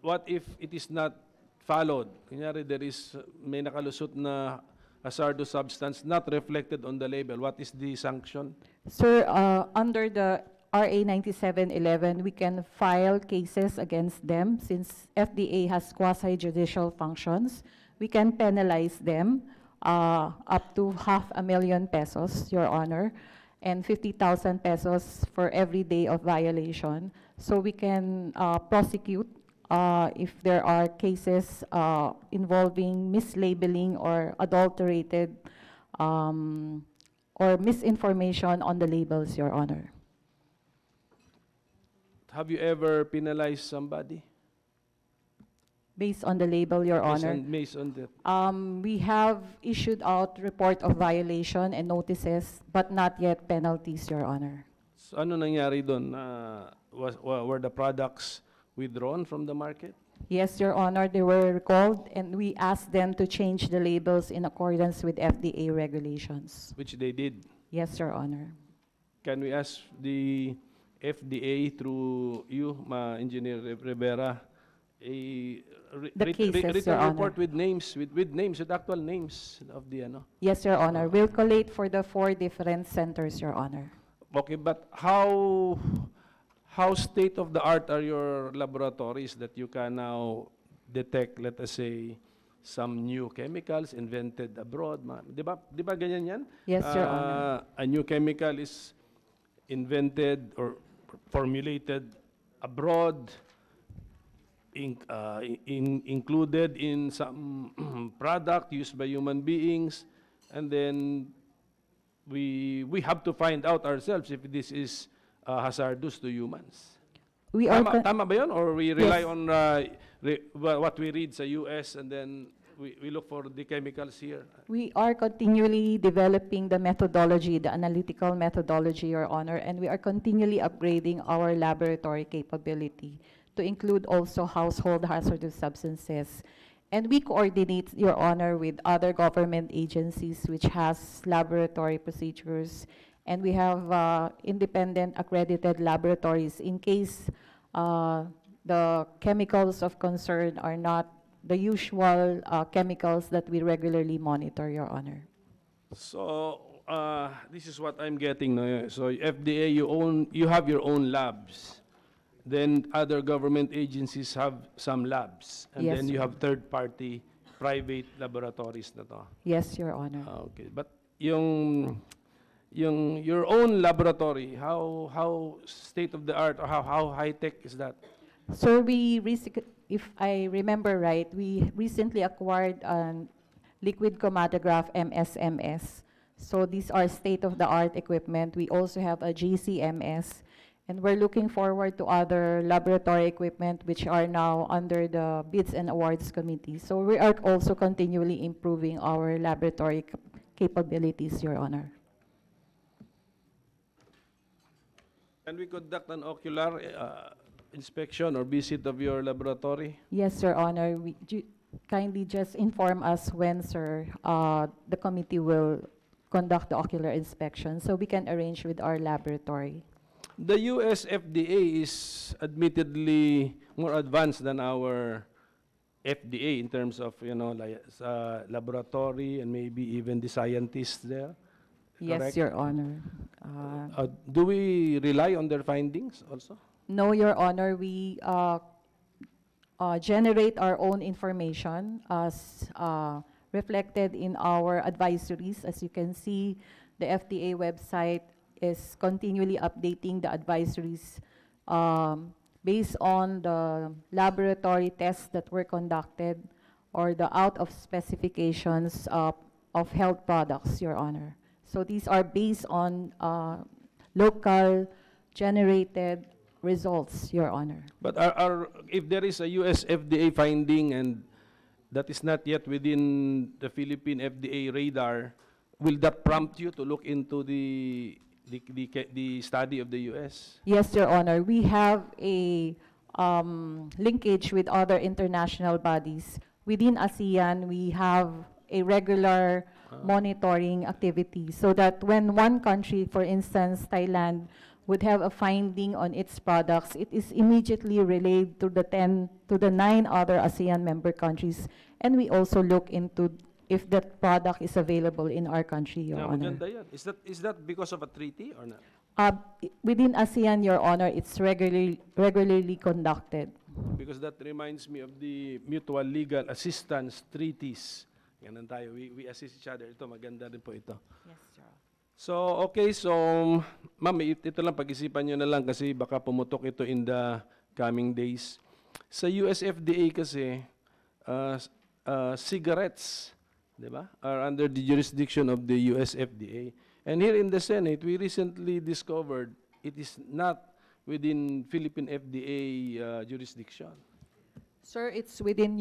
what if it is not followed? Kunyari, may nakalusot na hazardous substance not reflected on the label. What is the sanction? Sir, under the RA 9711, we can file cases against them since FDA has quasi-judicial functions. We can penalize them up to 500,000 pesos, Your Honor, and 50,000 pesos for every day of violation. So we can prosecute if there are cases involving mislabeling or adulterated or misinformation on the labels, Your Honor. Have you ever penalized somebody? Based on the label, Your Honor. Based on that. We have issued out report of violation and notices, but not yet penalties, Your Honor. So ano nangyari doon? Were the products withdrawn from the market? Yes, Your Honor, they were recalled, and we asked them to change the labels in accordance with FDA regulations. Which they did. Yes, Your Honor. Can we ask the FDA through you, Engineer Rivera, a written report with names, with actual names of the ano? Yes, Your Honor. We'll collate for the 4 different centers, Your Honor. Okay, but how state of the art are your laboratories that you can now detect, let us say, some new chemicals invented abroad? Di ba ganyan yan? Yes, Your Honor. A new chemical is invented or formulated abroad, included in some product used by human beings, and then we have to find out ourselves if this is hazardous to humans. Tama ba yun? Or we rely on what we read sa US and then we look for the chemicals here? We are continually developing the methodology, the analytical methodology, Your Honor, and we are continually upgrading our laboratory capability to include also household hazardous substances. And we coordinate, Your Honor, with other government agencies which has laboratory procedures, and we have independent accredited laboratories in case the chemicals of concern are not the usual chemicals that we regularly monitor, Your Honor. So this is what I'm getting. No? So FDA, you have your own labs. Then other government agencies have some labs. And Yes, then you sir. have third-party private laboratories na to. Yes, Your Honor. Okay. But your own laboratory, how state-of-the-art or how high-tech is that? Sir, if I remember right, we recently acquired a liquid chromatograph MSMS. So these are state-of-the-art equipment. We also have a GCMS, and we're looking forward to other laboratory equipment which are now under the Bids and Awards Committee. So we are also continually improving our laboratory capabilities, Your Honor. Can we conduct an ocular inspection or visit of your laboratory? Yes, Your Honor. Kindly just inform us when, sir, the committee will conduct the ocular inspection so we can arrange with our laboratory. The US FDA is admittedly more advanced than our FDA in terms of, laboratory and maybe even the scientists there. Yes, Correct? Your Honor. Do we rely on their findings also? No, Your Honor. We generate our own information as reflected in our advisories. As you can see, the FDA website is continually updating the advisories based on the laboratory tests that were conducted or the out of specifications of health products, Your Honor. So these are based on local generated results, Your Honor. But if there is a US FDA finding and that is not yet within the Philippine FDA radar, will that prompt you to look into the study of the US? Yes, Your Honor. We have a linkage with other international bodies. Within ASEAN, we have a regular monitoring activity so that when one country, for instance, Thailand, would have a finding on its products, it is immediately relayed to the 9 other ASEAN member countries, and we also look into if that product is available in our country, Your Yeah, Honor. maganda yan. Is that because of a treaty or not? Within ASEAN, Your Honor, it's regularly conducted. Because that reminds me of the mutual legal assistance treaties. Ganun tayo. We assist each other. Ito, maganda rin po ito. Yes, Your Honor. So, okay. So, ma'am, ito lang, pag-isipan nyo na lang kasi baka pumutok ito in the coming days. Sa US FDA kasi, cigarettes, di ba, are under the jurisdiction of the US FDA. And here in the Senate, we recently discovered it is not within Philippine FDA jurisdiction. Sir, it's within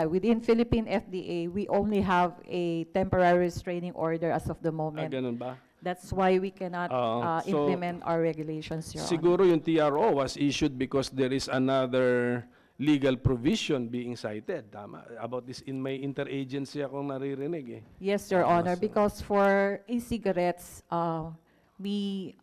within Philippine FDA, we only have a temporary restraining order as of the moment. Ganun ba? That's why we cannot So, implement our regulations, Your Honor. siguro yung TRO was issued because there is another legal provision being cited. Tama? About this in my interagency akong naririnig eh. Yes, Your Honor, because for e-cigarettes, we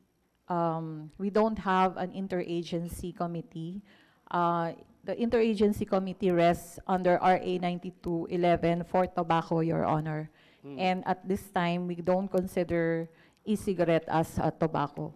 don't have an interagency committee. The interagency committee rests under RA 9211 for tobacco, Your Honor. And at this time, we don't consider e-cigarette as a tobacco.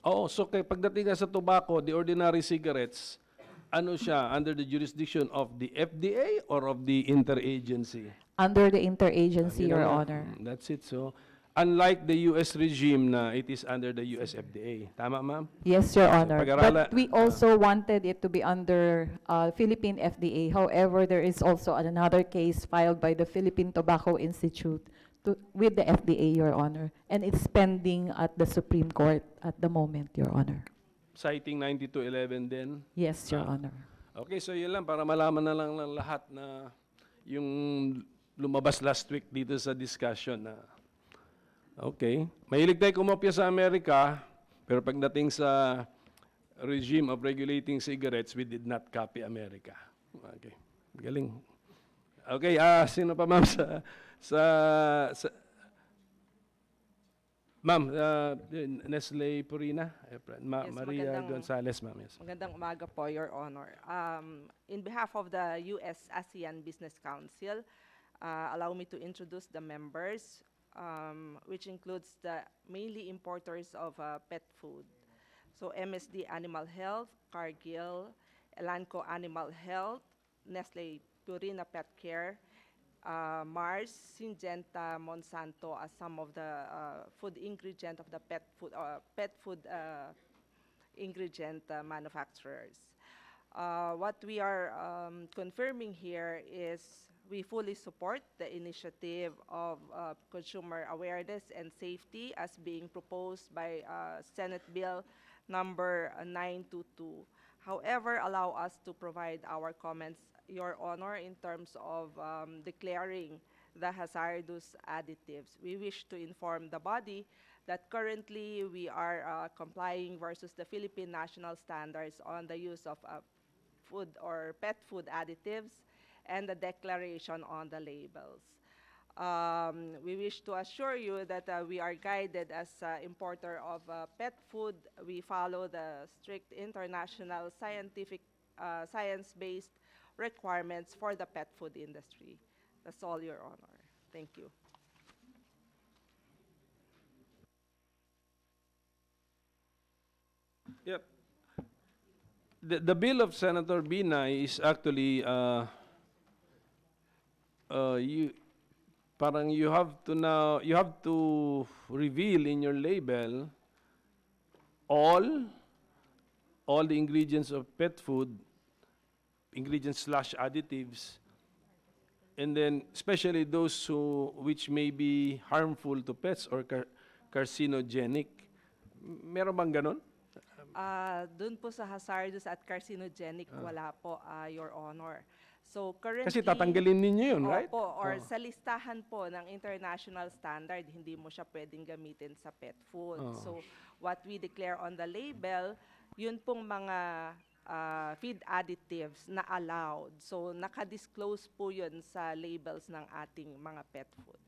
Oo, so pagdating nga sa tobacco, the ordinary cigarettes, ano siya, under the jurisdiction of the FDA or of the interagency? Under the interagency, Yun Your na. Honor. That's it. So, unlike the US regime na it is under the US FDA. Tama, ma'am? Yes, Your Honor. pag-arala- But we also wanted it to be under Philippine FDA. However, there is also another case filed by the Philippine Tobacco Institute with the FDA, Your Honor. And it's pending at the Supreme Court at the moment, Your Honor. Citing 9211 din. Yes, Your Honor. Okay, so yun lang para malaman na lang ng lahat na yung lumabas last week dito sa discussion na okay. Mahilig tayo kumopya sa Amerika, pero pagdating sa regime of regulating cigarettes, we did not copy America. Okay. Galing. Okay, sino pa ma'am sa ma'am, Nestle Purina, Yes, Maria magandang- Gonzalez, ma'am. Yes. Magandang umaga po, Your Honor. In behalf of the U.S. ASEAN Business Council, allow me to introduce the members, which includes the mainly importers of pet food. So MSD Animal Health, Cargill, Elanco Animal Health, Nestle Purina Pet Care, Mars, Syngenta, Monsanto as some of the food ingredient of the pet food ingredient manufacturers. What we are confirming here is we fully support the initiative of consumer awareness and safety as being proposed by Senate Bill number 922. However, allow us to provide our comments, Your Honor, in terms of declaring the hazardous additives. We wish to inform the body that currently we are complying versus the Philippine national standards on the use of food or pet food additives and the declaration on the labels. We wish to assure you that we are guided as importer of pet food. We follow the strict international science-based requirements for the pet food industry. That's all, Your Honor. Thank you. Yep. The bill of Senator Binay is actually you have to reveal in your label all the ingredients of pet food, ingredients / additives, and then especially those which may be harmful to pets or carcinogenic. Meron bang ganon? Dun po sa hazardous at carcinogenic, wala po, Your Honor. So currently, Kasi tatanggalin ninyo yun, right? Opo, or sa listahan po ng international standard, hindi mo siya pwedeng gamitin sa pet food. So what we declare on the label, yun pong mga feed additives na allowed. So nakadisclose po yun sa labels ng ating mga pet food.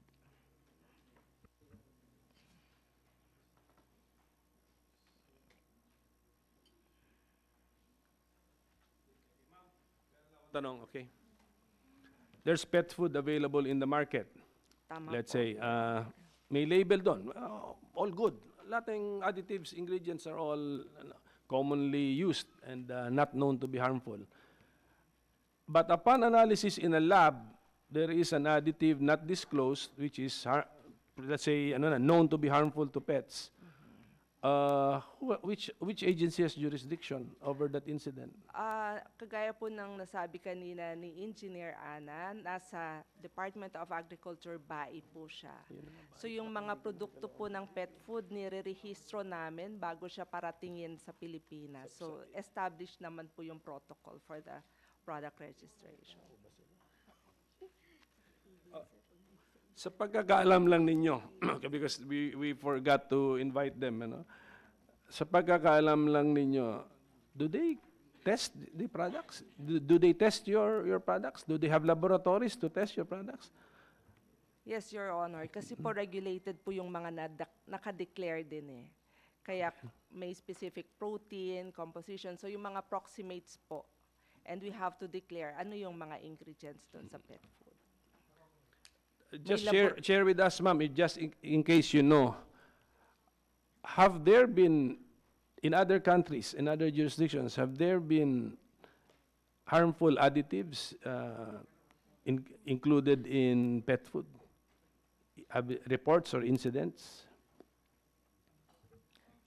tanong, okay? There's pet food available in the market. Tama Let's po. say, may label doon. All good. Lahat ng additives, ingredients are all commonly used and not known to be harmful. But upon analysis in a lab, there is an additive not disclosed, which is, let's say, known to be harmful to pets. Which agency has jurisdiction over that incident? Kagaya po ng nasabi kanina ni Engineer Ana, nasa Department of Agriculture, BAI po siya. So yung mga produkto po ng pet food, nire-rehistro namin bago siya paratingin sa Pilipinas. So established naman po yung protocol for the product registration. Sa pagkakaalam lang ninyo, because we forgot to invite them, sa pagkakaalam lang ninyo, do they test the products? Do they test your products? Do they have laboratories to test your products? Yes, Your Honor. Kasi po regulated po yung mga naka-declare din eh. Kaya may specific protein, composition, so yung mga approximates po. And we have to declare ano yung mga ingredients doon sa pet food. Just share with us, ma'am, just in case you know. Have there been, in other countries, in other jurisdictions, have there been harmful additives included in pet food? Reports or incidents?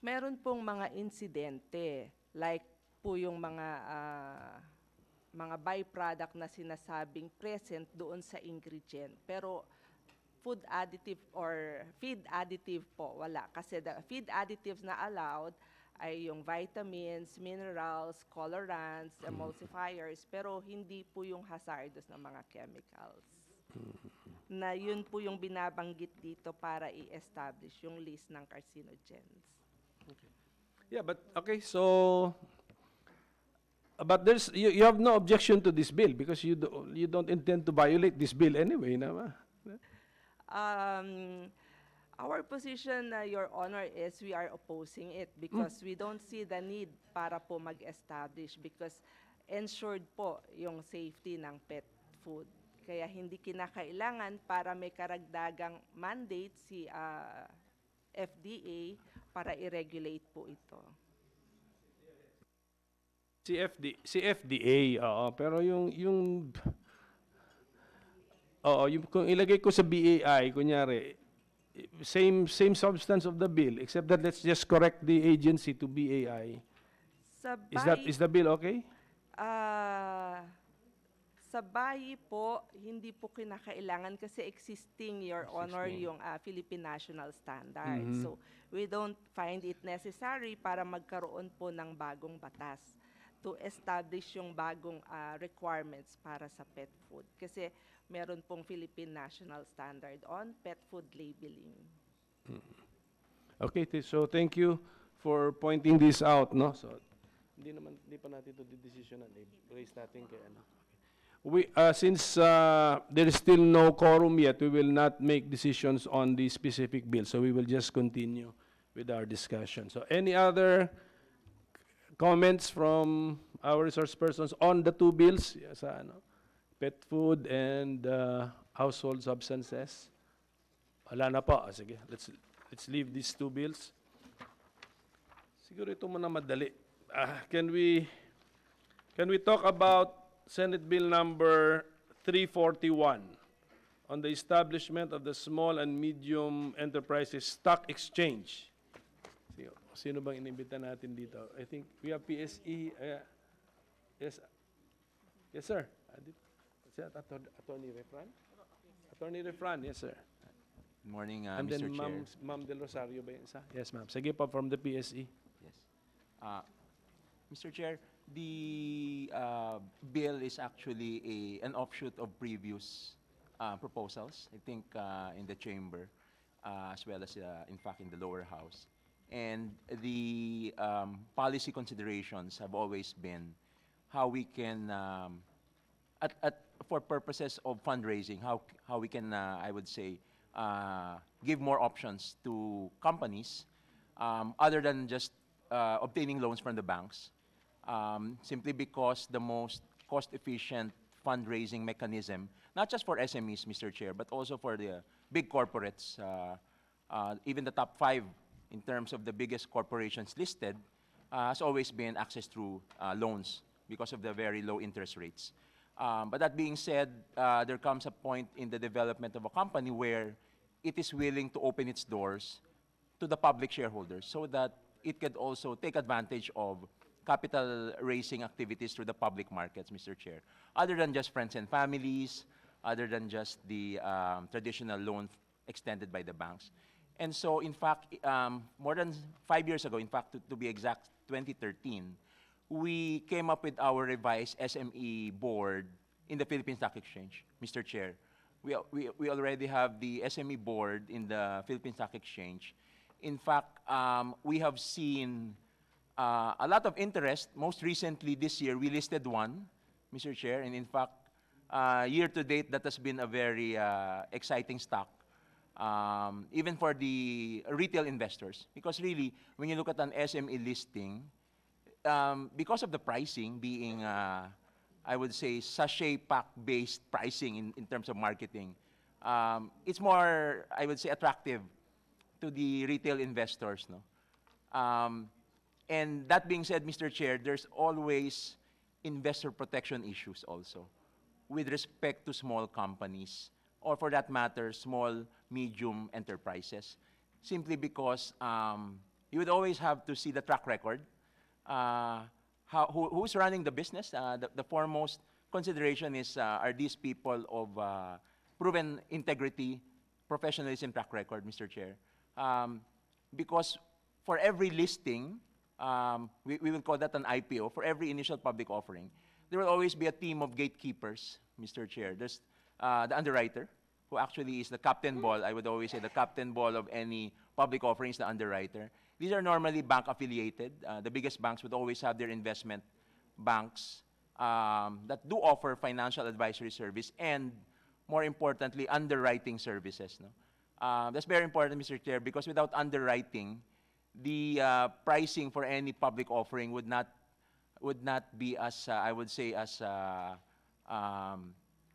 Meron pong mga insidente, like po yung mga byproduct na sinasabing present doon sa ingredient. Pero food additive or feed additive po, wala. Kasi the feed additives na allowed ay yung vitamins, minerals, colorants, emulsifiers, pero hindi po yung hazardous na mga chemicals. Na yun po yung binabanggit dito para i-establish yung list ng carcinogens. Yeah, but okay, so but you have no objection to this bill because you don't intend to violate this bill anyway, naman. Our position, Your Honor, is we are opposing it because we don't see the need para po mag-establish because ensured po yung safety ng pet food. Kaya hindi kinakailangan para may karagdagang mandate si FDA para i-regulate po ito. Si FDA, oo, pero yung kung ilagay ko sa BAI, kunyari, same substance of the bill, except that let's just correct the agency to BAI. Is the bill okay? Sa BAI po, hindi po kinakailangan kasi existing, Your Honor, yung Philippine National Standard. So, we don't find it necessary para magkaroon po ng bagong batas to establish yung bagong requirements para sa pet food. Kasi meron pong Philippine National Standard on pet food labeling. Okay, so thank you for pointing this out, no? So, hindi pa natin ito didesisyonan. Raise natin kay ano. Since there is still no quorum yet, we will not make decisions on the specific bill. So we will just continue with our discussion. So any other comments from our resource persons on the two bills? Yes, pet food and household substances. Wala na po. Sige, let's leave these two bills. Siguro ito muna madali. Can we talk about Senate Bill number 341 on the establishment of the Small and Medium Enterprises Stock Exchange? Sino bang inimbita natin dito? I think we have PSE. Yes, sir. Attorney Refran? Attorney Refran, yes, sir. Good morning, And Mr. then Chair. Ma'am Del Rosario ba yun isa? Yes, ma'am. Sige pa from the PSE. Yes. Mr. Chair, the bill is actually an offshoot of previous proposals, I think in the chamber, as well as in fact in the lower house. And the policy considerations have always been how we can, for purposes of fundraising, how we can, I would say, give more options to companies other than just obtaining loans from the banks, simply because the most cost-efficient fundraising mechanism, not just for SMEs, Mr. Chair, but also for the big corporates, even the top 5 in terms of the biggest corporations listed, has always been access through loans because of the very low interest rates. But that being said, there comes a point in the development of a company where it is willing to open its doors to the public shareholders so that it could also take advantage of capital raising activities through the public markets, Mr. Chair, other than just friends and families, other than just the traditional loan extended by the banks. And so, in fact, more than 5 years ago, in fact, to be exact, 2013, we came up with our revised SME board in the Philippine Stock Exchange, Mr. Chair. We already have the SME board in the Philippine Stock Exchange. In fact, we have seen a lot of interest. Most recently this year, we listed one, Mr. Chair, and in fact, year to date, that has been a very exciting stock, even for the retail investors. Because really, when you look at an SME listing, because of the pricing being, I would say, sachet pack-based pricing in terms of marketing, it's more, I would say, attractive to the retail investors. No? And that being said, Mr. Chair, there's always investor protection issues also with respect to small companies, or for that matter, small, medium enterprises, simply because you would always have to see the track record. Who's running the business? The foremost consideration is, are these people of proven integrity, professionalism, track record, Mr. Chair? Because for every listing, we will call that an IPO, for every initial public offering, there will always be a team of gatekeepers, Mr. Chair. There's the underwriter, who actually is the captain ball. I would always say the captain ball of any public offering is the underwriter. These are normally bank affiliated. The biggest banks would always have their investment banks that do offer financial advisory service and, more importantly, underwriting services. No? That's very important, Mr. Chair, because without underwriting, the pricing for any public offering would not be as, I would say, as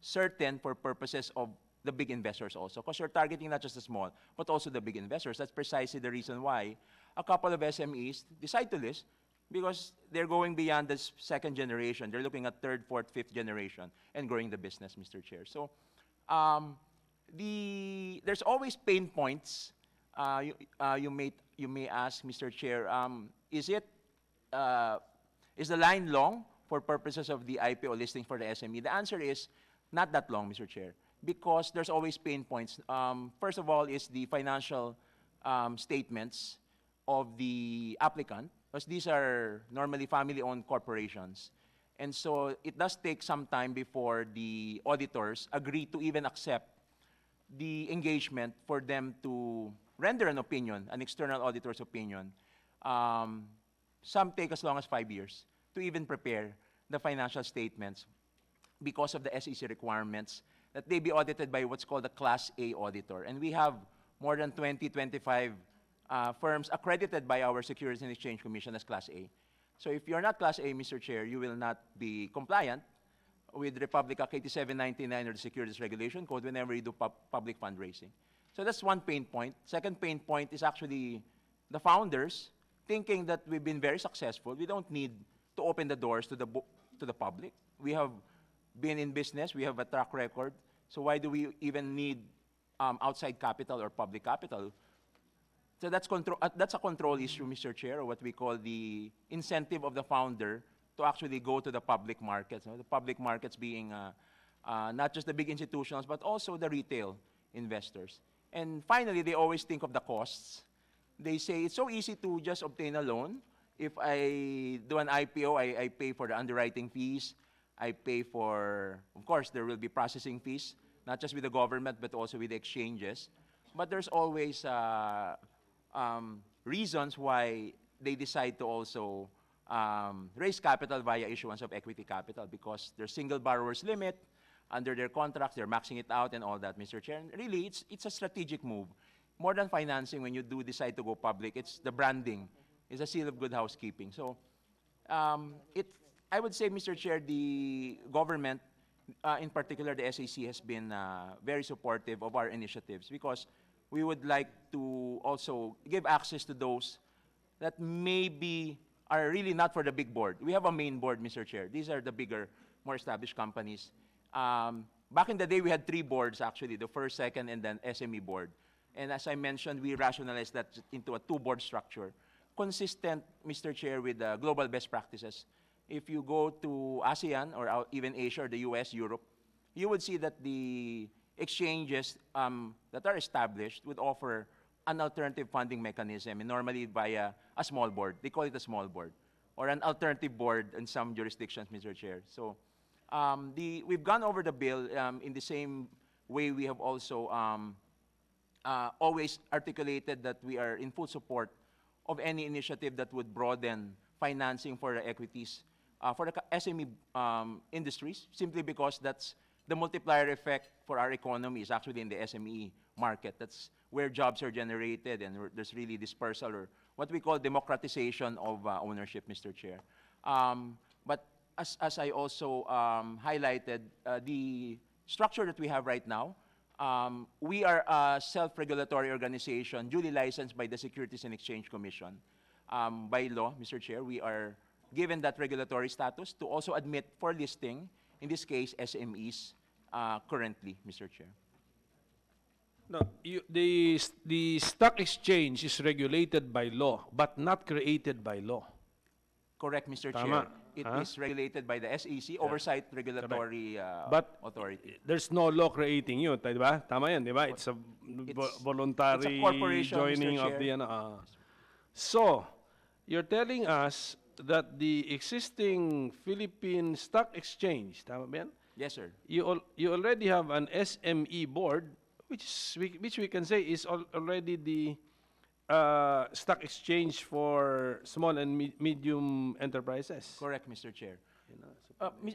certain for purposes of the big investors also. Because you're targeting not just the small, but also the big investors. That's precisely the reason why a couple of SMEs decide to list, because they're going beyond the second generation. They're looking at third, fourth, fifth generation and growing the business, Mr. Chair. So there's always pain points. You may ask, Mr. Chair, is the line long for purposes of the IPO listing for the SME? The answer is not that long, Mr. Chair, because there's always pain points. First of all is the financial statements of the applicant, because these are normally family-owned corporations. And so it does take some time before the auditors agree to even accept the engagement for them to render an opinion, an external auditor's opinion. Some take as long as 5 years to even prepare the financial statements because of the SEC requirements that they be audited by what's called a Class A auditor. And we have more than 25 firms accredited by our Securities and Exchange Commission as Class A. So if you're not Class A, Mr. Chair, you will not be compliant with Republic Act 8799 or the Securities Regulation Code whenever you do public fundraising. So that's one pain point. Second pain point is actually the founders thinking that we've been very successful. We don't need to open the doors to the public. We have been in business. We have a track record. So why do we even need outside capital or public capital? So that's a control issue, Mr. Chair, or what we call the incentive of the founder to actually go to the public markets. The public markets being not just the big institutions, but also the retail investors. And finally, they always think of the costs. They say it's so easy to just obtain a loan. If I do an IPO, I pay for the underwriting fees. I pay for, of course, there will be processing fees, not just with the government, but also with the exchanges. But there's always reasons why they decide to also raise capital via issuance of equity capital, because there's single borrower's limit. Under their contracts, they're maxing it out and all that, Mr. Chair. And really, it's a strategic move. More than financing, when you do decide to go public, it's the branding. It's a seal of good housekeeping. So I would say, Mr. Chair, the government, in particular the SAC, has been very supportive of our initiatives because we would like to also give access to those that maybe are really not for the big board. We have a main board, Mr. Chair. These are the bigger, more established companies. Back in the day, we had 3 boards, actually, the first, second, and then SME board. And as I mentioned, we rationalized that into a 2-board structure, consistent, Mr. Chair, with global best practices. If you go to ASEAN or even Asia or the US, Europe, you would see that the exchanges that are established would offer an alternative funding mechanism, and normally via a small board. They call it a small board, or an alternative board in some jurisdictions, Mr. Chair. So we've gone over the bill in the same way we have also always articulated that we are in full support of any initiative that would broaden financing for the equities for the SME industries, simply because that's the multiplier effect for our economy is actually in the SME market. That's where jobs are generated, and there's really dispersal, or what we call democratization of ownership, Mr. Chair. But as I also highlighted, the structure that we have right now, we are a self-regulatory organization duly licensed by the Securities and Exchange Commission. By law, Mr. Chair, we are given that regulatory status to also admit for listing, in this case, SMEs currently, Mr. Chair. No, the stock exchange is regulated by law, but not created by law. Correct, Mr. Tama. Chair. It Huh? is regulated by the SEC, Oversight Regulatory But Authority. there's no law creating yun, di ba? Tama yan, di ba? It's a voluntary it's a corporation, Mr. joining of Chair. the So, you're telling us that the existing Philippine Stock Exchange, tama ba yan? Yes, sir. You already have an SME board, which we can say is already the stock exchange for small and medium enterprises. Correct, Mr. Chair.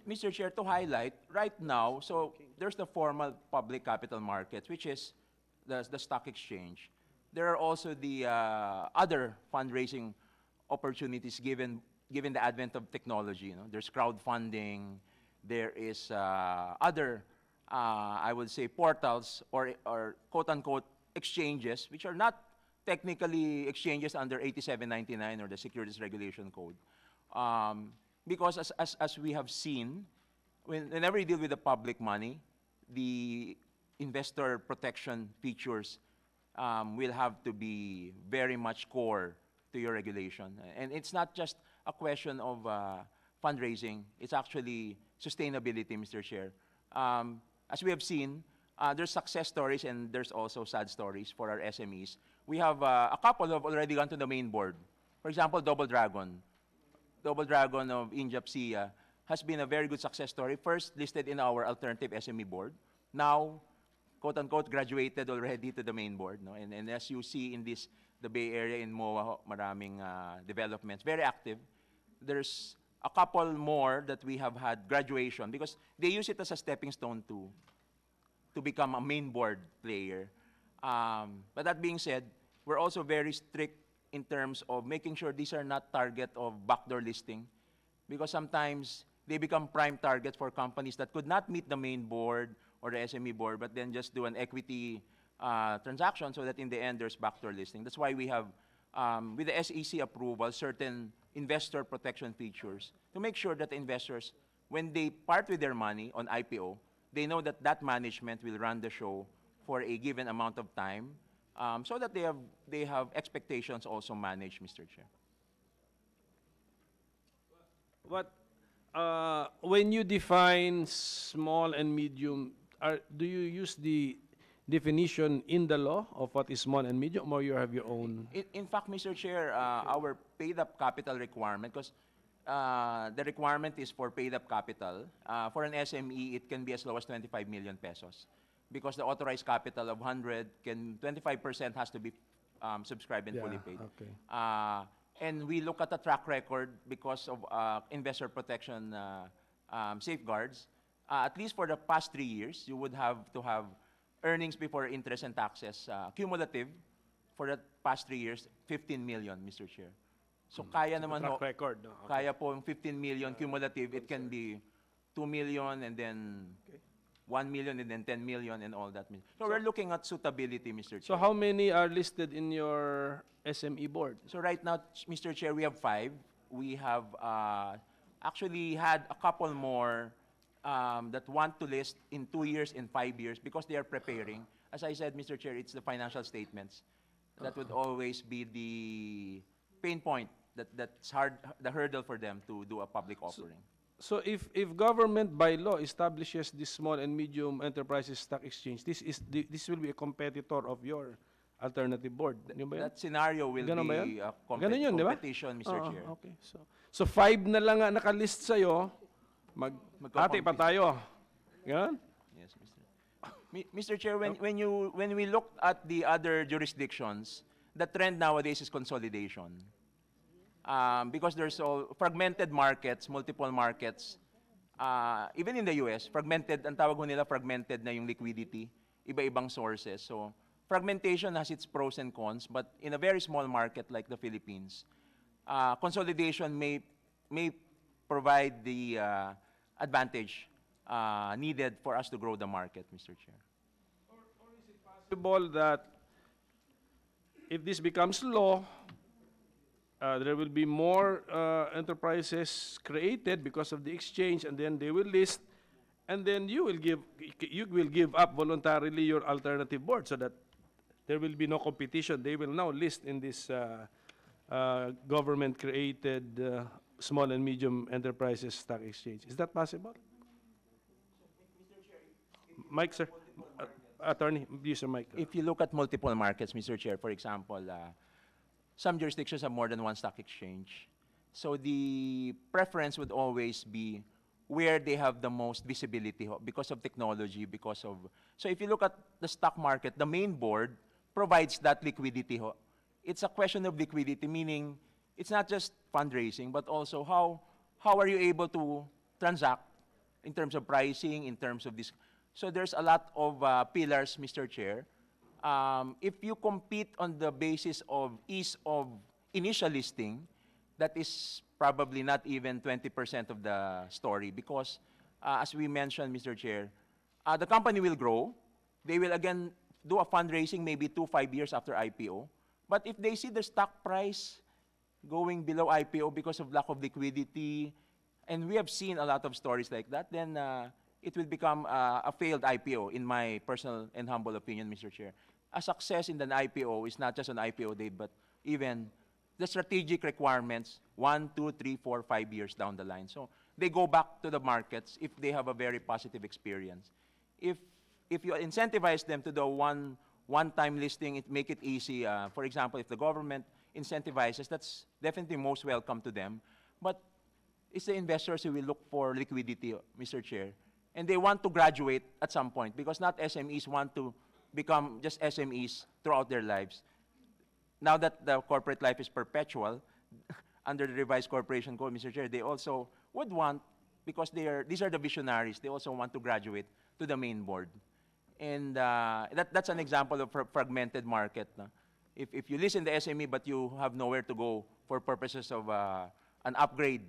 Mr. Chair, to highlight, right now, so there's the formal public capital markets, which is the stock exchange. There are also the other fundraising opportunities given the advent of technology. There's crowdfunding, there is other, I would say, portals or quote-unquote exchanges, which are not technically exchanges under 8799 or the Securities Regulation Code. Because as we have seen, whenever you deal with the public money, the investor protection features will have to be very much core to your regulation. And it's not just a question of fundraising, it's actually sustainability, Mr. Chair. As we have seen, there's success stories and there's also sad stories for our SMEs. We have a couple have already gone to the main board. For example, Double Dragon. Double Dragon of Injapsia has been a very good success story. First listed in our alternative SME board. Now, quote-unquote, graduated already to the main board. No? And as you see in the Bay Area in MOA, maraming developments, very active. There's a couple more that we have had graduation because they use it as a stepping stone to become a main board player. But that being said, we're also very strict in terms of making sure these are not target of backdoor listing, because sometimes they become prime targets for companies that could not meet the main board or the SME board, but then just do an equity transaction so that in the end there's backdoor listing. That's why we have, with the SEC approval, certain investor protection features to make sure that the investors, when they part with their money on IPO, they know that that management will run the show for a given amount of time, so that they have expectations also managed, Mr. Chair. What when you define small and medium, do you use the definition in the law of what is small and medium, or you have your own? In fact, Mr. Chair, our paid-up capital requirement, because the requirement is for paid-up capital. For an SME, it can be as low as 25 million pesos. Because the authorized capital of 100, 25% has to be subscribed and fully paid. Okay. And we look at the track record because of investor protection safeguards. At least for the past 3 years, you would have to have earnings before interest and taxes cumulative for the past 3 years, 15 million, Mr. Chair. So kaya naman ho, Track record, no? Okay. kaya po yung 15 million cumulative, it can be 2 million and then 1 million and then 10 million and all that. So we're looking at suitability, Mr. So Chair. how many are listed in your SME board? So right now, Mr. Chair, we have 5. We have actually had a couple more that want to list in 2 years and 5 years because they are preparing. As I said, Mr. Chair, it's the financial statements. That would always be the pain point, that's the hurdle for them to do a public offering. So if government by law establishes this small and medium enterprises stock exchange, this will be a competitor of your alternative board. Yun ba yun? That scenario will Ganun ba be yun? a Ganun yun, di ba? competition, Mr. Oo, Chair. okay. So 5 na lang nga nakalist sa'yo, ate pa tayo. Ganun? Yes, Mr. Chair, when we look at the other jurisdictions, the trend nowadays is consolidation. Because there's all fragmented markets, multiple markets. Even in the US, fragmented, ang tawag nila fragmented na yung liquidity, iba-ibang sources. So fragmentation has its pros and cons, but in a very small market like the Philippines, consolidation may provide the advantage needed for us to grow the market, Mr. Chair. Possible that if this becomes law, there will be more enterprises created because of the exchange, and then they will list, and then you will give up voluntarily your alternative board so that there will be no competition. They will now list in this government-created small and medium enterprises stock exchange. Is that possible? Mike, sir. Attorney, use your mic. If you look at multiple markets, Mr. Chair, for example, some jurisdictions have more than one stock exchange. So the preference would always be where they have the most visibility because of technology, because of... So if you look at the stock market, the main board provides that liquidity. It's a question of liquidity, meaning it's not just fundraising, but also how are you able to transact in terms of pricing, in terms of this. So there's a lot of pillars, Mr. Chair. If you compete on the basis of ease of initial listing, that is probably not even 20% of the story because, as we mentioned, Mr. Chair, the company will grow. They will again do a fundraising maybe 2-5 years after IPO. But if they see the stock price going below IPO because of lack of liquidity, and we have seen a lot of stories like that, then it will become a failed IPO, in my personal and humble opinion, Mr. Chair. A success in an IPO is not just an IPO date, but even the strategic requirements 1, 2, 3, 4, 5 years down the line. So they go back to the markets if they have a very positive experience. If you incentivize them to do one-time listing, make it easy. For example, if the government incentivizes, that's definitely most welcome to them. But it's the investors who will look for liquidity, Mr. Chair. And they want to graduate at some point because not SMEs want to become just SMEs throughout their lives. Now that the corporate life is perpetual, under the revised corporation code, Mr. Chair, they also would want, because these are the visionaries, they also want to graduate to the main board. And that's an example of fragmented market. No? If you listen to SME but you have nowhere to go for purposes of an upgrade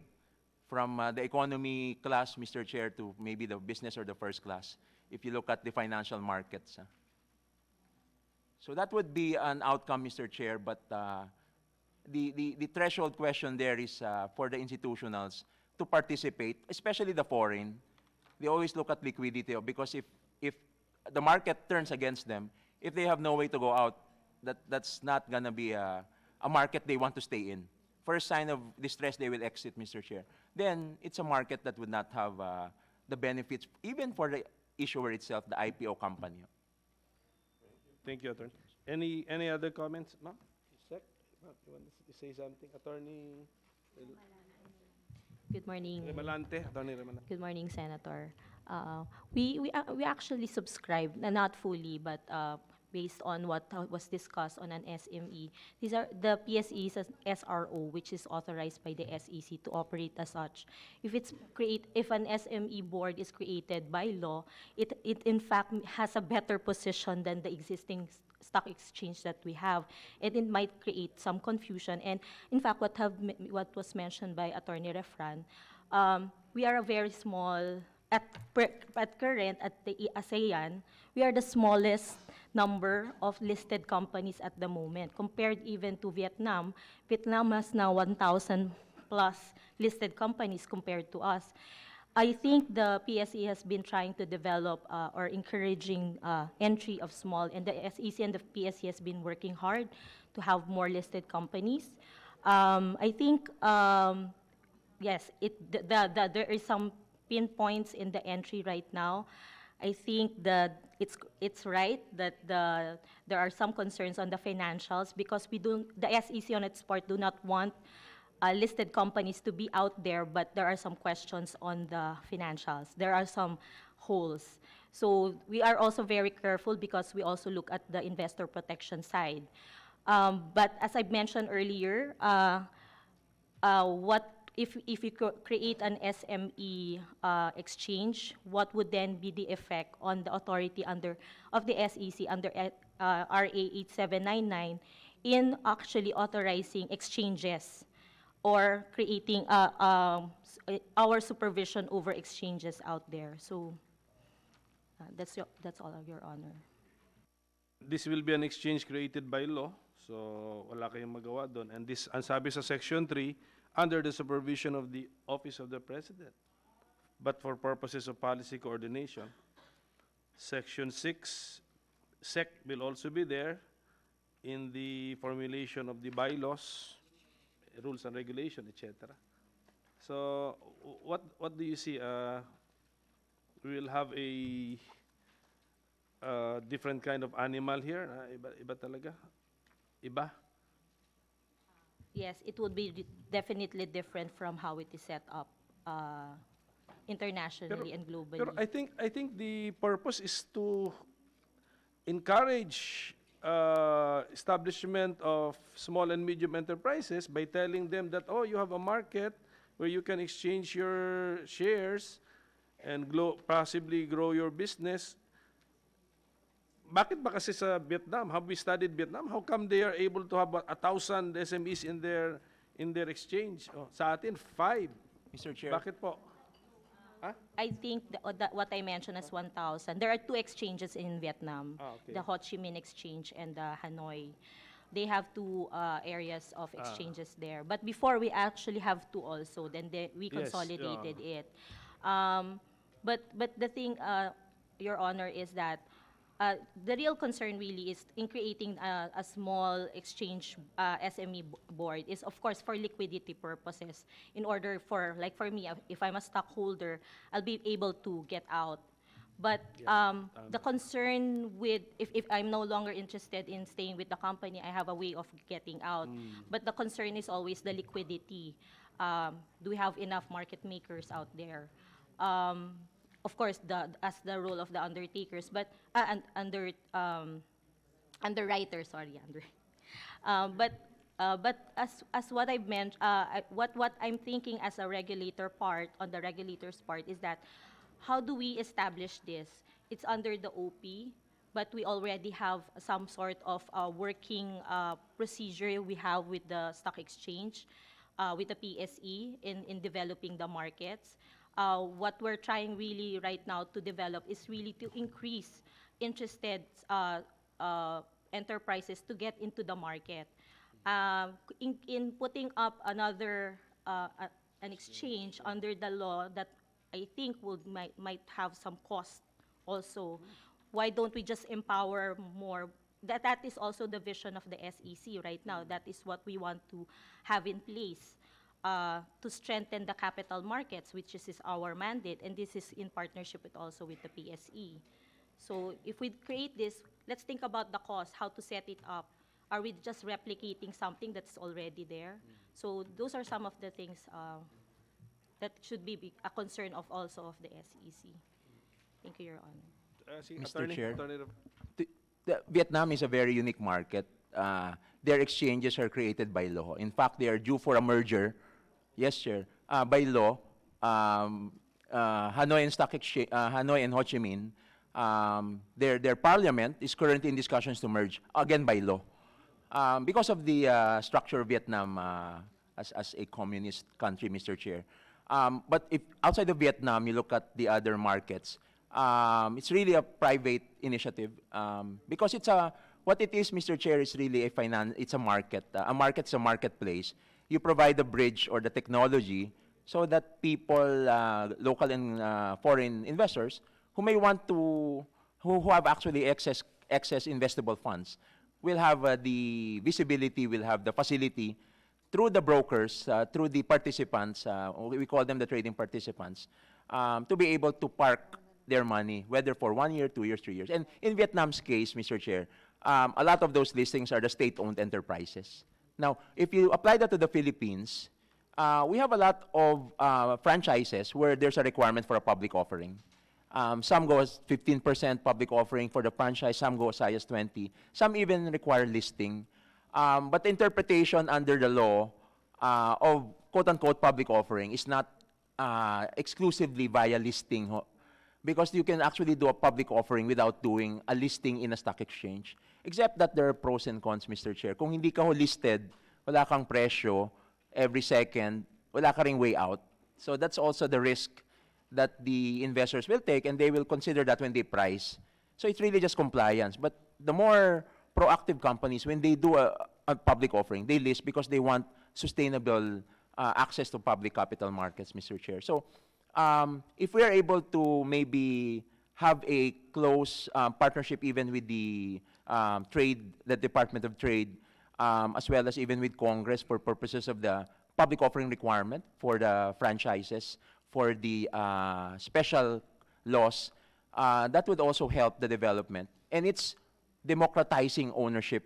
from the economy class, Mr. Chair, to maybe the business or the first class, if you look at the financial markets. So that would be an outcome, Mr. Chair, but the threshold question there is for the institutionals to participate, especially the foreign. They always look at liquidity because if the market turns against them, if they have no way to go out, that's not going to be a market they want to stay in. First sign of distress, they will exit, Mr. Chair. Then it's a market that would not have the benefits, even for the issuer itself, the IPO company. Thank you, Attorney. Any other comments, ma'am? Sec? Ma'am, you want to say something? Attorney Good morning. Remalante, Attorney Remalante. Good morning, Senator. We actually subscribe, not fully, but based on what was discussed on an SME. These are the PSE is an SRO, which is authorized by the SEC to operate as such. If an SME board is created by law, it in fact has a better position than the existing stock exchange that we have, and it might create some confusion. And in fact, what was mentioned by Attorney Refran, we are a very small, at current, at the ASEAN, we are the smallest number of listed companies at the moment. Compared even to Vietnam, Vietnam has now 1,000 plus listed companies compared to us. I think the PSE has been trying to develop or encouraging entry of small, and the SEC and the PSE has been working hard to have more listed companies. I think, yes, there is some pinpoints in the entry right now. I think that it's right that there are some concerns on the financials, because the SEC on its part do not want listed companies to be out there, but there are some questions on the financials. There are some holes. So we are also very careful, because we also look at the investor protection side. But as I mentioned earlier, if you create an SME exchange, what would then be the effect on the authority of the SEC under RA 8799 in actually authorizing exchanges or creating our supervision over exchanges out there? So that's all, Your Honor. This will be an exchange created by law, so wala kayong magawa doon. And this, ang sabi sa Section 3, under the supervision of the Office of the President, but for purposes of policy coordination. Section 6, SEC will also be there in the formulation of the bylaws, rules and regulation, etc. So what do you see? We will have a different kind of animal here. Iba talaga. Iba. Yes, it would be definitely different from how it is set up internationally and globally. Pero I think the purpose is to encourage establishment of small and medium enterprises by telling them that, oh, you have a market where you can exchange your shares and possibly grow your business. Bakit ba kasi sa Vietnam? Have we studied Vietnam? How come they are able to have 1,000 SMEs in their exchange? Oh, sa atin, 5. Mr. Chair. Bakit po? I think what I mentioned as 1,000. There are 2 exchanges in Vietnam, Okay. the Ho Chi Minh Exchange and the Hanoi. They have 2 areas of exchanges there. But before, we actually have 2 also. Then we Yes, consolidated it. But the thing, Your Honor, is that the real concern really is in creating a small exchange SME board is, of course, for liquidity purposes. In order for, like for me, if I'm a stockholder, I'll be able to get out. But the concern with, if I'm no longer interested in staying with the company, I have a way of getting out. But the concern is always the liquidity. Do we have enough market makers out there? Of course, as the role of the undertakers, but underwriters, sorry, but as what I've mentioned, what I'm thinking as a regulator part, on the regulator's part, is that how do we establish this? It's under the OP, but we already have some sort of working procedure we have with the stock exchange, with the PSE in developing the markets. What we're trying really right now to develop is really to increase interested enterprises to get into the market. In putting up another an exchange under the law that I think might have some cost also. Why don't we just empower more? That is also the vision of the SEC right now. That is what we want to have in place to strengthen the capital markets, which is our mandate, and this is in partnership with also with the PSE. So if we create this, let's think about the cost, how to set it up. Are we just replicating something that's already there? So those are some of the things that should be a concern of also of the SEC. Thank you, Your Honor. Mr. Chair. Vietnam is a very unique market. Their exchanges are created by law. In fact, they are due for a merger. Yes, sir. By law, Hanoi and Hanoi and Ho Chi Minh, their parliament is currently in discussions to merge again by law, because of the structure of Vietnam as a communist country, Mr. Chair. But if outside of Vietnam, you look at the other markets, it's really a private initiative, because what it is, Mr. Chair, is really it's a market. A market's a marketplace. You provide the bridge or the technology so that people, local and foreign investors, who may want to, who have actually excess investable funds, will have the visibility, will have the facility through the brokers, through the participants, we call them the trading participants, to be able to park their money, whether for 1 year, 2 years, 3 years. And in Vietnam's case, Mr. Chair, a lot of those listings are the state-owned enterprises. Now, if you apply that to the Philippines, we have a lot of franchises where there's a requirement for a public offering. Some go as 15% public offering for the franchise, some go as high as 20%, some even require listing. But the interpretation under the law of quote-unquote public offering is not exclusively via listing, because you can actually do a public offering without doing a listing in a stock exchange. Except that there are pros and cons, Mr. Chair. Kung hindi ka listed, wala kang presyo, every second, wala ka ring way out. So that's also the risk that the investors will take, and they will consider that when they price. So it's really just compliance. But the more proactive companies, when they do a public offering, they list because they want sustainable access to public capital markets, Mr. Chair. So if we are able to maybe have a close partnership even with the the Department of Trade, as well as even with Congress for purposes of the public offering requirement for the franchises, for the special laws, that would also help the development. And it's democratizing ownership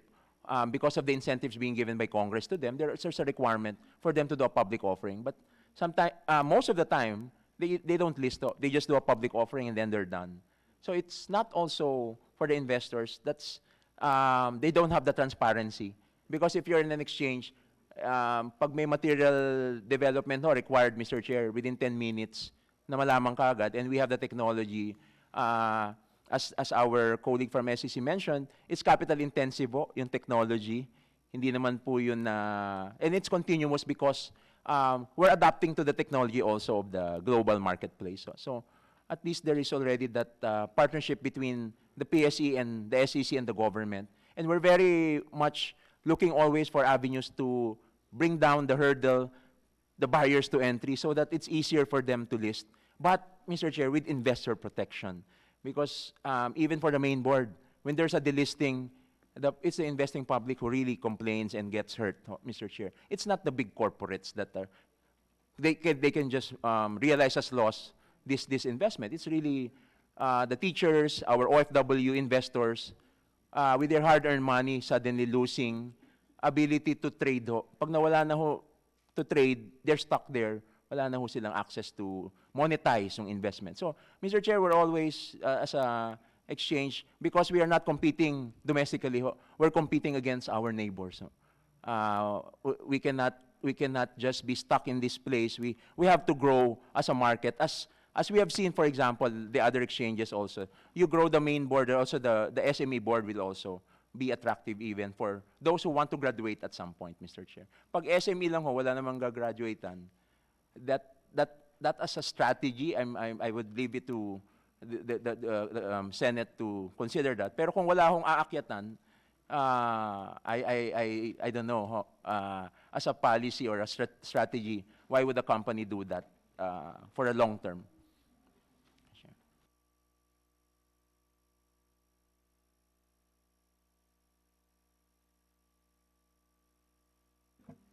because of the incentives being given by Congress to them. There's a requirement for them to do a public offering. But most of the time, they don't list. They just do a public offering and then they're done. So it's not also for the investors. They don't have the transparency. Because if you're in an exchange, pag may material development required, Mr. Chair, within 10 minutes, na malaman ka agad, and we have the technology, as our colleague from SEC mentioned, it's capital intensive yung technology. Hindi naman po yun and it's continuous because we're adapting to the technology also of the global marketplace. So at least there is already that partnership between the PSE and the SEC and the government. And we're very much looking always for avenues to bring down the hurdle, the barriers to entry, so that it's easier for them to list. But, Mr. Chair, with investor protection. Because even for the main board, when there's a delisting, it's the investing public who really complains and gets hurt, Mr. Chair. It's not the big corporates that they can just realize as loss this investment. It's really the teachers, our OFW investors, with their hard-earned money suddenly losing ability to trade. Pag nawala na to trade, they're stuck there. Wala na silang access to monetize yung investment. So, Mr. Chair, we're always, as a exchange, because we are not competing domestically, we're competing against our neighbors. We cannot just be stuck in this place. We have to grow as a market. As we have seen, for example, the other exchanges also. You grow the main board, also the SME board will also be attractive even for those who want to graduate at some point, Mr. Chair. Pag SME lang wala namang gagraduatean, that as a strategy, I would leave it to the Senate to consider that. Pero kung wala akong aakyatan, I don't know, as a policy or a strategy, why would a company do that for a long term?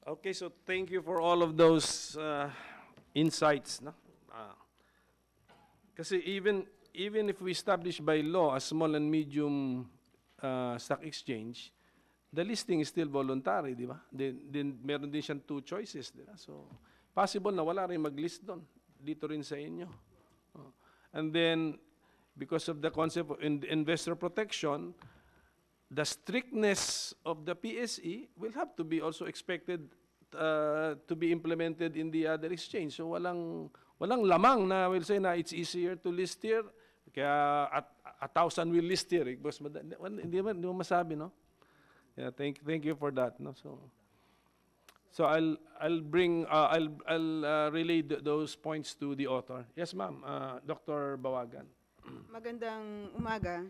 Okay, so thank you for all of those insights. No? Kasi even if we establish by law a small and medium stock exchange, the listing is still voluntary, di ba? Meron din siyang 2 choices. Di ba? So, possible na wala rin mag-list doon. Dito rin sa inyo. And then, because of the concept of investor protection, the strictness of the PSE will have to be also expected to be implemented in the other exchange. So walang lamang na will say na it's easier to list here, kaya at 1,000 will list here. Because hindi mo masabi, no? Yeah, thank you for that, no? So I'll relay those points to the author. Yes, ma'am. Dr. Bawagan. Magandang umaga.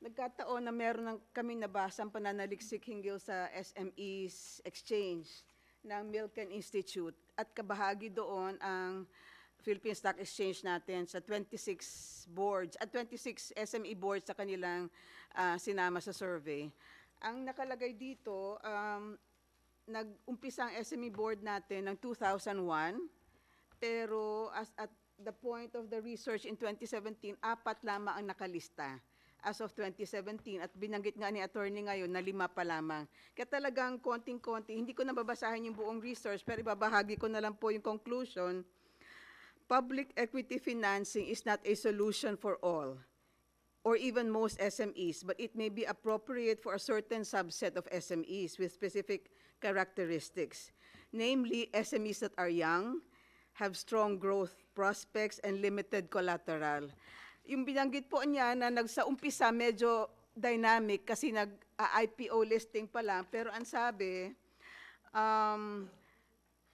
Nagkataon na meron kami nabasang pananaliksik hinggil sa SMEs Exchange ng Milken Institute at kabahagi doon ang Philippine Stock Exchange natin sa 26 boards at 26 SME boards sa kanilang sinama sa survey. Ang nakalagay dito, nag-umpisa ang SME board natin ng 2001, pero at the point of the research in 2017, 4 lamang ang nakalista as of 2017 at binanggit nga ni attorney ngayon na 5 pa lamang. Kaya talagang konting-konti, hindi ko nababasahin yung buong research pero ibabahagi ko na lang po yung conclusion. Public equity financing is not a solution for all or even most SMEs, but it may be appropriate for a certain subset of SMEs with specific characteristics, namely SMEs that are young, have strong growth prospects, and limited collateral. Yung binanggit po niya na sa umpisa medyo dynamic kasi nag-IPO listing pa lang, pero ang sabi,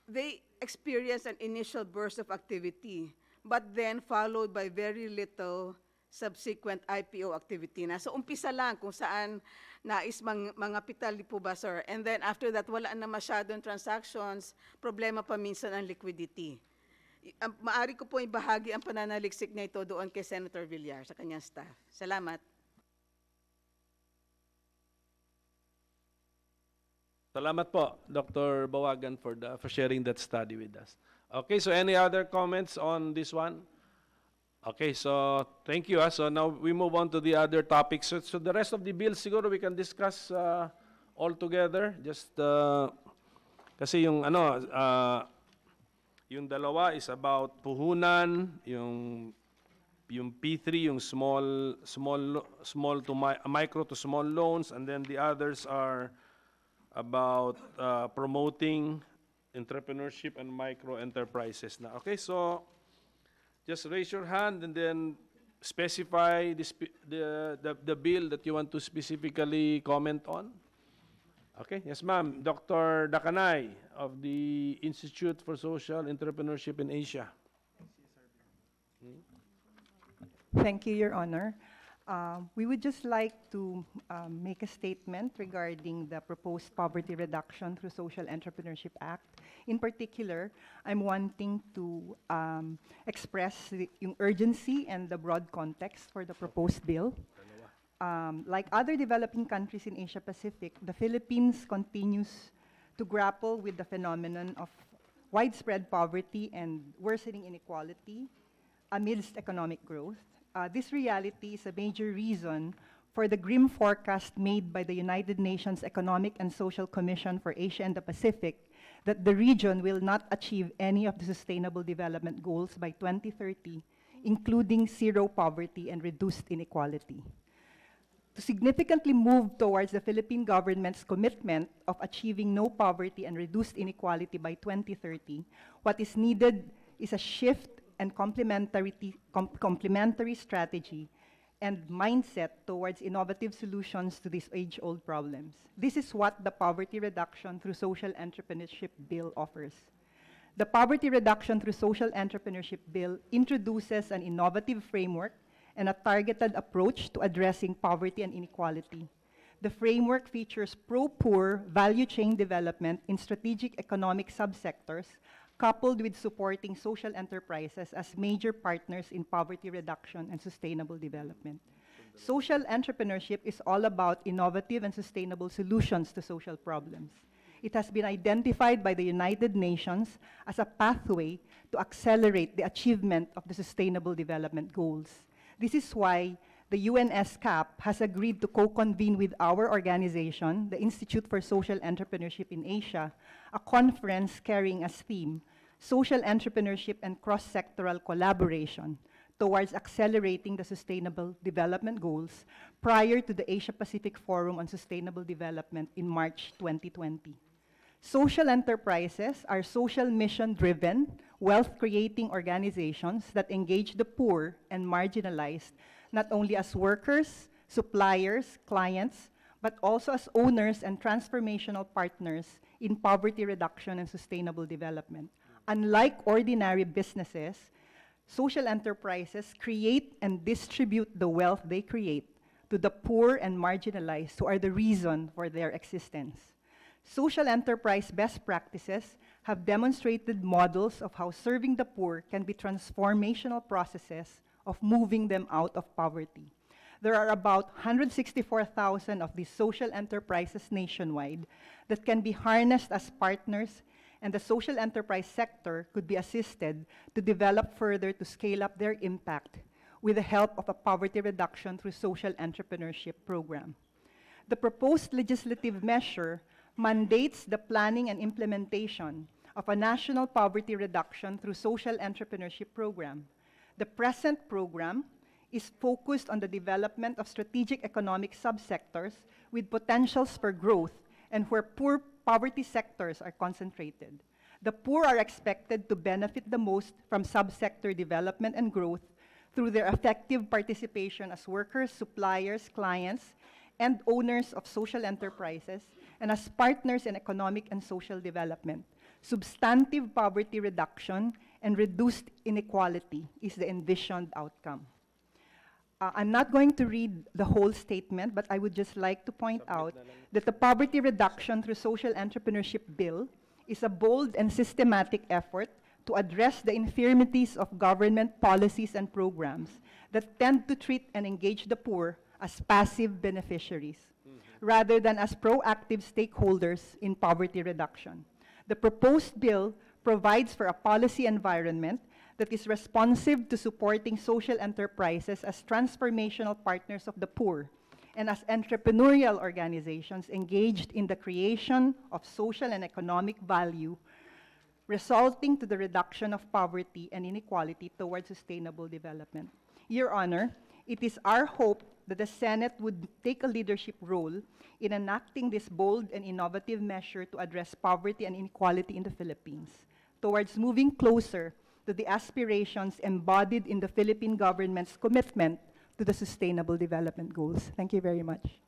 they experience an initial burst of activity, but then followed by very little subsequent IPO activity na. So umpisa lang kung saan nais mga pitali po ba, sir? And then after that, wala na masyadong transactions, problema pa minsan ang liquidity. Maari ko po ibahagi ang pananaliksik na ito doon kay Senator Villar sa kanyang staff. Salamat. Salamat po, Dr. Bawagan, for sharing that study with us. Okay, so any other comments on this one? Okay, so thank you. So now we move on to the other topics. So the rest of the bills, siguro we can discuss all together. Just kasi yung yung dalawa is about puhunan, yung P3, yung small to micro to small loans, and then the others are about promoting entrepreneurship and micro enterprises na. Okay, so just raise your hand and then specify the bill that you want to specifically comment on. Okay, yes ma'am. Dr. Dakanay of the Institute for Social Entrepreneurship in Asia. Thank you, Your Honor. We would just like to make a statement regarding the proposed poverty reduction through Social Entrepreneurship Act. In particular, I'm wanting to express yung urgency and the broad context for the proposed bill. Like other developing countries in Asia Pacific, the Philippines continues to grapple with the phenomenon of widespread poverty and worsening inequality amidst economic growth. This reality is a major reason for the grim forecast made by the United Nations Economic and Social Commission for Asia and the Pacific that the region will not achieve any of the Sustainable Development Goals by 2030, including zero poverty and reduced inequality. To significantly move towards the Philippine government's commitment of achieving no poverty and reduced inequality by 2030, what is needed is a shift and complementary strategy and mindset towards innovative solutions to these age-old problems. This is what the Poverty Reduction through Social Entrepreneurship Bill offers. The Poverty Reduction through Social Entrepreneurship Bill introduces an innovative framework and a targeted approach to addressing poverty and inequality. The framework features pro-poor value chain development in strategic economic subsectors, coupled with supporting social enterprises as major partners in poverty reduction and sustainable development. Social entrepreneurship is all about innovative and sustainable solutions to social problems. It has been identified by the United Nations as a pathway to accelerate the achievement of the Sustainable Development Goals. This is why the UNSCAP has agreed to co-convene with our organization, the Institute for Social Entrepreneurship in Asia, a conference carrying as theme social entrepreneurship and cross-sectoral collaboration towards accelerating the Sustainable Development Goals prior to the Asia-Pacific Forum on Sustainable Development in March 2020. Social enterprises are social mission-driven, wealth-creating organizations that engage the poor and marginalized, not only as workers, suppliers, clients, but also as owners and transformational partners in poverty reduction and sustainable development. Unlike ordinary businesses, social enterprises create and distribute the wealth they create to the poor and marginalized who are the reason for their existence. Social enterprise best practices have demonstrated models of how serving the poor can be transformational processes of moving them out of poverty. There are about 164,000 of these social enterprises nationwide that can be harnessed as partners, and the social enterprise sector could be assisted to develop further to scale up their impact with the help of a poverty reduction through social entrepreneurship program. The proposed legislative measure mandates the planning and implementation of a national poverty reduction through social entrepreneurship program. The present program is focused on the development of strategic economic subsectors with potentials for growth and where poor poverty sectors are concentrated. The poor are expected to benefit the most from subsector development and growth through their effective participation as workers, suppliers, clients, and owners of social enterprises, and as partners in economic and social development. Substantive poverty reduction and reduced inequality is the envisioned outcome. I'm not going to read the whole statement, but I would just like to point out that the Poverty Reduction through Social Entrepreneurship Bill is a bold and systematic effort to address the infirmities of government policies and programs that tend to treat and engage the poor as passive beneficiaries, rather than as proactive stakeholders in poverty reduction. The proposed bill provides for a policy environment that is responsive to supporting social enterprises as transformational partners of the poor and as entrepreneurial organizations engaged in the creation of social and economic value, resulting to the reduction of poverty and inequality towards sustainable development. Your Honor, it is our hope that the Senate would take a leadership role in enacting this bold and innovative measure to address poverty and inequality in the Philippines, towards moving closer to the aspirations embodied in the Philippine government's commitment to the Sustainable Development Goals. Thank you very much.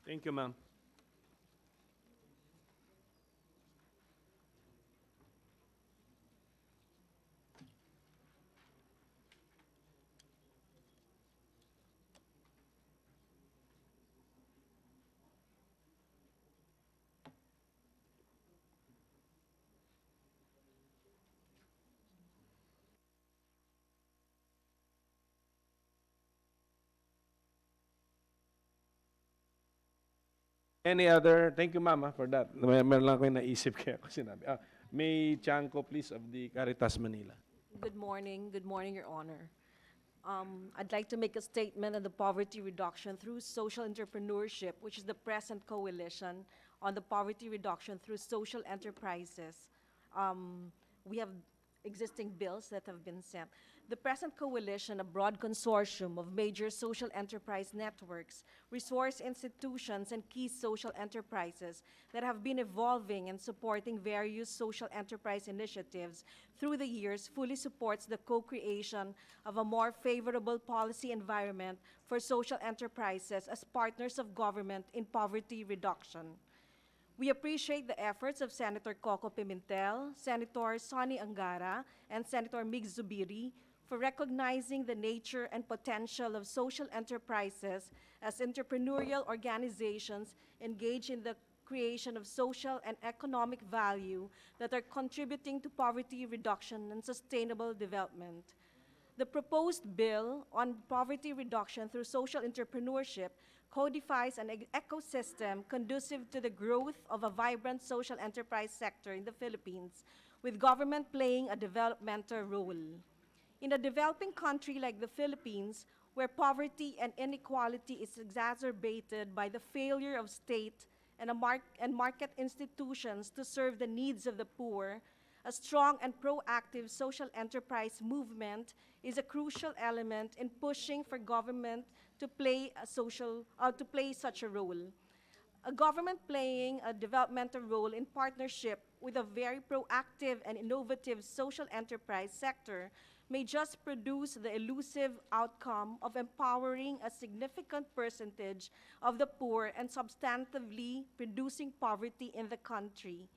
Thank you, ma'am. Any other? Thank you, ma'am, for that. Meron lang ako yung naisip kaya ako sinabi. May Chanco, please, of the Caritas Manila. Good morning. Good morning, Your Honor. I'd like to make a statement on the poverty reduction through social entrepreneurship, which is the present coalition on the poverty reduction through social enterprises. We have existing bills that have been sent. The present coalition, a broad consortium of major social enterprise networks, resource institutions, and key social enterprises that have been evolving and supporting various social enterprise initiatives through the years, fully supports the co-creation of a more favorable policy environment for social enterprises as partners of government in poverty reduction. We appreciate the efforts of Senator Coco Pimentel, Senator Sonny Angara, and Senator Mig Zubiri for recognizing the nature and potential of social enterprises as entrepreneurial organizations engaged in the creation of social and economic value that are contributing to poverty reduction and sustainable development. The proposed bill on poverty reduction through social entrepreneurship codifies an ecosystem conducive to the growth of a vibrant social enterprise sector in the Philippines, with government playing a developmental role. In a developing country like the Philippines, where poverty and inequality is exacerbated by the failure of state and market institutions to serve the needs of the poor, A strong and proactive social enterprise movement is a crucial element in pushing for government to play such a role. A government playing a developmental role in partnership with a very proactive and innovative social enterprise sector may just produce the elusive outcome of empowering a significant percentage of the poor and substantively reducing poverty in the country.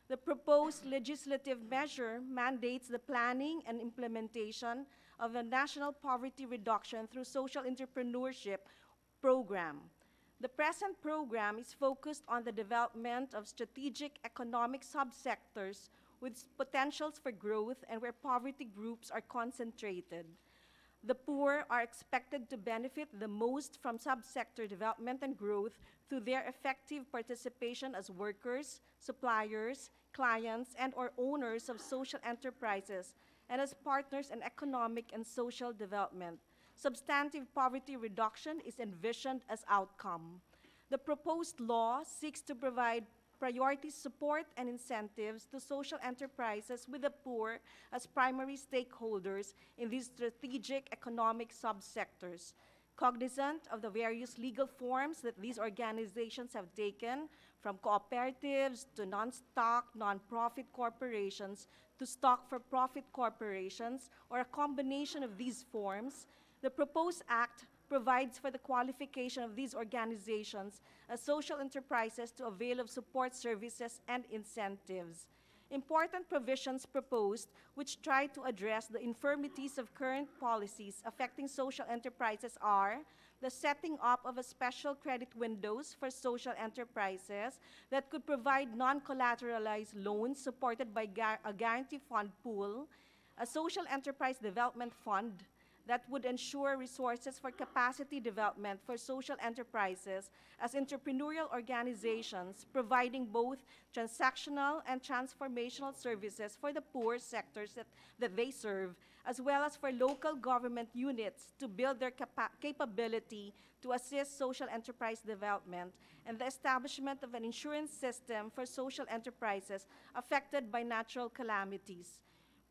The proposed legislative measure mandates the planning and implementation of a national poverty reduction through social entrepreneurship program. The present program is focused on the development of strategic economic subsectors with potentials for growth and where poverty groups are concentrated. The poor are expected to benefit the most from subsector development and growth through their effective participation as workers, suppliers, clients, and/or owners of social enterprises, and as partners in economic and social development. Substantive poverty reduction is envisioned as outcome. The proposed law seeks to provide priority support and incentives to social enterprises with the poor as primary stakeholders in these strategic economic subsectors. Cognizant of the various legal forms that these organizations have taken, from cooperatives to non-stock, non-profit corporations to stock-for-profit corporations, or a combination of these forms, the proposed act provides for the qualification of these organizations as social enterprises to avail of support services and incentives. Important provisions proposed which try to address the infirmities of current policies affecting social enterprises are the setting up of a special credit windows for social enterprises that could provide non-collateralized loans supported by a guarantee fund pool, a social enterprise development fund that would ensure resources for capacity development for social enterprises as entrepreneurial organizations, providing both transactional and transformational services for the poor sectors that they serve, as well as for local government units to build their capability to assist social enterprise development, and the establishment of an insurance system for social enterprises affected by natural calamities.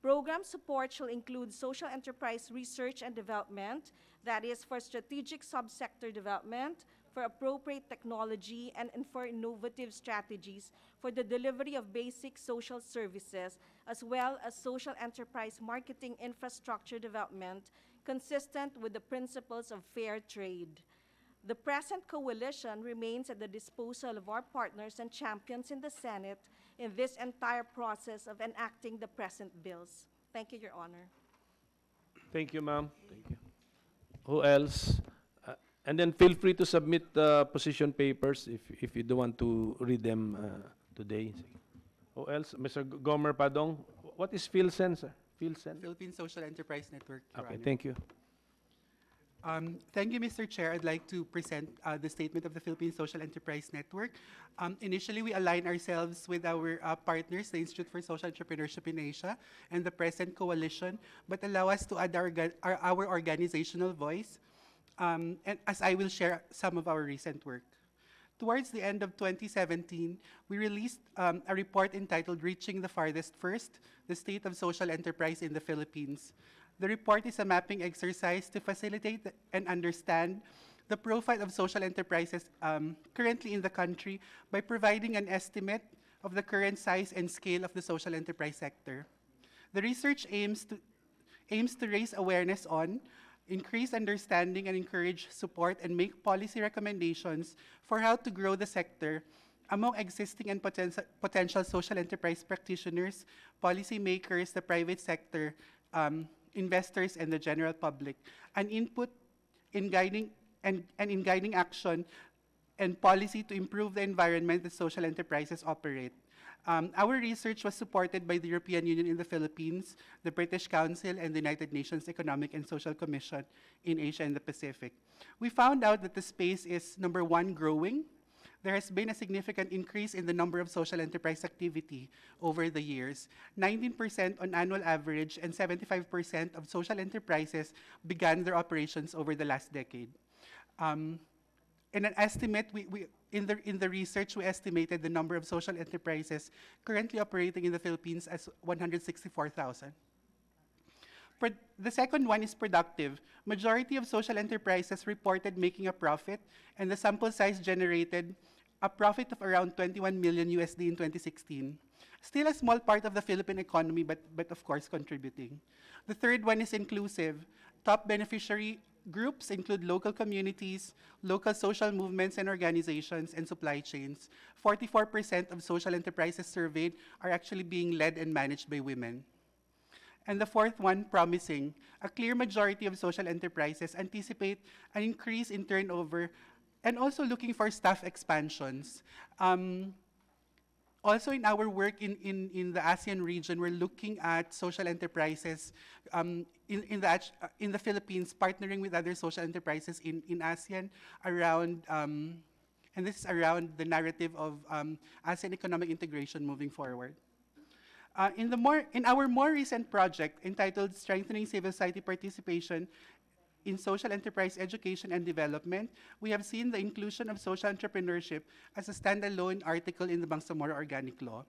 Program support shall include social enterprise research and development, that is, for strategic subsector development, for appropriate technology, and for innovative strategies for the delivery of basic social services, as well as social enterprise marketing infrastructure development consistent with the principles of fair trade. The present coalition remains at the disposal of our partners and champions in the Senate in this entire process of enacting the present bills. Thank you, Your Honor. Thank you, ma'am. Thank you. Who else? And then feel free to submit the position papers if you don't want to read them today. Who else? Mr. Gomer Padong. What is PhilSen, sir? PhilSen? Philippine Social Enterprise Network, Your Okay, Honor. thank you. Thank you, Mr. Chair. I'd like to present the statement of the Philippine Social Enterprise Network. Initially, we align ourselves with our partners, the Institute for Social Entrepreneurship in Asia and the present coalition, but allow us to add our organizational voice, and as I will share some of our recent work. Towards the end of 2017, we released a report entitled Reaching the Farthest First, the State of Social Enterprise in the Philippines. The report is a mapping exercise to facilitate and understand the profile of social enterprises currently in the country by providing an estimate of the current size and scale of the social enterprise sector. The research aims to raise awareness on, increase understanding and encourage support, and make policy recommendations for how to grow the sector among existing and potential social enterprise practitioners, policymakers, the private sector, investors, and the general public, an input in guiding in guiding action and policy to improve the environment that social enterprises operate. Our research was supported by the European Union in the Philippines, the British Council, and the United Nations Economic and Social Commission in Asia and the Pacific. We found out that the space is, number one, growing. There has been a significant increase in the number of social enterprise activity over the years. 19% on annual average and 75% of social enterprises began their operations over the last decade. in an estimate, in the research, we estimated the number of social enterprises currently operating in the Philippines as 164,000. The second one is productive. Majority of social enterprises reported making a profit, and the sample size generated a profit of around 21 million USD in 2016. Still a small part of the Philippine economy, but of course contributing. The third one is inclusive. Top beneficiary groups include local communities, local social movements and organizations, and supply chains. 44% of social enterprises surveyed are actually being led and managed by women. And the fourth one, promising. A clear majority of social enterprises anticipate an increase in turnover and also looking for staff expansions. Also in our work in the ASEAN region, we're looking at social enterprises in the Philippines, partnering with other social enterprises in ASEAN around, and this is around the narrative of ASEAN economic integration moving forward. In our more recent project entitled Strengthening Civil Society Participation in Social Enterprise Education and Development, we have seen the inclusion of social entrepreneurship as a standalone article in the Bangsamoro Organic Law.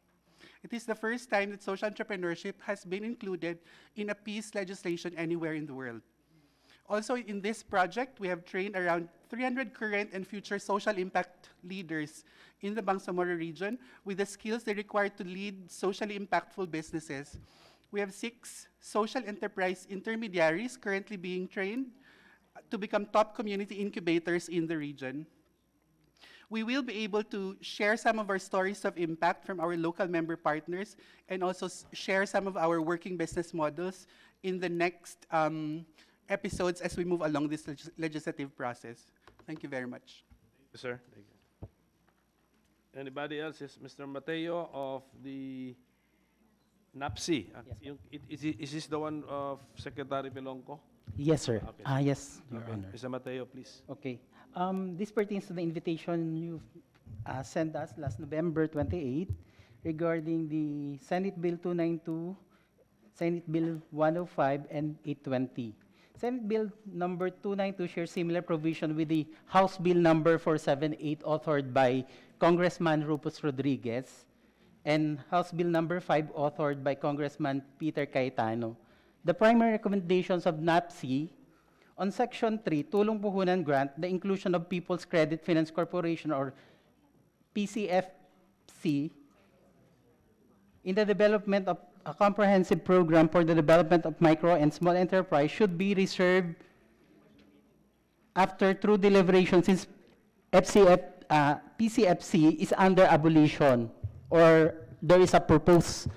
It is the first time that social entrepreneurship has been included in a peace legislation anywhere in the world. Also, in this project, we have trained around 300 current and future social impact leaders in the Bangsamoro region with the skills they require to lead socially impactful businesses. We have 6 social enterprise intermediaries currently being trained to become top community incubators in the region. We will be able to share some of our stories of impact from our local member partners and also share some of our working business models in the next episodes as we move along this legislative process. Thank you very much. Thank you, sir. Thank you. Anybody else? Yes, Mr. Mateo of the NAPSI. Is this the one of Secretary Pelonco? Yes, sir. Okay. Yes, Your Okay. Honor. Mr. Mateo, please. Okay. This pertains to the invitation you sent us last November 28 regarding the Senate Bill 292, Senate Bill 105, and 820. Senate Bill number 292 shares similar provision with the House Bill number 478 authored by Congressman Rufus Rodriguez and House Bill number 5 authored by Congressman Peter Cayetano. The primary recommendations of NAPSI on Section 3, Tulong Puhunan Grant, the inclusion of People's Credit Finance Corporation or PCFC in the development of a comprehensive program for the development of micro and small enterprise should be reserved after through deliberation since PCFC is under abolition or there is a proposed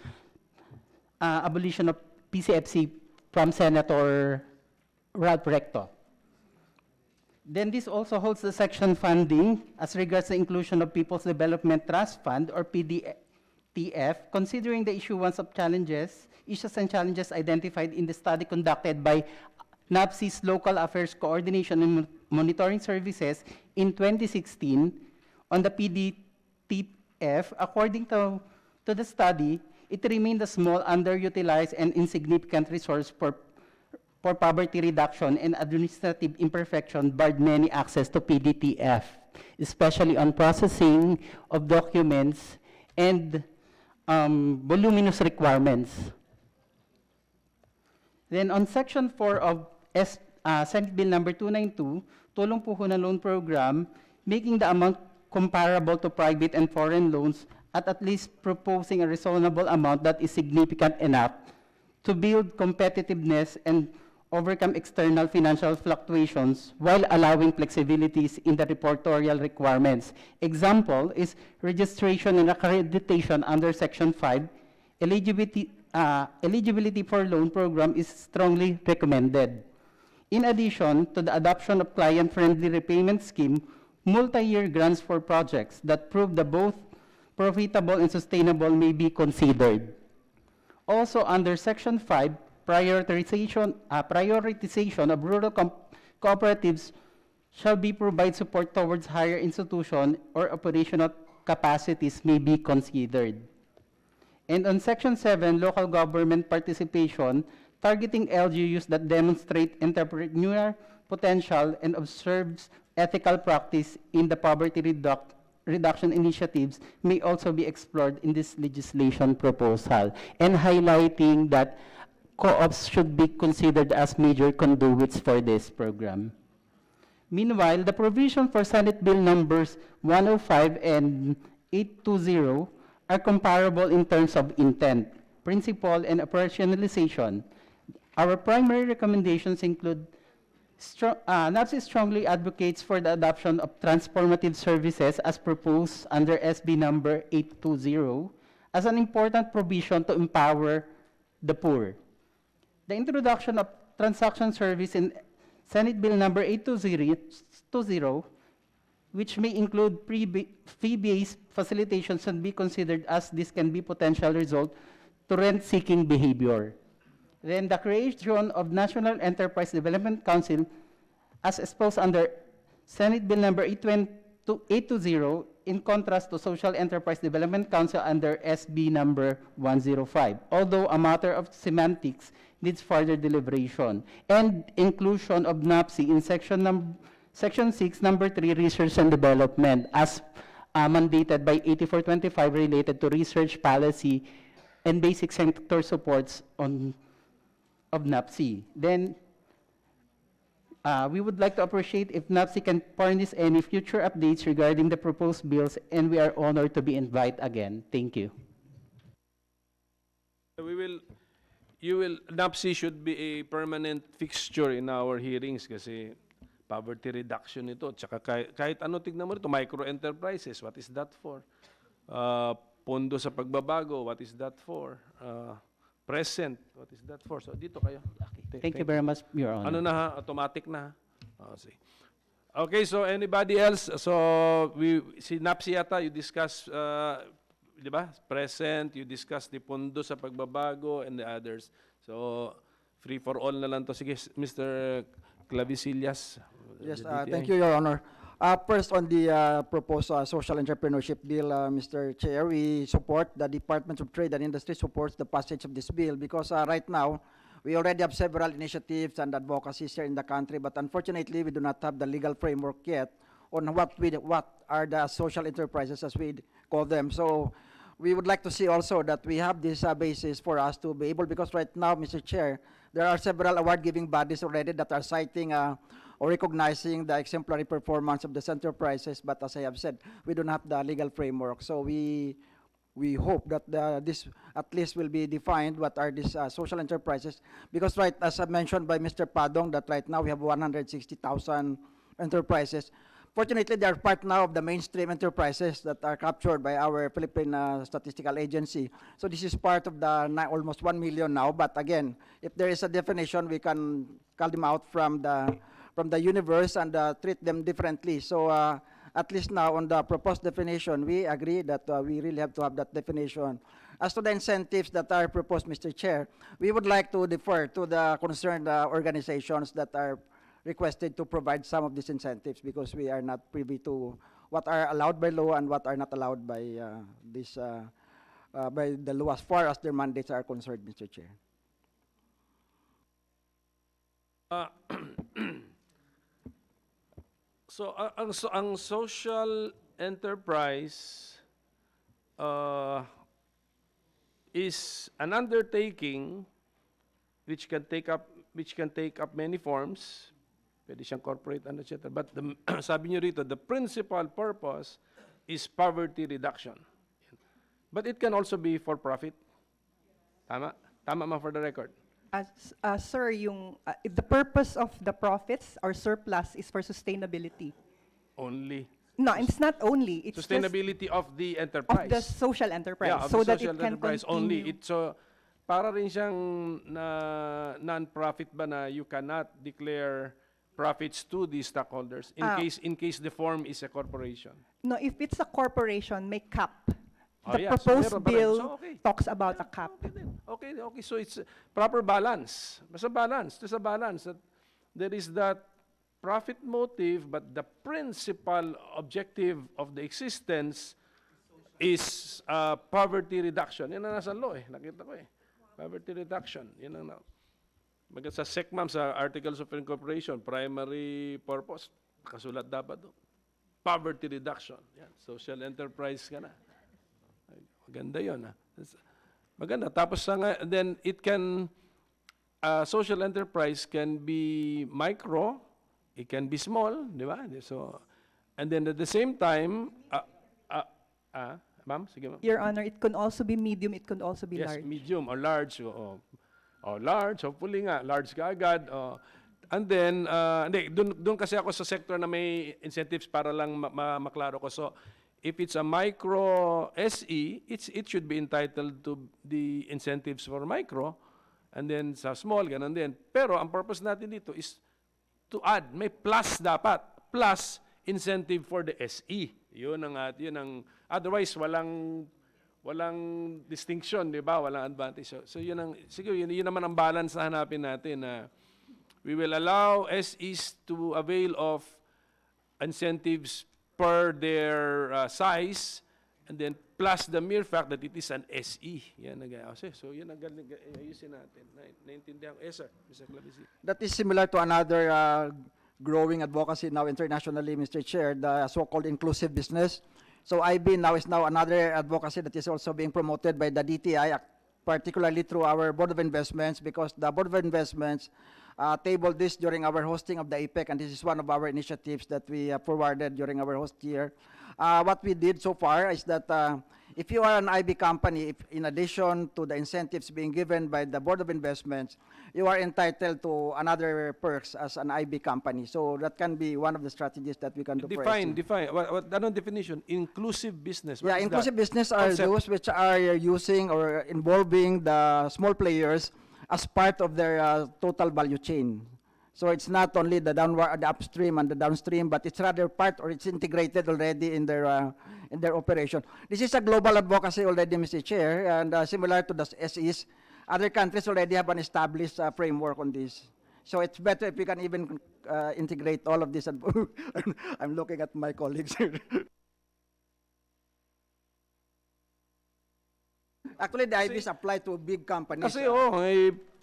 abolition of PCFC from Senator Ralph Recto. Then this also holds the section funding as regards the inclusion of People's Development Trust Fund or PDTF, considering the issues and challenges identified in the study conducted by NAPSI's Local Affairs Coordination and Monitoring Services in 2016 on the PDTF. According to the study, it remained a small, underutilized, and insignificant resource for poverty reduction, and administrative imperfection barred many access to PDTF, especially on processing of documents and voluminous requirements. Then on Section 4 of Senate Bill number 292, Tulong Puhunan Loan Program, making the amount comparable to private and foreign loans at least proposing a reasonable amount that is significant enough to build competitiveness and overcome external financial fluctuations while allowing flexibilities in the reportorial requirements. Example is registration and accreditation under Section 5. Eligibility for loan program is strongly recommended. In addition to the adoption of client-friendly repayment scheme, multi-year grants for projects that prove that both profitable and sustainable may be considered. Also under Section 5, prioritization of rural cooperatives shall be provide support towards higher institution or operational capacities may be considered. And on Section 7, local government participation, targeting LGUs that demonstrate entrepreneurial potential and observes ethical practice in the poverty reduction initiatives may also be explored in this legislation proposal, and highlighting that co-ops should be considered as major conduits for this program. Meanwhile, the provision for Senate Bill numbers 105 and 820 are comparable in terms of intent, principle, and operationalization. Our primary recommendations include NAPSI strongly advocates for the adoption of transformative services as proposed under SB number 820 as an important provision to empower the poor. The introduction of transaction service in Senate Bill number 820, which may include fee-based facilitation, should be considered as this can be potential result to rent-seeking behavior. Then the creation of National Enterprise Development Council, as exposed under Senate Bill number 820, in contrast to Social Enterprise Development Council under SB number 105, although a matter of semantics needs further deliberation, and inclusion of NAPSI in Section 6, Number 3, Research and Development, as mandated by 8425 related to research policy and basic sector supports of NAPSI. Then, we would like to appreciate if NAPSI can furnish any future updates regarding the proposed bills, and we are honored to be invited again. Thank you. NAPSI should be a permanent fixture in our hearings kasi poverty reduction ito. Tsaka kahit ano, tignan mo rito, micro-enterprises, what is that for? Pondo sa pagbabago, what is that for? Present, what is that for? So dito kayo. Thank you very much, Your Honor. Ano na ha? Automatic na ha? See. Okay, so anybody else? So si NAPSI yata, you discuss, di ba? Present, you discuss the pondo sa pagbabago and the others. So free for all na lang to. Sige, Mr. Clavisillas. Yes, DTI. thank you, Your Honor. First, on the proposed social entrepreneurship bill, Mr. Chair, we support the Department of Trade and Industry supports the passage of this bill because right now we already have several initiatives and advocacies here in the country, but unfortunately we do not have the legal framework yet on what are the social enterprises, as we call them. So we would like to see also that we have this basis for us to be able, because right now, Mr. Chair, there are several award-giving bodies already that are citing or recognizing the exemplary performance of these enterprises, but as I have said, we do not have the legal framework. So we hope that this at least will be defined, what are these social enterprises, because right, as mentioned by Mr. Padong, that right now we have 160,000 enterprises. Fortunately, they are part now of the mainstream enterprises that are captured by our Philippine Statistical Agency. So this is part of the almost 1 million now, but again, if there is a definition, we can call them out from the universe and treat them differently. So at least now on the proposed definition, we agree that we really have to have that definition. As to the incentives that are proposed, Mr. Chair, we would like to defer to the concerned organizations that are requested to provide some of these incentives, because we are not privy to what are allowed by law and what are not allowed by by the law as far as their mandates are concerned, Mr. Chair. So ang social enterprise is an undertaking which can take up many forms. Pwede siyang corporate, etc. But sabi niyo rito, the principal purpose is poverty reduction. But it can also be for profit. Tama? Tama ma for the record. Sir, if the purpose of the profits or surplus is for sustainability. Only. No, it's not only. It's Sustainability of the just enterprise. of the social enterprise, Yeah, of so the that it social can enterprise continue. only. So, para rin siyang non-profit ba na you cannot declare profits to the stockholders in case the firm is a corporation. No, if it's a corporation, may cap. Oh, The yeah. So proposed meron pa rin. bill So, okay. talks about a cap. Okay. So it's proper balance. Basta balance. There's a balance. That there is that profit motive, but the principal objective of the existence is poverty reduction. Yan ang nasa law eh. Nakita ko eh. Poverty reduction. Yan ang Sa SEC, ma'am, sa Articles of Incorporation, primary purpose, nakasulat dapat doon. Poverty reduction. Yan, social enterprise ka na. Ay, maganda yun. Maganda. Tapos, then it can, social enterprise can be micro, it can be small, di ba? So, and then at the same time, ma'am, sige ma'am. Your Honor, it can also be medium, it can also be Yes, large. medium or large. O large, hopefully nga, large ka agad. And then, hindi, dun kasi ako sa sector na may incentives para lang maklaro ko. So, if it's a micro SE, it should be entitled to the incentives for micro. And then sa small, ganun din. Pero ang purpose natin dito is to add, may plus dapat. Plus incentive for the SE. Yun ang otherwise walang distinction, di ba? Walang advantage. So yun naman ang balance na hanapin natin na we will allow SEs to avail of incentives per their size, and then plus the mere fact that it is an SE. Yan so yun ang ayusin natin. Naintindihan ko. Yes, sir. Mr. Clavisi. That is similar to another growing advocacy now internationally, Mr. Chair, the so-called inclusive business. So IB is now another advocacy that is also being promoted by the DTI, particularly through our Board of Investments, because the Board of Investments tabled this during our hosting of the APEC, and this is one of our initiatives that we forwarded during our host year. What we did so far is that if you are an IB company, if in addition to the incentives being given by the Board of Investments, you are entitled to another perks as an IB company. So that can be one of the strategies that we can do. Define. Anong definition? Inclusive business. What is inclusive that? business are Concept. those which are using or involving the small players as part of their total value chain. So it's not only the upstream and the downstream, but it's rather part or it's integrated already in their operation. This is a global advocacy already, Mr. Chair, and similar to the SEs, other countries already have an established framework on this. So it's better if we can even integrate all of this. I'm looking at my colleagues here. Actually, the IBs apply to big companies. Kasi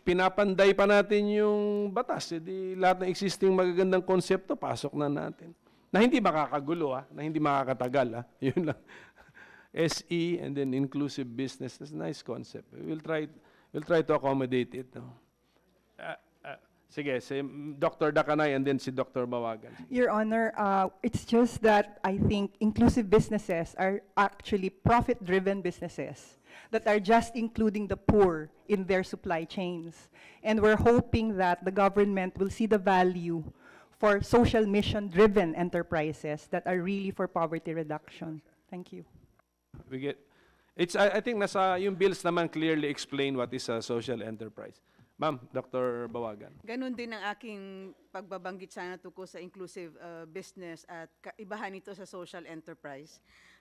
pinapanday pa natin yung batas. Di lahat ng existing magagandang konsepto, pasok na natin. Na hindi makakagulo, na hindi makakatagal. Yun lang. SE and then inclusive business. That's a nice concept. We'll try to accommodate it. No? Sige, si Dr. Dakanay and then si Dr. Bawagan. Your Honor, it's just that I think inclusive businesses are actually profit-driven businesses that are just including the poor in their supply chains. And we're hoping that the government will see the value for social mission-driven enterprises that are really for poverty reduction. Thank you. I think nasa yung bills naman clearly explain what is a social enterprise. Ma'am, Dr. Bawagan. Ganon din ang aking pagbabanggit sana tungkol sa inclusive business at kaibahan nito sa social enterprise.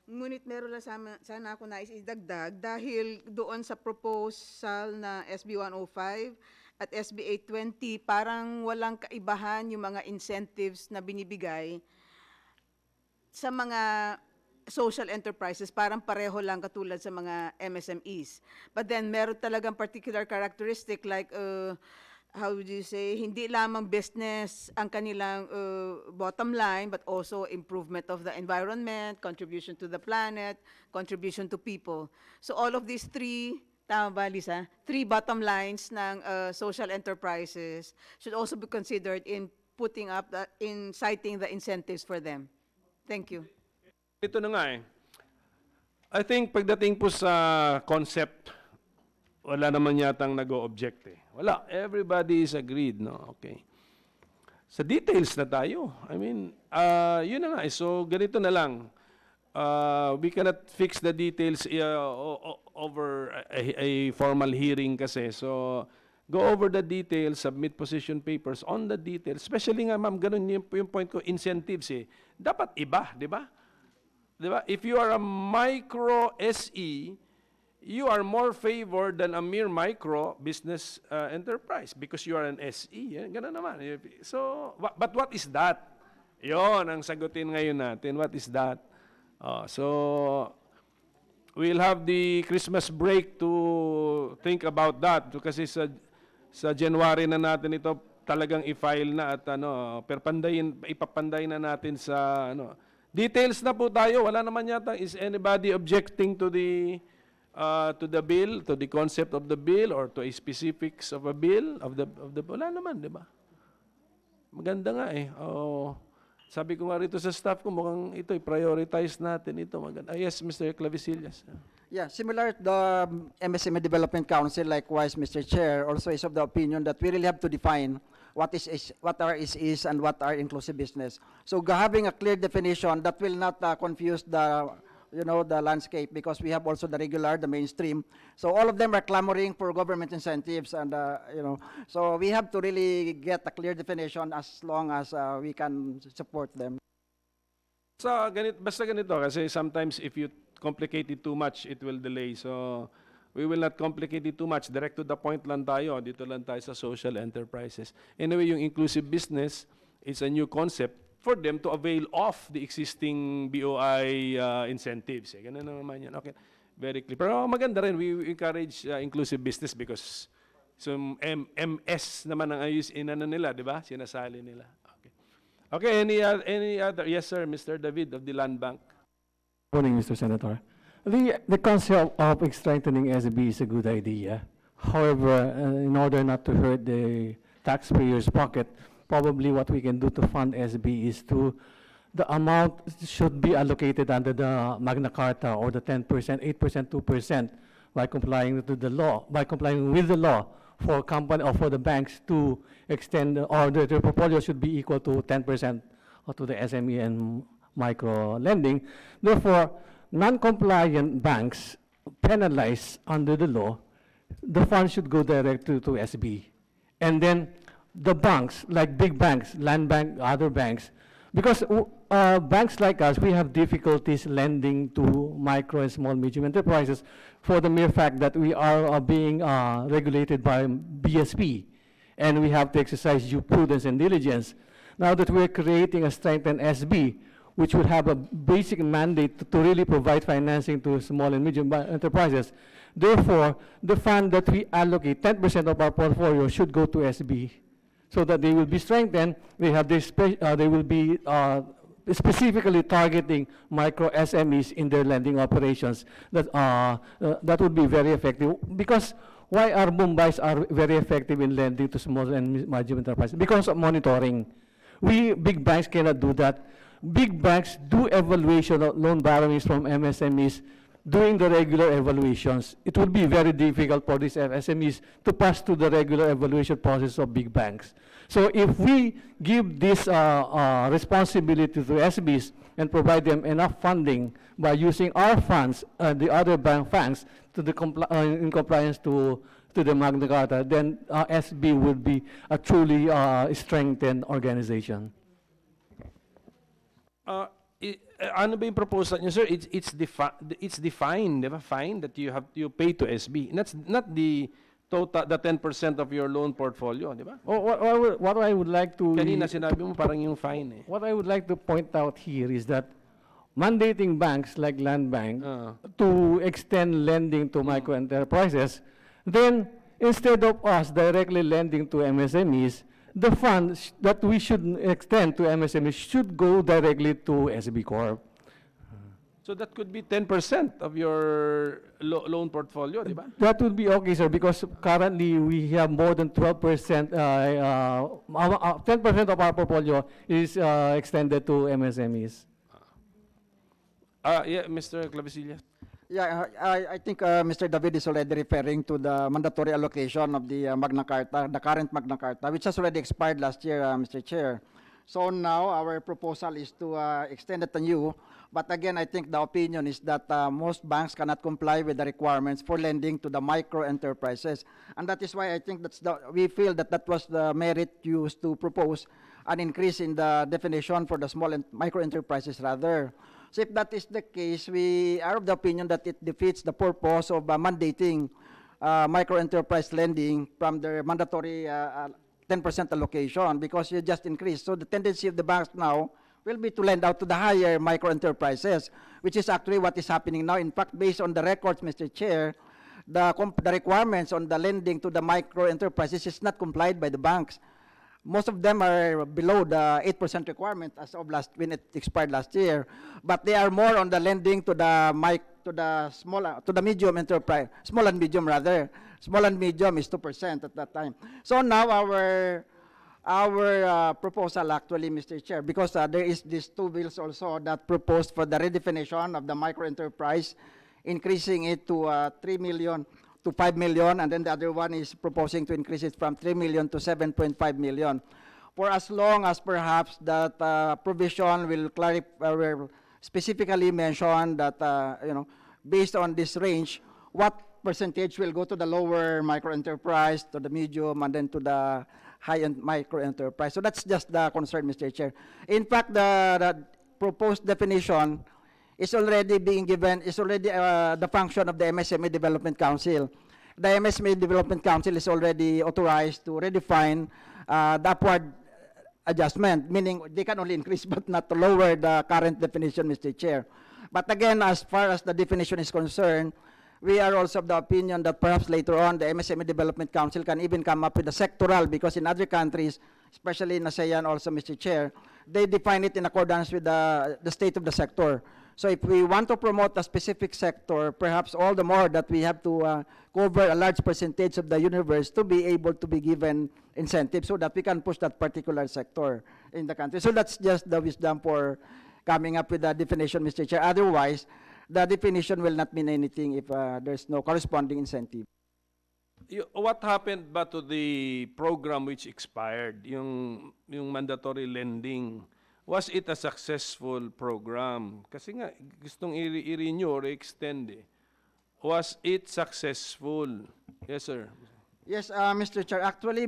Ngunit meron lang sana ako nais idagdag dahil doon sa proposal na SB 105 at SB 820, parang walang kaibahan yung mga incentives na binibigay sa mga social enterprises, parang pareho lang katulad sa mga MSMEs. But then meron talagang particular characteristic like how would you say, hindi lamang business ang kanilang bottom line, but also improvement of the environment, contribution to the planet, contribution to people. So all of these three, tama ba, Lisa? Three bottom lines ng social enterprises should also be considered in putting up, in citing the incentives for them. Thank you. Ito na nga I think pagdating po sa concept, wala naman yatang nag-o-object Wala. Everybody is agreed, no? Okay. Sa details na tayo. I mean, yun na nga So, ganito na lang. We cannot fix the details over a formal hearing kasi. So, go over the details, submit position papers on the details. Especially nga, ma'am, ganun yung point ko, incentives Dapat iba, di ba? Diba? If you are a micro SE, you are more favored than a mere micro business enterprise because you are an SE. Ganun naman. So, but what is that? Yon ang sagutin ngayon natin. What is that? So, we'll have the Christmas break to think about that kasi sa January na natin ito talagang i-file na at ipapanday na natin sa details na po tayo. Wala naman yata, is anybody objecting to the bill, to the concept of the bill, or to a specifics of a bill, of the wala naman, di ba? Maganda nga eh. Sabi ko nga rito sa staff ko, mukhang ito, i-prioritize natin ito. Maganda. Yes, Mr. Clavisillas. Yeah, similar to the MSME Development Council, likewise, Mr. Chair, also is of the opinion that we really have to define what are is and what are inclusive business. So having a clear definition that will not confuse the landscape, because we have also the regular, the mainstream. So all of them are clamoring for government incentives, and so we have to really get a clear definition as long as we can support them. So basta ganito, kasi sometimes if you complicate it too much, it will delay. So we will not complicate it too much. Direct to the point lang tayo. Dito lang tayo sa social enterprises. Anyway, yung inclusive business, it's a new concept for them to avail of the existing BOI incentives. Ganun naman yan. Okay, very clear. Pero maganda rin, we encourage inclusive business because some MS naman ang ayos nila, di ba? Sinasali nila. Okay, any other? Yes, sir, Mr. David of the Land Bank. Morning, Mr. Senator. The concept of strengthening SB is a good idea. However, in order not to hurt the taxpayer's pocket, probably what we can do to fund SB is the amount should be allocated under the Magna Carta, or the 10%, 8%, 2%, by complying with the law for company or for the banks to extend, or the portfolio should be equal to 10% to the SME and micro lending. Therefore, non-compliant banks penalized under the law, the funds should go direct to SB. And then the banks, like big banks, Land Bank, other banks, because banks like us, we have difficulties lending to micro and small medium enterprises for the mere fact that we are being regulated by BSP, and we have to exercise due prudence and diligence. Now that we're creating a strengthened SB, which would have a basic mandate to really provide financing to small and medium enterprises. Therefore, the fund that we allocate, 10% of our portfolio, should go to SB, so that they will be strengthened. They will be specifically targeting micro SMEs in their lending operations. That would be very effective. Because why our Mumbai's are very effective in lending to small and medium enterprises? Because of monitoring. We big banks cannot do that. Big banks do evaluation of loan borrowings from MSMEs doing the regular evaluations. It will be very difficult for these SMEs to pass through the regular evaluation process of big banks. So if we give this responsibility to SBs and provide them enough funding by using our funds, the other bank funds, to the in compliance to the Magna Carta, then SB would be a truly strengthened organization. Ano ba yung proposal niyo, sir? It's defined, di ba? Fine that you pay to SB. And that's not the total, the 10% of your loan portfolio, di ba? What I would like to... Kanina sinabi mo parang yung fine eh. What I would like to point out here is that mandating banks like Land Bank to extend lending to micro enterprises, then instead of us directly lending to MSMEs, the funds that we should extend to MSMEs should go directly to SB Corp. So that could be 10% of your loan portfolio, di ba? That would be okay, sir, because currently we have more than 12%, 10% of our portfolio is extended to MSMEs. Yeah, Mr. Clavicilla. Yeah, I think Mr. David is already referring to the mandatory allocation of the Magna Carta, the current Magna Carta, which has already expired last year, Mr. Chair. So now our proposal is to extend it anew. But again, I think the opinion is that most banks cannot comply with the requirements for lending to the micro enterprises. And that is why I think we feel that was the merit used to propose an increase in the definition for the small and micro enterprises rather. So if that is the case, we are of the opinion that it defeats the purpose of mandating micro enterprise lending from the mandatory 10% allocation, because you just increased. So the tendency of the banks now will be to lend out to the higher micro enterprises, which is actually what is happening now. In fact, based on the records, Mr. Chair, the requirements on the lending to the micro enterprises is not complied by the banks. Most of them are below the 8% requirement as of when it expired last year, but they are more on the lending to the medium enterprise, small and medium rather. Small and medium is 2% at that time. So now our proposal actually, Mr. Chair, because there is these two bills also that proposed for the redefinition of the micro enterprise, increasing it to 3 million to 5 million, and then the other one is proposing to increase it from 3 million to 7.5 million. For as long as perhaps that provision will specifically mention that, based on this range, what percentage will go to the lower micro enterprise, to the medium, and then to the high-end micro enterprise. So that's just the concern, Mr. Chair. In fact, the proposed definition is already being given, is already the function of the MSME Development Council. The MSME Development Council is already authorized to redefine the upward adjustment, meaning they can only increase but not to lower the current definition, Mr. Chair. But again, as far as the definition is concerned, we are also of the opinion that perhaps later on the MSME Development Council can even come up with a sectoral, because in other countries, especially in ASEAN also, Mr. Chair, they define it in accordance with the state of the sector. So if we want to promote a specific sector, perhaps all the more that we have to cover a large percentage of the universe to be able to be given incentives so that we can push that particular sector in the country. So that's just the wisdom for coming up with the definition, Mr. Chair. Otherwise, the definition will not mean anything if there's no corresponding incentive. What happened ba to the program which expired, yung mandatory lending? Was it a successful program? Kasi nga, gustong i-renew or extend eh. Was it successful? Yes, sir. Yes, Mr. Chair. Actually,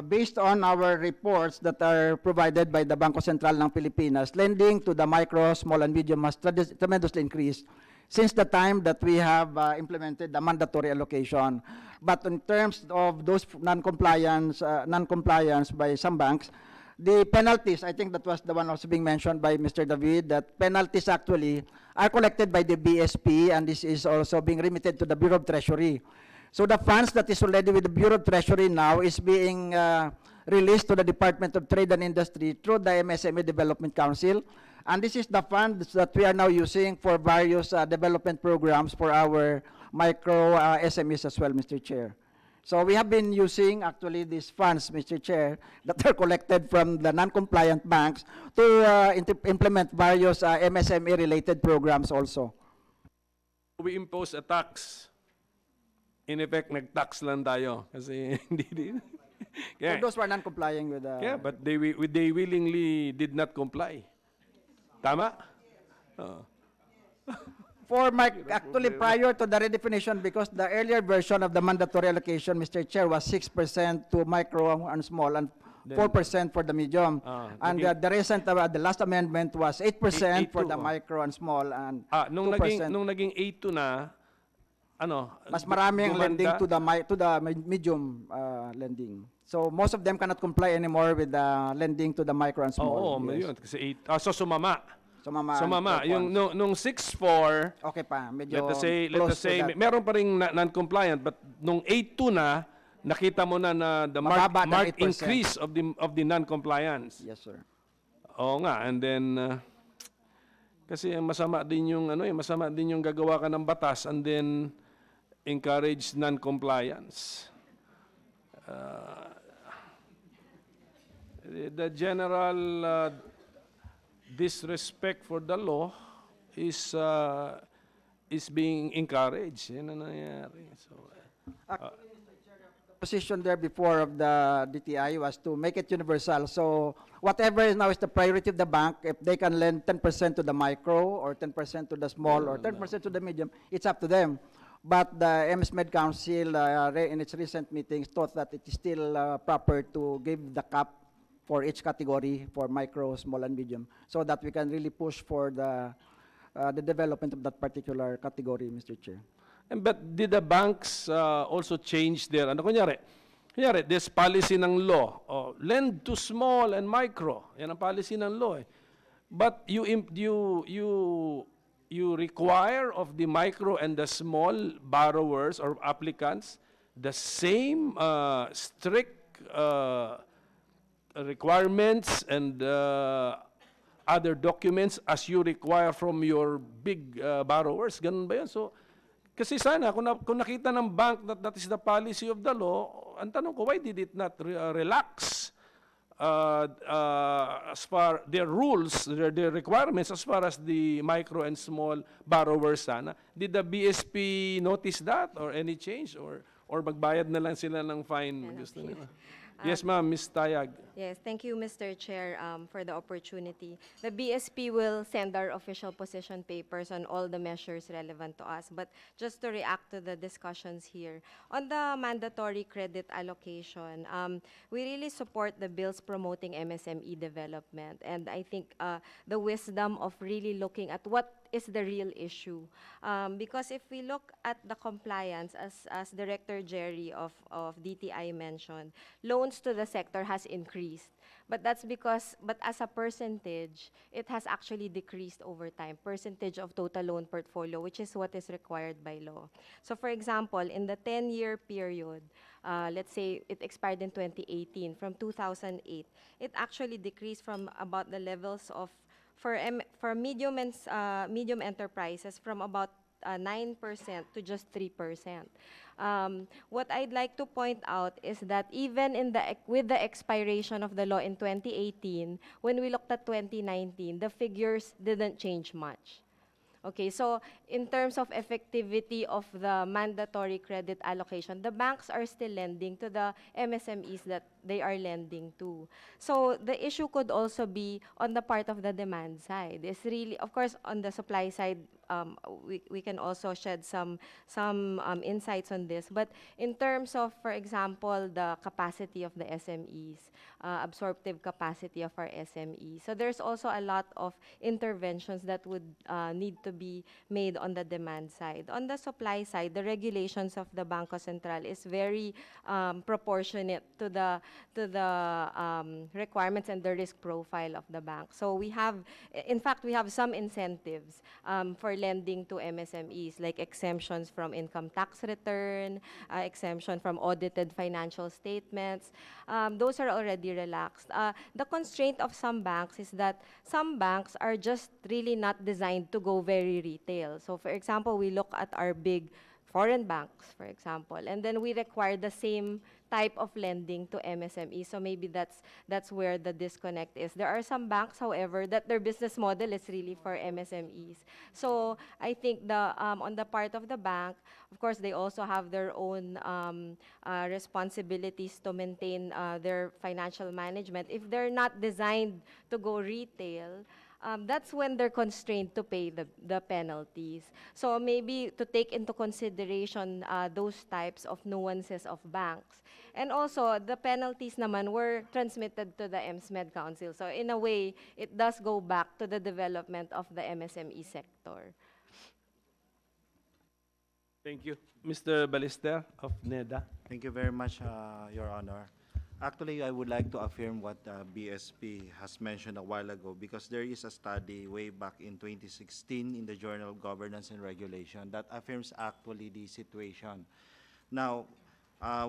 based on our reports that are provided by the Bangko Sentral ng Pilipinas, lending to the micro, small, and medium has tremendously increased since the time that we have implemented the mandatory allocation. But in terms of those non-compliance by some banks, the penalties, I think that was the one also being mentioned by Mr. David, that penalties actually are collected by the BSP, and this is also being remitted to the Bureau of Treasury. So the funds that is already with the Bureau of Treasury now is being released to the Department of Trade and Industry through the MSME Development Council. And this is the funds that we are now using for various development programs for our micro SMEs as well, Mr. Chair. So we have been using actually these funds, Mr. Chair, that are collected from the non-compliant banks to implement various MSME-related programs also. We impose a tax. In effect, nag-tax lang tayo. Kasi hindi din. So those were non-complying with the... Yeah, but they willingly did not comply. Tama? Actually, prior to the redefinition, because the earlier version of the mandatory allocation, Mr. Chair, was 6% to micro and small and 4% for the medium. And the recent, the last amendment was 8% for the micro and small and 2%. Nung naging 8-2 na, mas marami ang lending to the medium lending. So most of them cannot comply anymore with the lending to the micro and small. Oo, yun. Kasi 8, so sumama. Sumama. Yung nung 6-4, okay pa, medyo let us say meron pa ring non-compliant, but nung 8-2 na, nakita mo na the marked increase of the non-compliance. Yes, sir. Oo nga, and then kasi masama din yung gagawa ka ng batas and then encourage non-compliance. The general disrespect for the law is being encouraged. Yan ang nangyayari. So, position there before of the DTI was to make it universal. So whatever is now is the priority of the bank, if they can lend 10% to the micro or 10% to the small or 10% to the medium, it's up to them. But the MSMED Council in its recent meetings thought that it is still proper to give the cap for each category for micro, small, and medium so that we can really push for the development of that particular category, Mr. Chair. But did the banks also change their, kunyari, this policy ng law, lend to small and micro. Yan ang policy ng law eh. But you you require of the micro and the small borrowers or applicants the same strict requirements and other documents as you require from your big borrowers. Ganun ba yun? So, kasi sana, kung nakita ng bank that that is the policy of the law, ang tanong ko, why did it not relax as far their rules, their requirements as far as the micro and small borrowers sana? Did the BSP notice that or any change or magbayad na lang sila ng fine? Gusto nila? Yes, ma'am, Ms. Tayag. Yes, thank you, Mr. Chair, for the opportunity. The BSP will send our official position papers on all the measures relevant to us. But just to react to the discussions here, on the mandatory credit allocation, we really support the bills promoting MSME development. And I think the wisdom of really looking at what is the real issue. Because if we look at the compliance, as Director Jerry of DTI mentioned, loans to the sector has increased. But that's because, but as a percentage, it has actually decreased over time, percentage of total loan portfolio, which is what is required by law. So for example, in the 10-year period, let's say it expired in 2018, from 2008, it actually decreased from about the levels of, for medium enterprises, from about 9% to just 3%. What I'd like to point out is that even with the expiration of the law in 2018, when we looked at 2019, the figures didn't change much. Okay, so in terms of effectivity of the mandatory credit allocation, the banks are still lending to the MSMEs that they are lending to. So the issue could also be on the part of the demand side. It's really, of course, on the supply side, we can also shed some insights on this. But in terms of, for example, the capacity of the SMEs, absorptive capacity of our SMEs. So there's also a lot of interventions that would need to be made on the demand side. On the supply side, the regulations of the Bangko Sentral is very proportionate to the requirements and the risk profile of the bank. So we have, in fact, we have some incentives for lending to MSMEs, like exemptions from income tax return, exemption from audited financial statements. Those are already relaxed. The constraint of some banks is that some banks are just really not designed to go very retail. So for example, we look at our big foreign banks, for example, and then we require the same type of lending to MSMEs. So maybe that's where the disconnect is. There are some banks, however, that their business model is really for MSMEs. So I think on the part of the bank, of course, they also have their own responsibilities to maintain their financial management. If they're not designed to go retail, that's when they're constrained to pay the penalties. So maybe to take into consideration those types of nuances of banks. And also, the penalties naman were transmitted to the MSMED Council. So in a way, it does go back to the development of the MSME sector. Thank you. Mr. Ballester of NEDA. Thank you very much, Your Honor. Actually, I would like to affirm what BSP has mentioned a while ago, because there is a study way back in 2016 in the Journal of Governance and Regulation that affirms actually the situation. Now,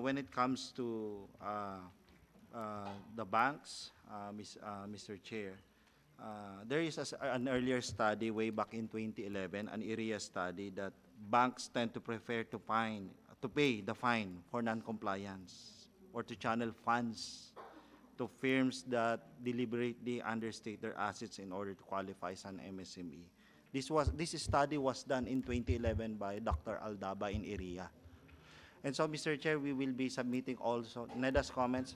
when it comes to the banks, Mr. Chair, there is an earlier study way back in 2011, an area study, that banks tend to prefer to pay the fine for non-compliance, or to channel funds to firms that deliberately understate their assets in order to qualify as an MSME. This study was done in 2011 by Dr. Aldaba in IRIA. And so, Mr. Chair, we will be submitting also NEDA's comments.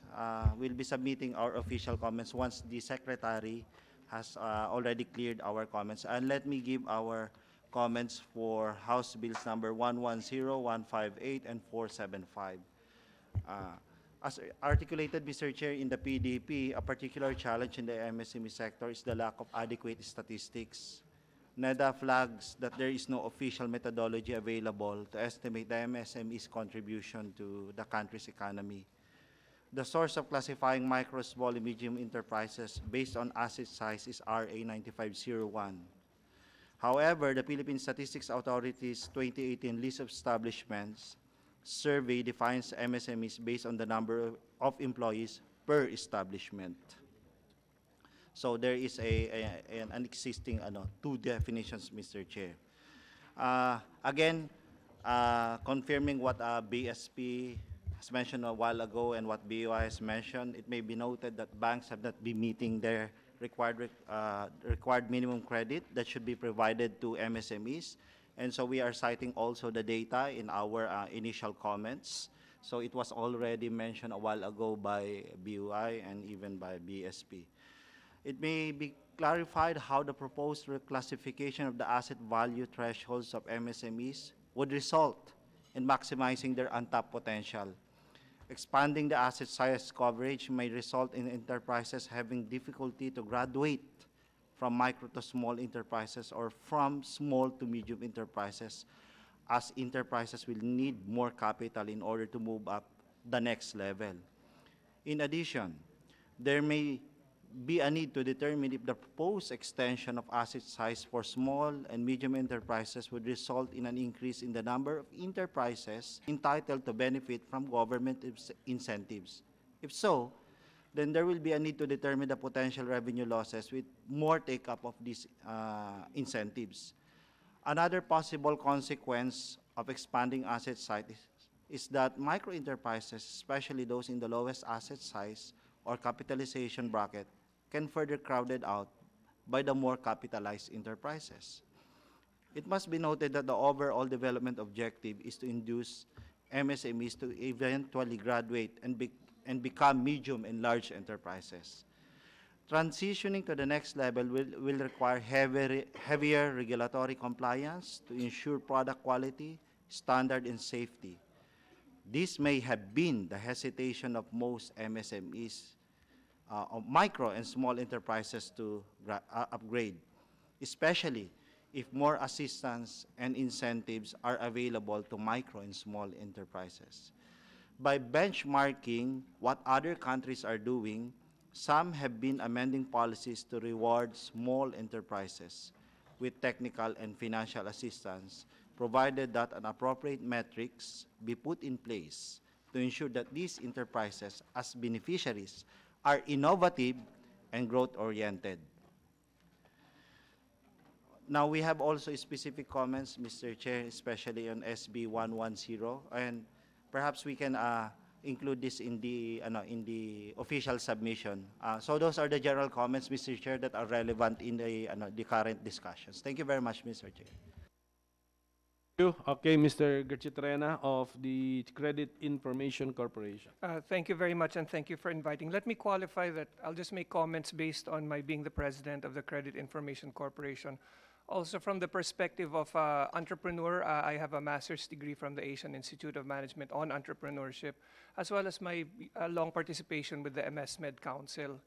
We'll be submitting our official comments once the Secretary has already cleared our comments. And let me give our comments for House Bills number 110, 158, and 475. As articulated, Mr. Chair, in the PDP, a particular challenge in the MSME sector is the lack of adequate statistics. NEDA flags that there is no official methodology available to estimate the MSME's contribution to the country's economy. The source of classifying micro, small, and medium enterprises based on asset size is RA 9501. However, the Philippine Statistics Authority's 2018 list of establishments survey defines MSMEs based on the number of employees per establishment. So there is an existing two definitions, Mr. Chair. Again, confirming what BSP has mentioned a while ago and what BOI has mentioned, it may be noted that banks have not been meeting their required minimum credit that should be provided to MSMEs. And so we are citing also the data in our initial comments. So it was already mentioned a while ago by BOI and even by BSP. It may be clarified how the proposed reclassification of the asset value thresholds of MSMEs would result in maximizing their untapped potential. Expanding the asset size coverage may result in enterprises having difficulty to graduate from micro to small enterprises or from small to medium enterprises, as enterprises will need more capital in order to move up the next level. In addition, there may be a need to determine if the proposed extension of asset size for small and medium enterprises would result in an increase in the number of enterprises entitled to benefit from government incentives. If so, then there will be a need to determine the potential revenue losses with more take-up of these incentives. Another possible consequence of expanding asset size is that micro enterprises, especially those in the lowest asset size or capitalization bracket, can further crowded out by the more capitalized enterprises. It must be noted that the overall development objective is to induce MSMEs to eventually graduate and become medium and large enterprises. Transitioning to the next level will require heavier regulatory compliance to ensure product quality, standard, and safety. This may have been the hesitation of most MSMEs, of micro and small enterprises to upgrade, especially if more assistance and incentives are available to micro and small enterprises. By benchmarking what other countries are doing, some have been amending policies to reward small enterprises with technical and financial assistance, provided that an appropriate metrics be put in place to ensure that these enterprises as beneficiaries are innovative and growth-oriented. Now, we have also specific comments, Mr. Chair, especially on SB 110, and perhaps we can include this in the official submission. So those are the general comments, Mr. Chair, that are relevant in the current discussions. Thank you very much, Mr. Chair. Thank you. Okay, Mr. Gerchitrena of the Credit Information Corporation. Thank you very much, and thank you for inviting. Let me qualify that I'll just make comments based on my being the president of the Credit Information Corporation. Also, from the perspective of entrepreneur, I have a master's degree from the Asian Institute of Management on entrepreneurship, as well as my long participation with the MS Med Council.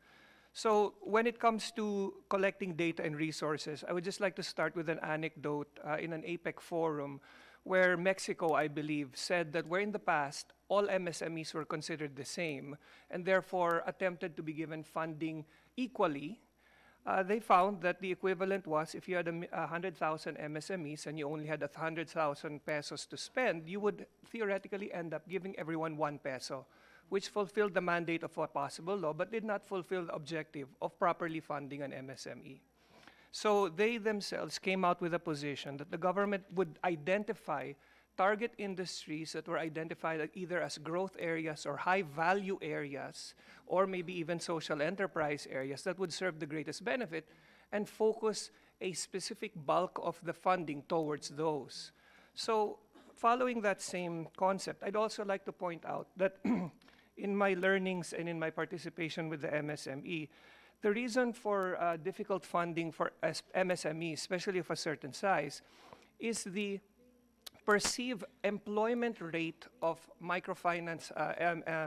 So when it comes to collecting data and resources, I would just like to start with an anecdote in an APEC forum where Mexico, I believe, said that where in the past all MSMEs were considered the same and therefore attempted to be given funding equally, they found that the equivalent was if you had 100,000 MSMEs and you only had 100,000 pesos to spend, you would theoretically end up giving everyone 1 peso, which fulfilled the mandate of a possible law, but did not fulfill the objective of properly funding an MSME. So they themselves came out with a position that the government would identify target industries that were identified either as growth areas or high-value areas, or maybe even social enterprise areas that would serve the greatest benefit, and focus a specific bulk of the funding towards those. So following that same concept, I'd also like to point out that in my learnings and in my participation with the MSME, the reason for difficult funding for MSMEs, especially of a certain size, is the perceived employment rate of microfinance,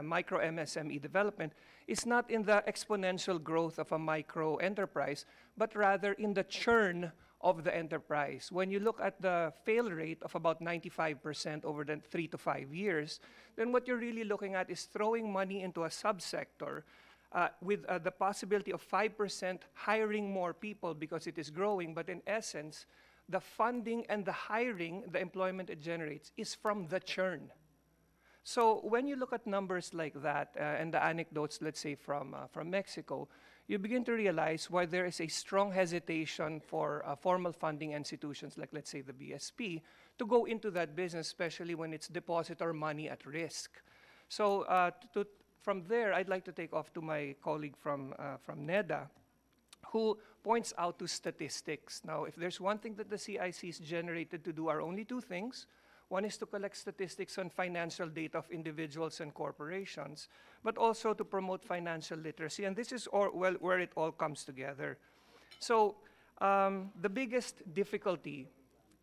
micro MSME development is not in the exponential growth of a micro enterprise, but rather in the churn of the enterprise. When you look at the fail rate of about 95% over the 3 to 5 years, then what you're really looking at is throwing money into a subsector with the possibility of 5% hiring more people because it is growing, but in essence, the funding and the hiring, the employment it generates, is from the churn. So when you look at numbers like that, and the anecdotes, let's say, from Mexico, you begin to realize why there is a strong hesitation for formal funding institutions, like, let's say, the BSP, to go into that business, especially when it's depositor money at risk. So from there, I'd like to take off to my colleague from NEDA, who points out to statistics. Now, if there's one thing that the CIC is generated to do are only two things. One is to collect statistics on financial data of individuals and corporations, but also to promote financial literacy. And this is where it all comes together. So the biggest difficulty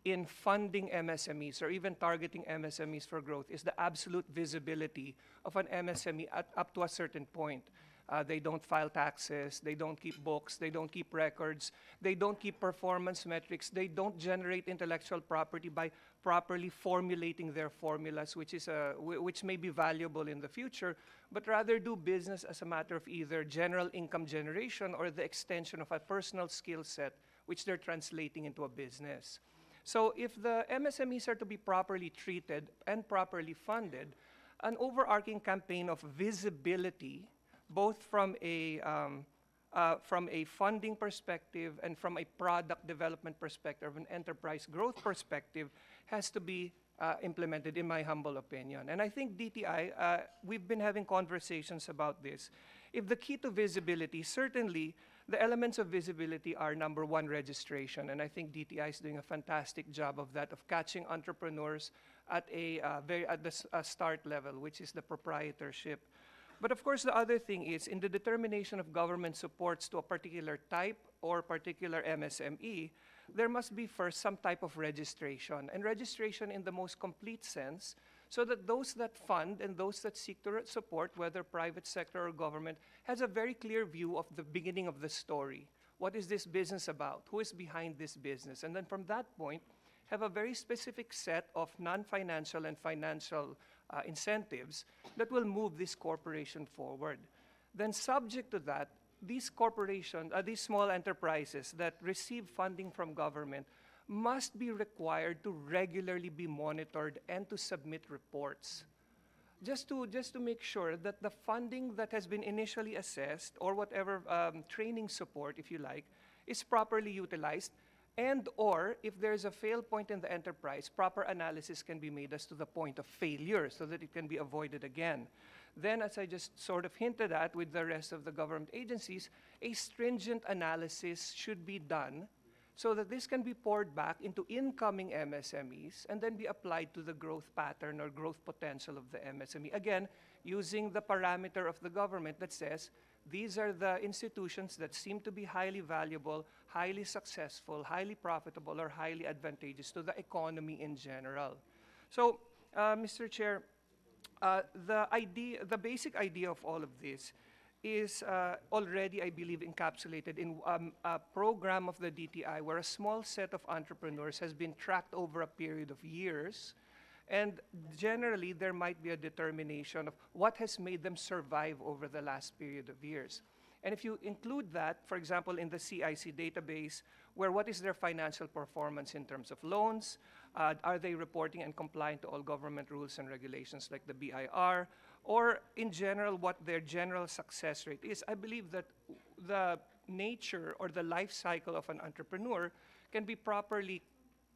in funding MSMEs or even targeting MSMEs for growth is the absolute visibility of an MSME up to a certain point. They don't file taxes, they don't keep books, they don't keep records, they don't keep performance metrics, they don't generate intellectual property by properly formulating their formulas, which may be valuable in the future, but rather do business as a matter of either general income generation or the extension of a personal skill set, which they're translating into a business. So if the MSMEs are to be properly treated and properly funded, an overarching campaign of visibility, both from a funding perspective and from a product development perspective, an enterprise growth perspective, has to be implemented, in my humble opinion. And I think DTI, we've been having conversations about this. If the key to visibility, certainly the elements of visibility are, number one, registration. And I think DTI is doing a fantastic job of that, of catching entrepreneurs at the start level, which is the proprietorship. But of course, the other thing is, in the determination of government supports to a particular type or particular MSME, there must be first some type of registration, and registration in the most complete sense, so that those that fund and those that seek to support, whether private sector or government, has a very clear view of the beginning of the story. What is this business about? Who is behind this business? And then from that point, have a very specific set of non-financial and financial incentives that will move this corporation forward. Then subject to that, these corporations, these small enterprises that receive funding from government must be required to regularly be monitored and to submit reports. Just to make sure that the funding that has been initially assessed, or whatever training support, if you like, is properly utilized, and or if there's a fail point in the enterprise, proper analysis can be made as to the point of failure so that it can be avoided again. Then, as I just sort of hinted at with the rest of the government agencies, a stringent analysis should be done so that this can be poured back into incoming MSMEs and then be applied to the growth pattern or growth potential of the MSME. Again, using the parameter of the government that says, these are the institutions that seem to be highly valuable, highly successful, highly profitable, or highly advantageous to the economy in general. So, Mr. Chair, the basic idea of all of this is already, I believe, encapsulated in a program of the DTI where a small set of entrepreneurs has been tracked over a period of years. And generally, there might be a determination of what has made them survive over the last period of years. And if you include that, for example, in the CIC database, where what is their financial performance in terms of loans, are they reporting and compliant to all government rules and regulations like the BIR, or in general, what their general success rate is, I believe that the nature or the life cycle of an entrepreneur can be properly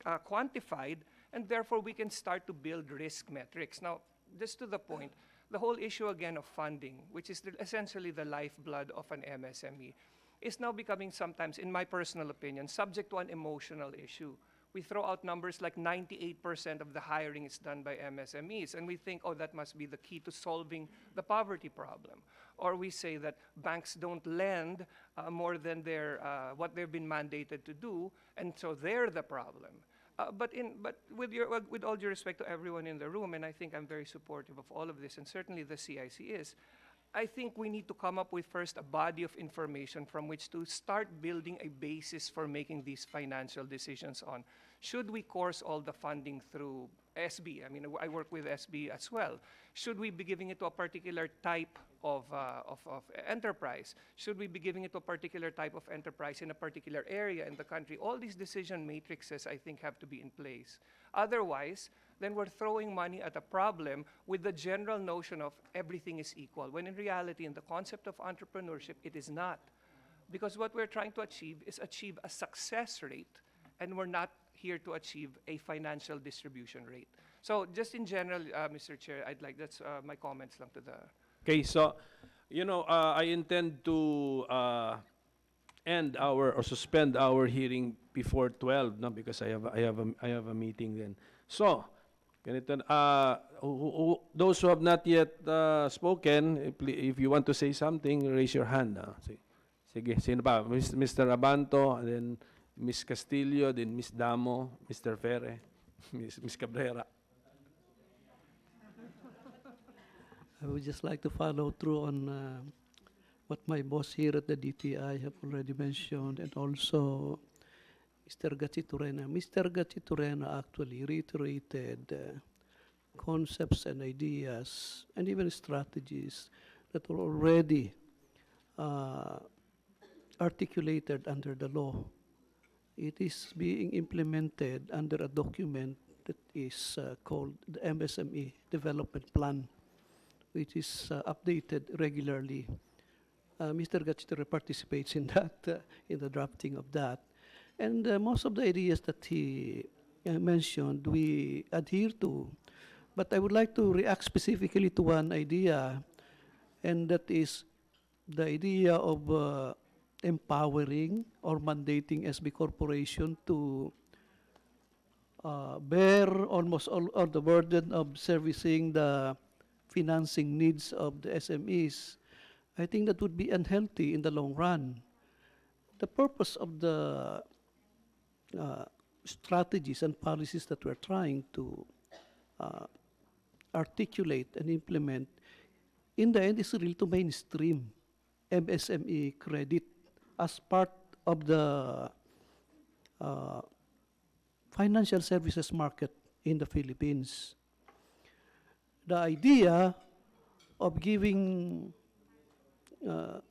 quantified, and therefore we can start to build risk metrics. Now, just to the point, the whole issue again of funding, which is essentially the lifeblood of an MSME, is now becoming sometimes, in my personal opinion, subject to an emotional issue. We throw out numbers like 98% of the hiring is done by MSMEs, and we think, oh, that must be the key to solving the poverty problem. Or we say that banks don't lend more than what they've been mandated to do, and so they're the problem. But with all due respect to everyone in the room, and I think I'm very supportive of all of this, and certainly the CIC is, I think we need to come up with first a body of information from which to start building a basis for making these financial decisions on. Should we course all the funding through SB? I mean, I work with SB as well. Should we be giving it to a particular type of enterprise? Should we be giving it to a particular type of enterprise in a particular area in the country? All these decision matrices, I think, have to be in place. Otherwise, then we're throwing money at a problem with the general notion of everything is equal, when in reality, in the concept of entrepreneurship, it is not. Because what we're trying to achieve is achieve a success rate, and we're not here to achieve a financial distribution rate. So just in general, Mr. Chair, that's my comments lang to the... Okay, so, I intend to end or suspend our hearing before 12, no, because I have a meeting then. So, ganito, those who have not yet spoken, if you want to say something, raise your hand. Sige, sino pa? Mr. Abanto, and then Ms. Castillo, then Ms. Damo, Mr. Ferre, Ms. Cabrera. I would just like to follow through on what my boss here at the DTI have already mentioned, and also Mr. Gachiturena. Mr. Gachiturena actually reiterated concepts and ideas and even strategies that were already articulated under the law. It is being implemented under a document that is called the MSME Development Plan, which is updated regularly. Mr. Gachiture participates in that, in the drafting of that. And most of the ideas that he mentioned, we adhere to. But I would like to react specifically to one idea, and that is the idea of empowering or mandating SB Corporation to bear almost all the burden of servicing the financing needs of the SMEs. I think that would be unhealthy in the long run. The purpose of the strategies and policies that we're trying to articulate and implement, in the end, is really to mainstream MSME credit as part of the financial services market in the Philippines. The idea of giving the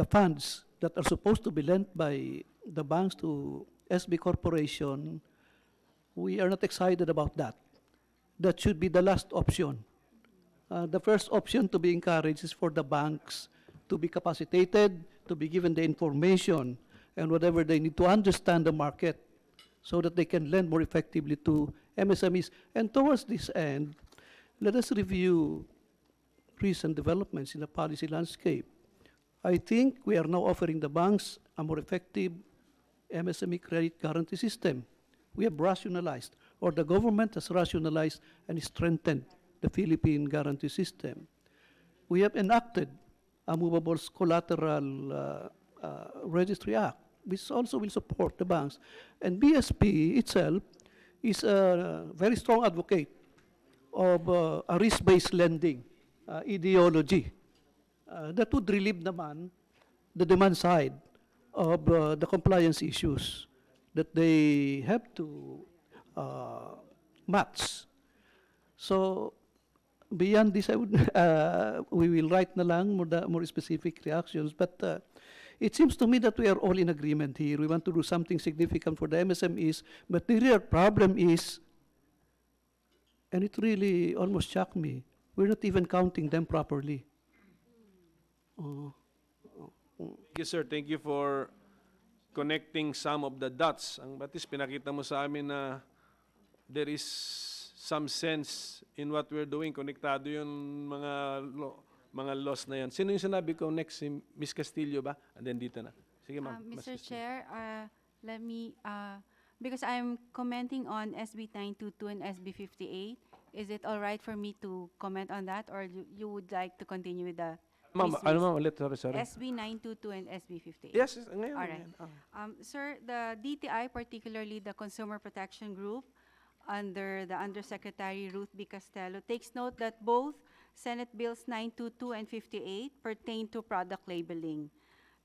funds that are supposed to be lent by the banks to SB Corporation, we are not excited about that. That should be the last option. The first option to be encouraged is for the banks to be capacitated, to be given the information and whatever they need to understand the market so that they can lend more effectively to MSMEs. And towards this end, let us review recent developments in the policy landscape. I think we are now offering the banks a more effective MSME credit guarantee system. We have rationalized, or the government has rationalized and strengthened the Philippine guarantee system. We have enacted a movable collateral registry act, which also will support the banks. And BSP itself is a very strong advocate of a risk-based lending ideology that would relieve naman the demand side of the compliance issues that they have to match. So beyond this, I would we will write na lang more specific reactions. But it seems to me that we are all in agreement here. We want to do something significant for the MSMEs. But the real problem is, and it really almost shocked me, we're not even counting them properly. Thank you, sir. Thank you for connecting some of the dots. Ang batis, pinakita mo sa amin na there is some sense in what we're doing. Konektado yung mga laws na yan. Sino yung sinabi ko next? Si Ms. Castillo ba? And then dito na. Sige, ma'am. Mr. Chair, let me, because I'm commenting on SB 922 and SB 58, is it all right for me to comment on that, or you would like to continue with the... Ma'am, ano ma'am ulit? Sorry. SB 922 and SB 58. Yes, ngayon. All right. Sir, the DTI, particularly the Consumer Protection Group, under the Undersecretary Ruth B. Castello, takes note that both Senate Bills 922 and 58 pertain to product labeling.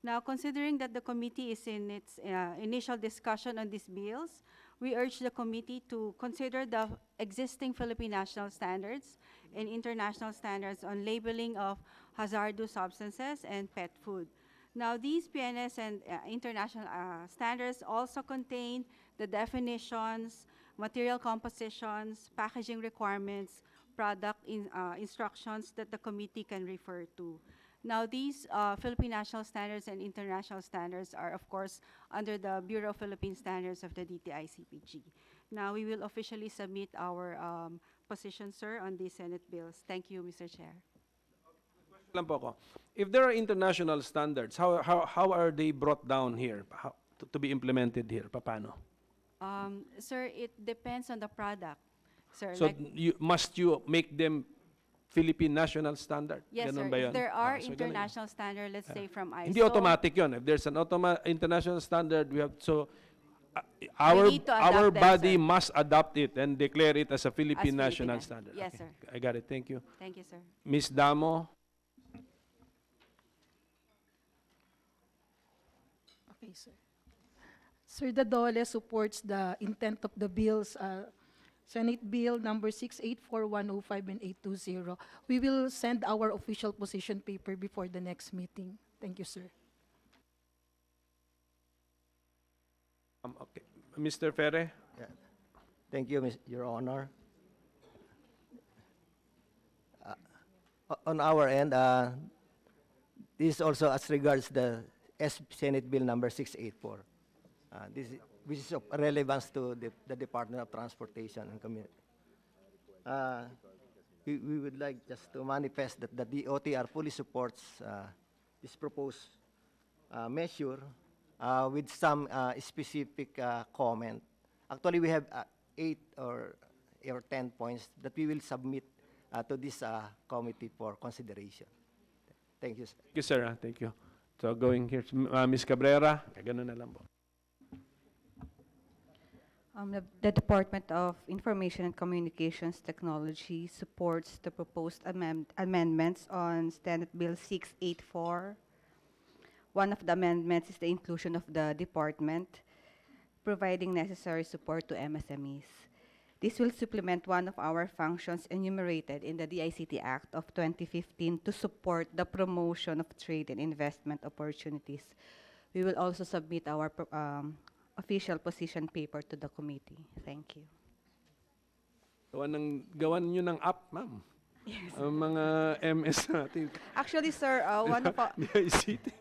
Now, considering that the committee is in its initial discussion on these bills, we urge the committee to consider the existing Philippine national standards and international standards on labeling of hazardous substances and pet food. Now, these PNS and international standards also contain the definitions, material compositions, packaging requirements, instructions that the committee can refer to. Now, these Philippine national standards and international standards are, of course, under the Bureau of Philippine Standards of the DTI-CPG. Now, we will officially submit our position, sir, on these Senate bills. Thank you, Mr. Chair. Lang po ako. If there are international standards, how are they brought down here to be implemented here? Paano? Sir, it depends on the product, sir. So Like- must you make them Philippine national standard? Yes, Ganun sir. ba yun? If there are So ganun yun. international standard, let's say from ISO. Hindi automatic yun. If there's an international standard, we have our need to adopt them, body sir. must adopt it and declare it as a Philippine As national Philippine. standard. Yes, Okay. sir. I got it. Thank you. Thank you, sir. Ms. Damo. Okay, sir. Sir, the DOLE supports the intent of the bills, Senate Bill number 684-105 and 820. We will send our official position paper before the next meeting. Thank you, sir. Okay. Mr. Ferre. Thank you, Your Honor. On our end, this is also as regards the Senate Bill number 684. Which is of relevance to the Department of Transportation and Community. We would like just to manifest that the DOTR fully supports this proposed measure with some specific comment. Actually, we have 8 or 10 points that we will submit to this committee for consideration. Thank you, sir. Thank you, sir. Thank you. So going here, Ms. Cabrera. Ganun na lang po. The Department of Information and Communications Technology supports the proposed amendments on Senate Bill 684. One of the amendments is the inclusion of the department providing necessary support to MSMEs. This will supplement one of our functions enumerated in the DICT Act of 2015 to support the promotion of trade and investment opportunities. We will also submit our official position paper to the committee. Thank you. Gawan nyo ng app, ma'am. Yes. Ang mga MS natin. Actually, sir, one of our, DICT.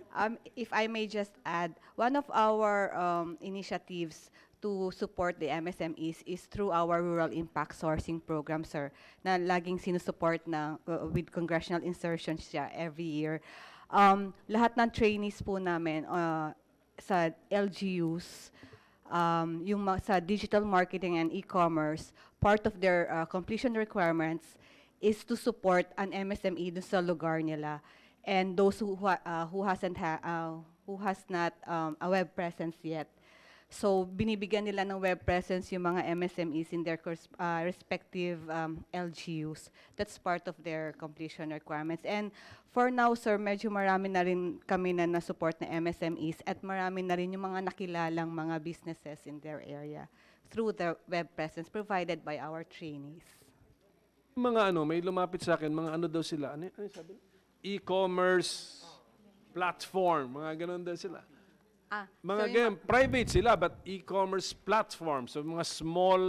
if I may just add, one of our initiatives to support the MSMEs is through our Rural Impact Sourcing Program, sir, na laging sinusupport na with congressional insertions siya every year. Lahat ng trainees po namin sa LGUs, sa digital marketing and e-commerce, part of their completion requirements is to support an MSME dun sa lugar nila. And those who has not a web presence yet. So binibigyan nila ng web presence yung mga MSMEs in their respective LGUs. That's part of their completion requirements. And for now, sir, medyo marami na rin kami na na-support na MSMEs at marami na rin yung mga nakilalang mga businesses in their area through the web presence provided by our trainees. Mga may lumapit sa akin, mga daw sila, ano sabi? E-commerce platform, mga ganun daw sila. Private sila, but e-commerce platform. So mga small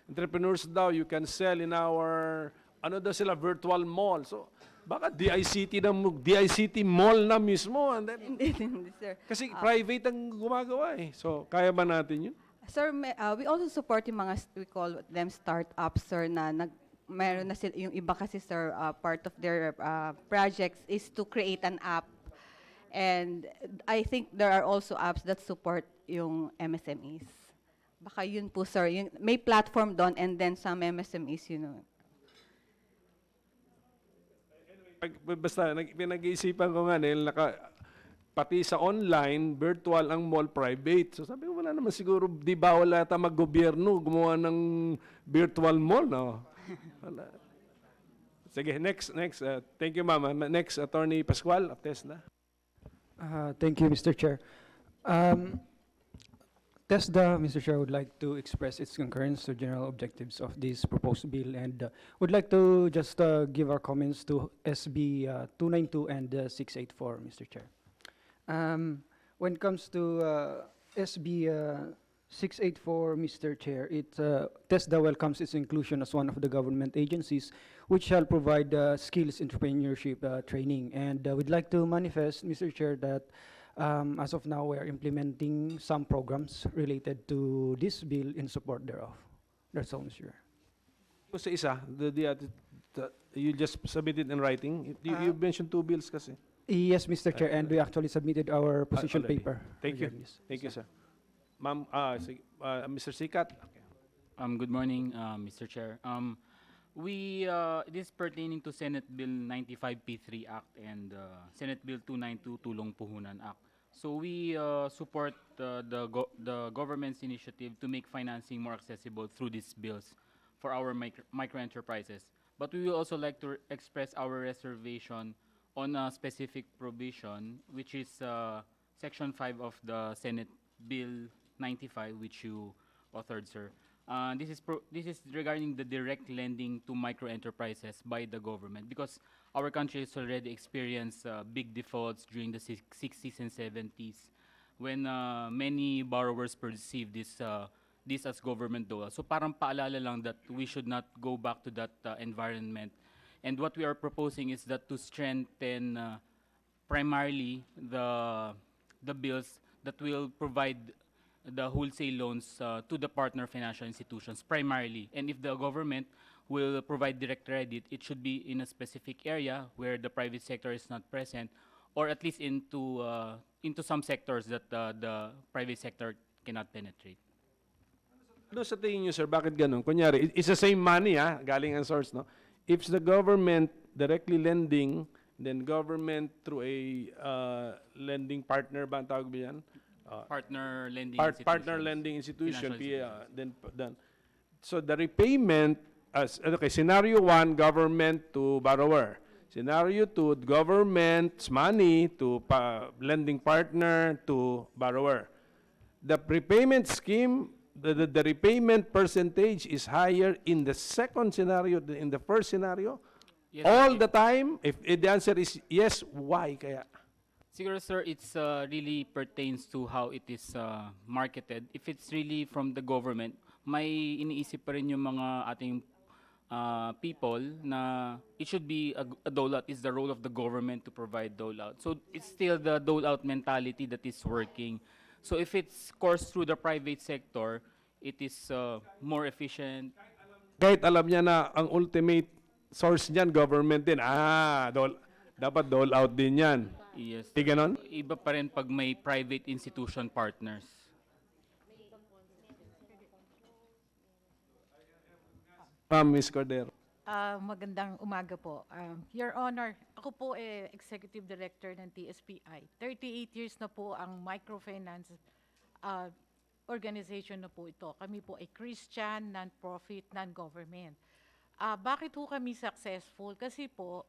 entrepreneurs daw, you can sell in our, daw sila, virtual mall. So baka DICT mall na mismo. And then, Hindi, sir. kasi private ang gumagawa eh. So kaya ba natin yun? Sir, we also support yung mga, we call them startups, sir, na meron na sila, yung iba kasi, sir, part of their projects is to create an app. And I think there are also apps that support yung MSMEs. Baka yun po, sir. May platform doon and then some MSMEs, Basta, pinag-iisipan ko nga dahil pati sa online, virtual ang mall private. So sabi ko, wala naman siguro, di bawal ata mag-gobyerno gumawa ng virtual mall, no? Wala. Sige, next. Thank you, ma'am. Next, Attorney Pascual of TESDA. Thank you, Mr. Chair. TESDA, Mr. Chair, would like to express its concurrence to general objectives of this proposed bill and would like to just give our comments to SB 292 and 684, Mr. Chair. When it comes to SB 684, Mr. Chair, TESDA welcomes its inclusion as one of the government agencies which shall provide skills entrepreneurship training. And we'd like to manifest, Mr. Chair, that as of now, we are implementing some programs related to this bill in support thereof. That's all, Mr. Chair. Yung sa isa, you just submitted in writing. You mentioned 2 bills kasi. Yes, Mr. Chair, and we actually submitted our position Already. paper. Thank you. regarding this. Thank you, sir. Ma'am, Mr. Sikat. Good morning, Mr. Chair. It is pertaining to Senate Bill 95P3 Act and Senate Bill 292 Tulong Puhunan Act. So we support the government's initiative to make financing more accessible through these bills for our micro enterprises. But we will also like to express our reservation on a specific provision, which is Section 5 of the Senate Bill 95, which you authored, sir. This is regarding the direct lending to micro enterprises by the government, because our country has already experienced big defaults during the 60s and 70s when many borrowers perceive this as government dole. So parang paalala lang that we should not go back to that environment. And what we are proposing is that to strengthen primarily the bills that will provide the wholesale loans to the partner financial institutions primarily. And if the government will provide direct credit, it should be in a specific area where the private sector is not present, or at least into some sectors that the private sector cannot penetrate. Ano sa tingin niyo, sir, bakit ganun? Kunyari, it's the same money, galing ang source, no? If the government directly lending, then government through a lending partner ba ang tawag ba yan? Partner lending Partner lending institution, Financial then so the repayment scenario 1, government to borrower. Scenario 2, government's money to lending partner to borrower. The repayment scheme, the repayment percentage is higher in the second scenario than in the first scenario. Yes, All the time. If the answer is yes, why kaya? Siguro, sir, it's really pertains to how it is marketed. If it's really from the government, may iniisip pa rin yung mga ating people na it should be a dole-out. It's the role of the government to provide dole-out. So it's still the dole-out mentality that is working. So if it's coursed through the private sector, it is more efficient. Kahit alam niya na ang ultimate source niyan, government din. Dapat dole-out din yan. Yes. Di ganon? Iba pa rin pag may private institution partners. Ms. Cordero. Magandang umaga po. Your Honor, ako po Executive Director ng TSPI. 38 years na po ang microfinance organization na po ito. Kami po ay Christian, non-profit, non-government. Bakit po kami successful? Kasi po,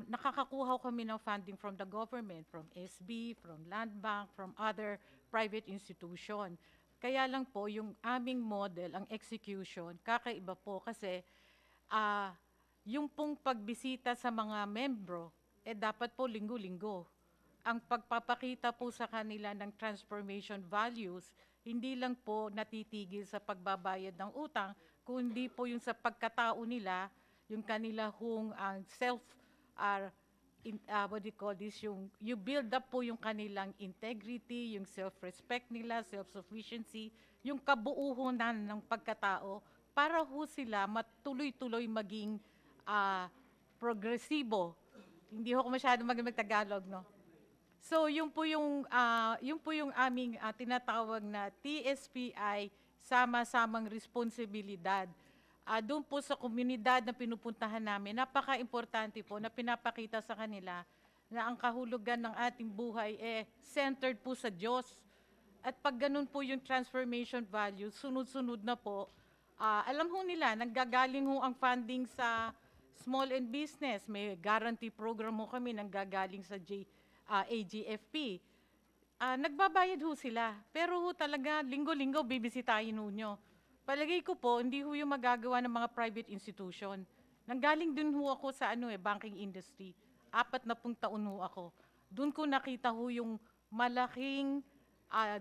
nakakakuha kami ng funding from the government, from SB, from Land Bank, from other private institution. Kaya lang po, yung aming model, ang execution, kakaiba po kasi yung pong pagbisita sa mga membro, dapat po linggo-linggo. Ang pagpapakita po sa kanila ng transformation values, hindi lang po natitigil sa pagbabayad ng utang, kundi po yung sa pagkatao nila, yung kanila hong what do you call this, you build up po yung kanilang integrity, yung self-respect nila, self-sufficiency, yung kabuuhan ng pagkatao, para ho sila matuloy-tuloy maging progresibo. Hindi ho ako masyado mag-Tagalog, no? So, yun po yung aming tinatawag na TSPI, sama-samang responsibilidad. Doon po sa komunidad na pinupuntahan namin, napaka-importante po na pinapakita sa kanila na ang kahulugan ng ating buhay centered po sa Diyos. At pag ganun po yung transformation value, sunod-sunod na po, alam ho nila, nanggagaling ho ang funding sa small and business. May guarantee program ho kami nanggagaling sa AGFP. nagbabayad ho sila. Pero ho talaga, linggo-linggo bibisitahin ho nyo. Palagay ko po, hindi ho yung magagawa ng mga private institution. Nanggaling din ho ako sa banking industry. 40 taon ho ako. Doon ko nakita ho yung malaking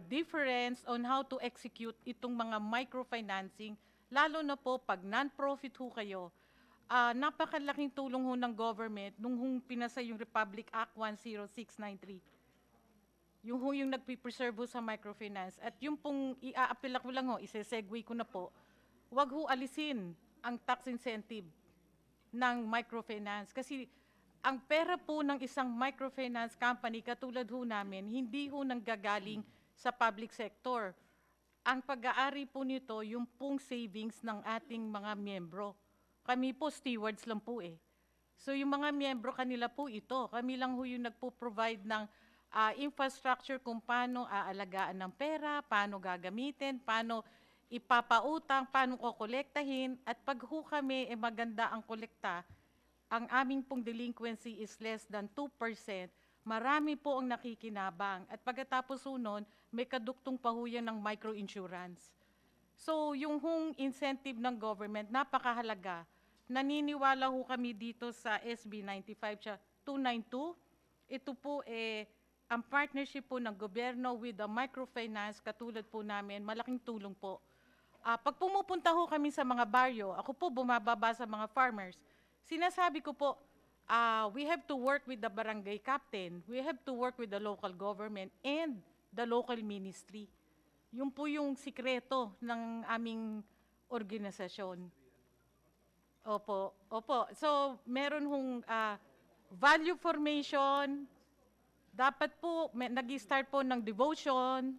difference on how to execute itong mga microfinancing, lalo na po pag non-profit ho kayo. Napakalaking tulong ho ng government nung pinasa yung Republic Act 10693. Yung nagpipreserve ho sa microfinance. At yung pong i-a-apply ko lang ho, ise-segue ko na po, wag ho alisin ang tax incentive ng microfinance. Kasi ang pera po ng isang microfinance company, katulad ho namin, hindi ho nanggagaling sa public sector. Ang pag-aari po nito, yung pong savings ng ating mga miyembro. Kami po, stewards lang po eh. So yung mga miyembro, kanila po ito. Kami lang ho yung nagpo-provide ng infrastructure kung paano aalagaan ng pera, paano gagamitin, paano ipapautang, paano kokolektahin. At pag ho kami maganda ang kolekta, ang aming pong delinquency is less than 2%, marami po ang nakikinabang. At pagkatapos ho nun, may kaduktong pa ho yan ng microinsurance. So yung incentive ng government, napakahalaga. Naniniwala ho kami dito sa SB 292. Ito po ang partnership po ng gobyerno with the microfinance, katulad po namin, malaking tulong po. Pag pumupunta ho kami sa mga baryo, ako po bumababa sa mga farmers, sinasabi ko po, we have to work with the barangay captain, we have to work with the local government and the local ministry. Yun po yung sikreto ng aming organisasyon. Opo, opo. So, meron hong value formation. Dapat po, nag-start po ng devotion.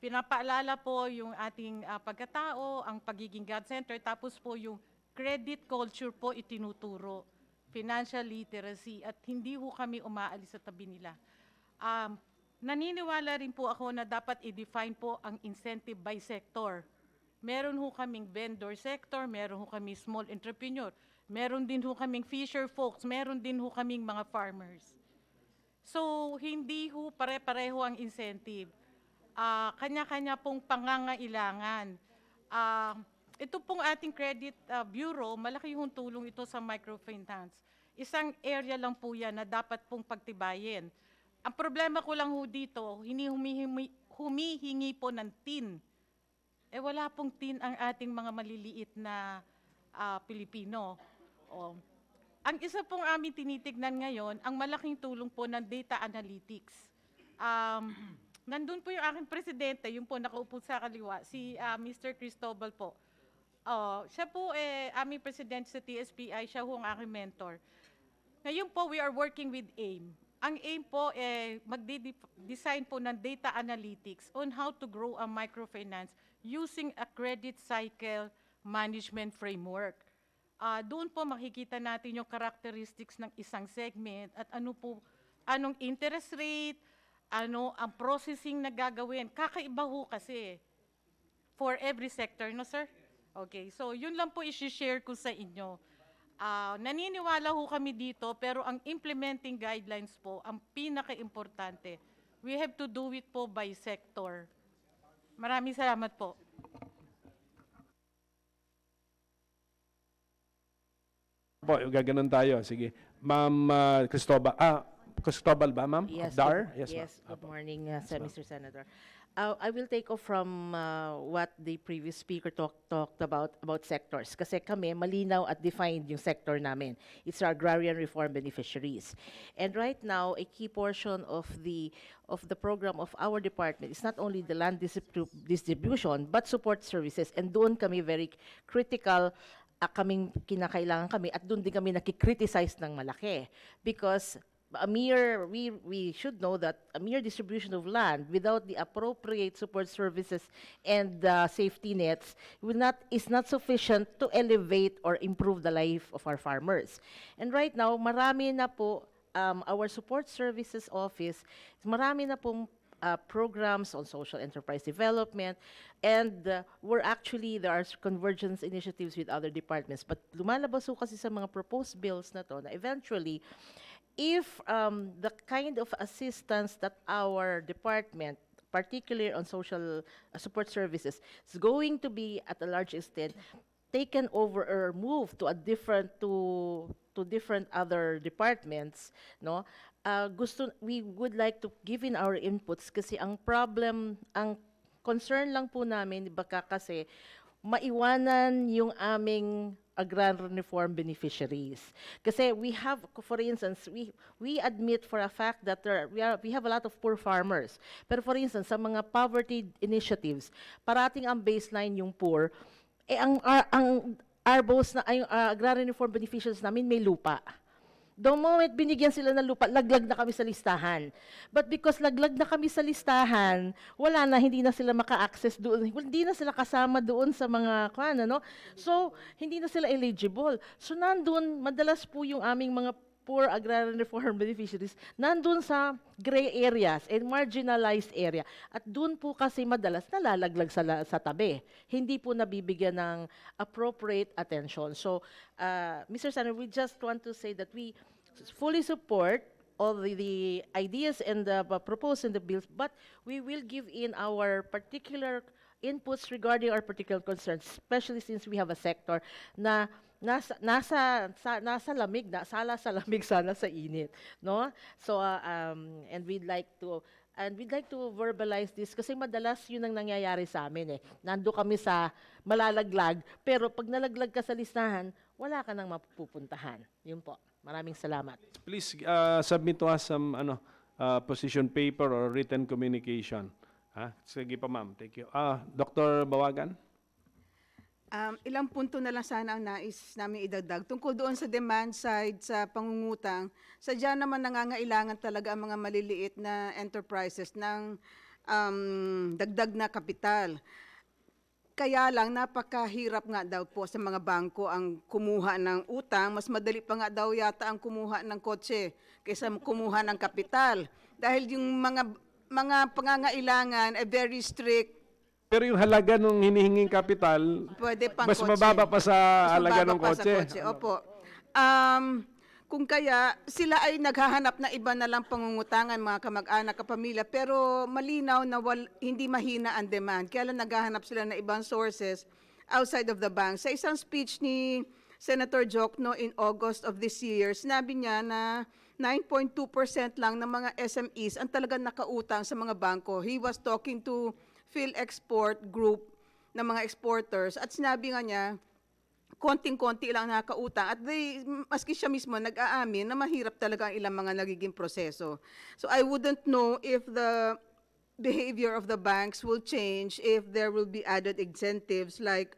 Pinapaalala po yung ating pagkatao, ang pagiging God-centered. Tapos po yung credit culture po itinuturo. Financial literacy. At hindi ho kami umaalis sa tabi nila. Naniniwala rin po ako na dapat i-define po ang incentive by sector. Meron ho kaming vendor sector, meron ho kaming small entrepreneur, meron din ho kaming fisher folks, meron din ho kaming mga farmers. So, hindi ho pare-pareho ang incentive. Kanya-kanya pong pangangailangan. Ito pong ating credit bureau, malaki yung tulong ito sa microfinance. Isang area lang po yan na dapat pong pagtibayin. Ang problema ko lang ho dito, humihingi po ng tin. Wala pong tin ang ating mga maliliit na Pilipino. Ang isa pong aming tinitignan ngayon, ang malaking tulong po ng data analytics. Nandun po yung aking presidente, yung po nakaupo sa kaliwa, si Mr. Cristobal po. Siya po aming presidente sa TSPI, siya ho ang aking mentor. Ngayon po, we are working with AIM. Ang AIM po, magde-design po ng data analytics on how to grow a microfinance using a credit cycle management framework. Doon po makikita natin yung characteristics ng isang segment at anong interest rate, ano ang processing na gagawin. Kakaiba ho kasi for every sector, no sir? Okay, so yun lang po i-share ko sa inyo. Naniniwala ho kami dito, pero ang implementing guidelines po, ang pinaka-importante, we have to do it po by sector. Maraming salamat po. Po, gaganon tayo. Sige. Ma'am Cristobal ba, ma'am? Yes, Dar? yes, ma'am. good morning, Mr. Senator. I will take off from what the previous speaker talked about sectors. Kasi kami, malinaw at defined yung sector namin. It's our agrarian reform beneficiaries. And right now, a key portion of the program of our department is not only the land distribution, but support services. And doon kami very critical, kaming kinakailangan kami, at doon din kami nakikriticize ng malaki. Because we should know that a mere distribution of land without the appropriate support services and safety nets is not sufficient to elevate or improve the life of our farmers. And right now, marami na po, our support services office, marami na pong programs on social enterprise development, and there are convergence initiatives with other departments. But lumalabas ho kasi sa mga proposed bills na to na eventually, if the kind of assistance that our department, particularly on social support services, is going to be at a large extent taken over or moved to a different to different other departments, no? We would like to give in our inputs kasi ang concern lang po namin baka kasi maiwanan yung aming agrarian reform beneficiaries. Kasi we have, for instance, we admit for a fact that we have a lot of poor farmers. Pero for instance, sa mga poverty initiatives, parating ang baseline yung poor, ang ARBOs na ay agrarian reform beneficiaries namin may lupa. The moment binigyan sila ng lupa, laglag na kami sa listahan. But because laglag na kami sa listahan, wala na, hindi na sila maka-access doon. Hindi na sila kasama doon sa mga no? So, hindi na sila eligible. So, nandun, madalas po yung aming mga poor agrarian reform beneficiaries, nandun sa gray areas and marginalized area. At doon po kasi madalas nalalaglag sa tabi. Hindi po nabibigyan ng appropriate attention. So, Mr. Senator, we just want to say that we fully support all the ideas and the proposed in the bills, but we will give in our particular inputs regarding our particular concerns, especially since we have a sector na nasa lamig, sala sa lamig, sana sa init, no? So and we'd like to verbalize this kasi madalas yun ang nangyayari sa amin eh. Nando kami sa malalaglag, pero pag nalaglag ka sa listahan, wala ka nang mapupuntahan. Yun po. Maraming salamat. Please submit to us some position paper or written communication. Sige pa ma'am, thank you. Dr. Bawagan? Ilang punto na lang sana ang nais namin idagdag. Tungkol doon sa demand side, sa pangungutang, sadya naman nangangailangan talaga ang mga maliliit na enterprises ng dagdag na kapital. Kaya lang, napakahirap nga daw po sa mga bangko ang kumuha ng utang. Mas madali pa nga daw yata ang kumuha ng kotse kaysa kumuha ng kapital. Dahil yung mga pangangailangan ay very strict. Pero yung halaga ng hinihinging kapital, Pwede pang mas kotse. mababa pa sa Mas halaga mababa ng pa sa kotse. Opo. Kung kaya, sila ay naghahanap na iba na lang pangungutangan, mga kamag-anak, kapamilya, pero malinaw na hindi mahina ang demand. Kaya lang naghahanap sila na ibang sources outside of the bank. Sa isang speech ni Senator Jokno in August of this year, sinabi niya na 9.2% lang ng mga SMEs ang talagang nakautang sa mga bangko. He was talking to PhilExport Group ng mga exporters at sinabi nga niya, konting-konti lang nakakautang at maski siya mismo nag-aamin na mahirap talaga ang ilang mga nagiging proseso. So I wouldn't know if the behavior of the banks will change if there will be added incentives like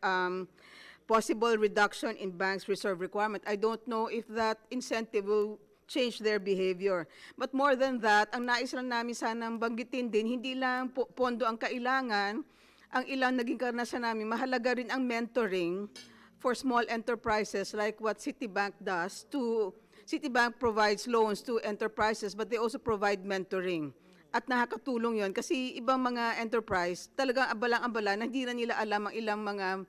possible reduction in banks' reserve requirement. I don't know if that incentive will change their behavior. But more than that, ang nais lang namin sanang banggitin din, hindi lang pondo ang kailangan, ang ilang naging karanasan namin, mahalaga rin ang mentoring for small enterprises like what Citibank does. Citibank provides loans to enterprises, but they also provide mentoring. At nakakatulong yon kasi ibang mga enterprise, talagang abalang-abala na hindi na nila alam ang ilang mga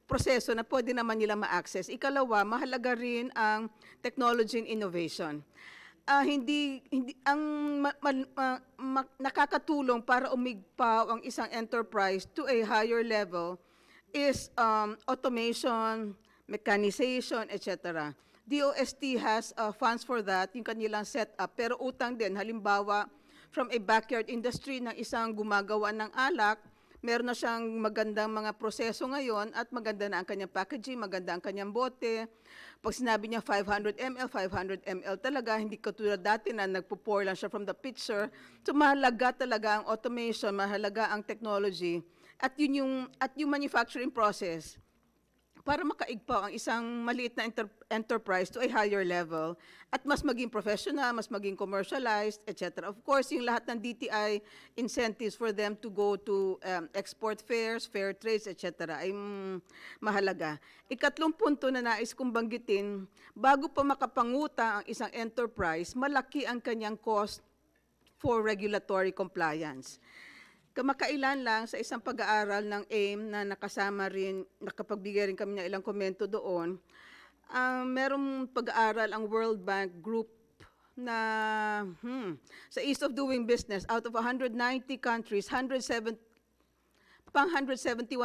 proseso na pwede naman nila ma-access. Ikalawa, mahalaga rin ang technology and innovation. Nakakatulong para umigpaw ang isang enterprise to a higher level is automation, mechanization, etc. DOST has funds for that, yung kanilang setup, pero utang din, halimbawa, from a backyard industry ng isang gumagawa ng alak, meron na siyang magandang mga proseso ngayon at maganda na ang kanyang packaging, maganda ang kanyang bote. Pag sinabi niya 500 ml, 500 ml talaga, hindi katulad dati na nagpo-pour lang siya from the pitcher. So mahalaga talaga ang automation, mahalaga ang technology at yung manufacturing process para makaigpaw ang isang maliit na enterprise to a higher level at mas maging professional, mas maging commercialized, etc. Of course, yung lahat ng DTI incentives for them to go to export fairs, fair trades, etc. ay mahalaga. Ikatlong punto na nais kong banggitin, bago pa makapangutang ang isang enterprise, malaki ang kanyang cost for regulatory compliance. Kamakailan lang sa isang pag-aaral ng AIM na nakasama rin, nakapagbigay rin kami ng ilang komento doon, merong pag-aaral ang World Bank Group na sa ease of doing business, out of 190 countries, 171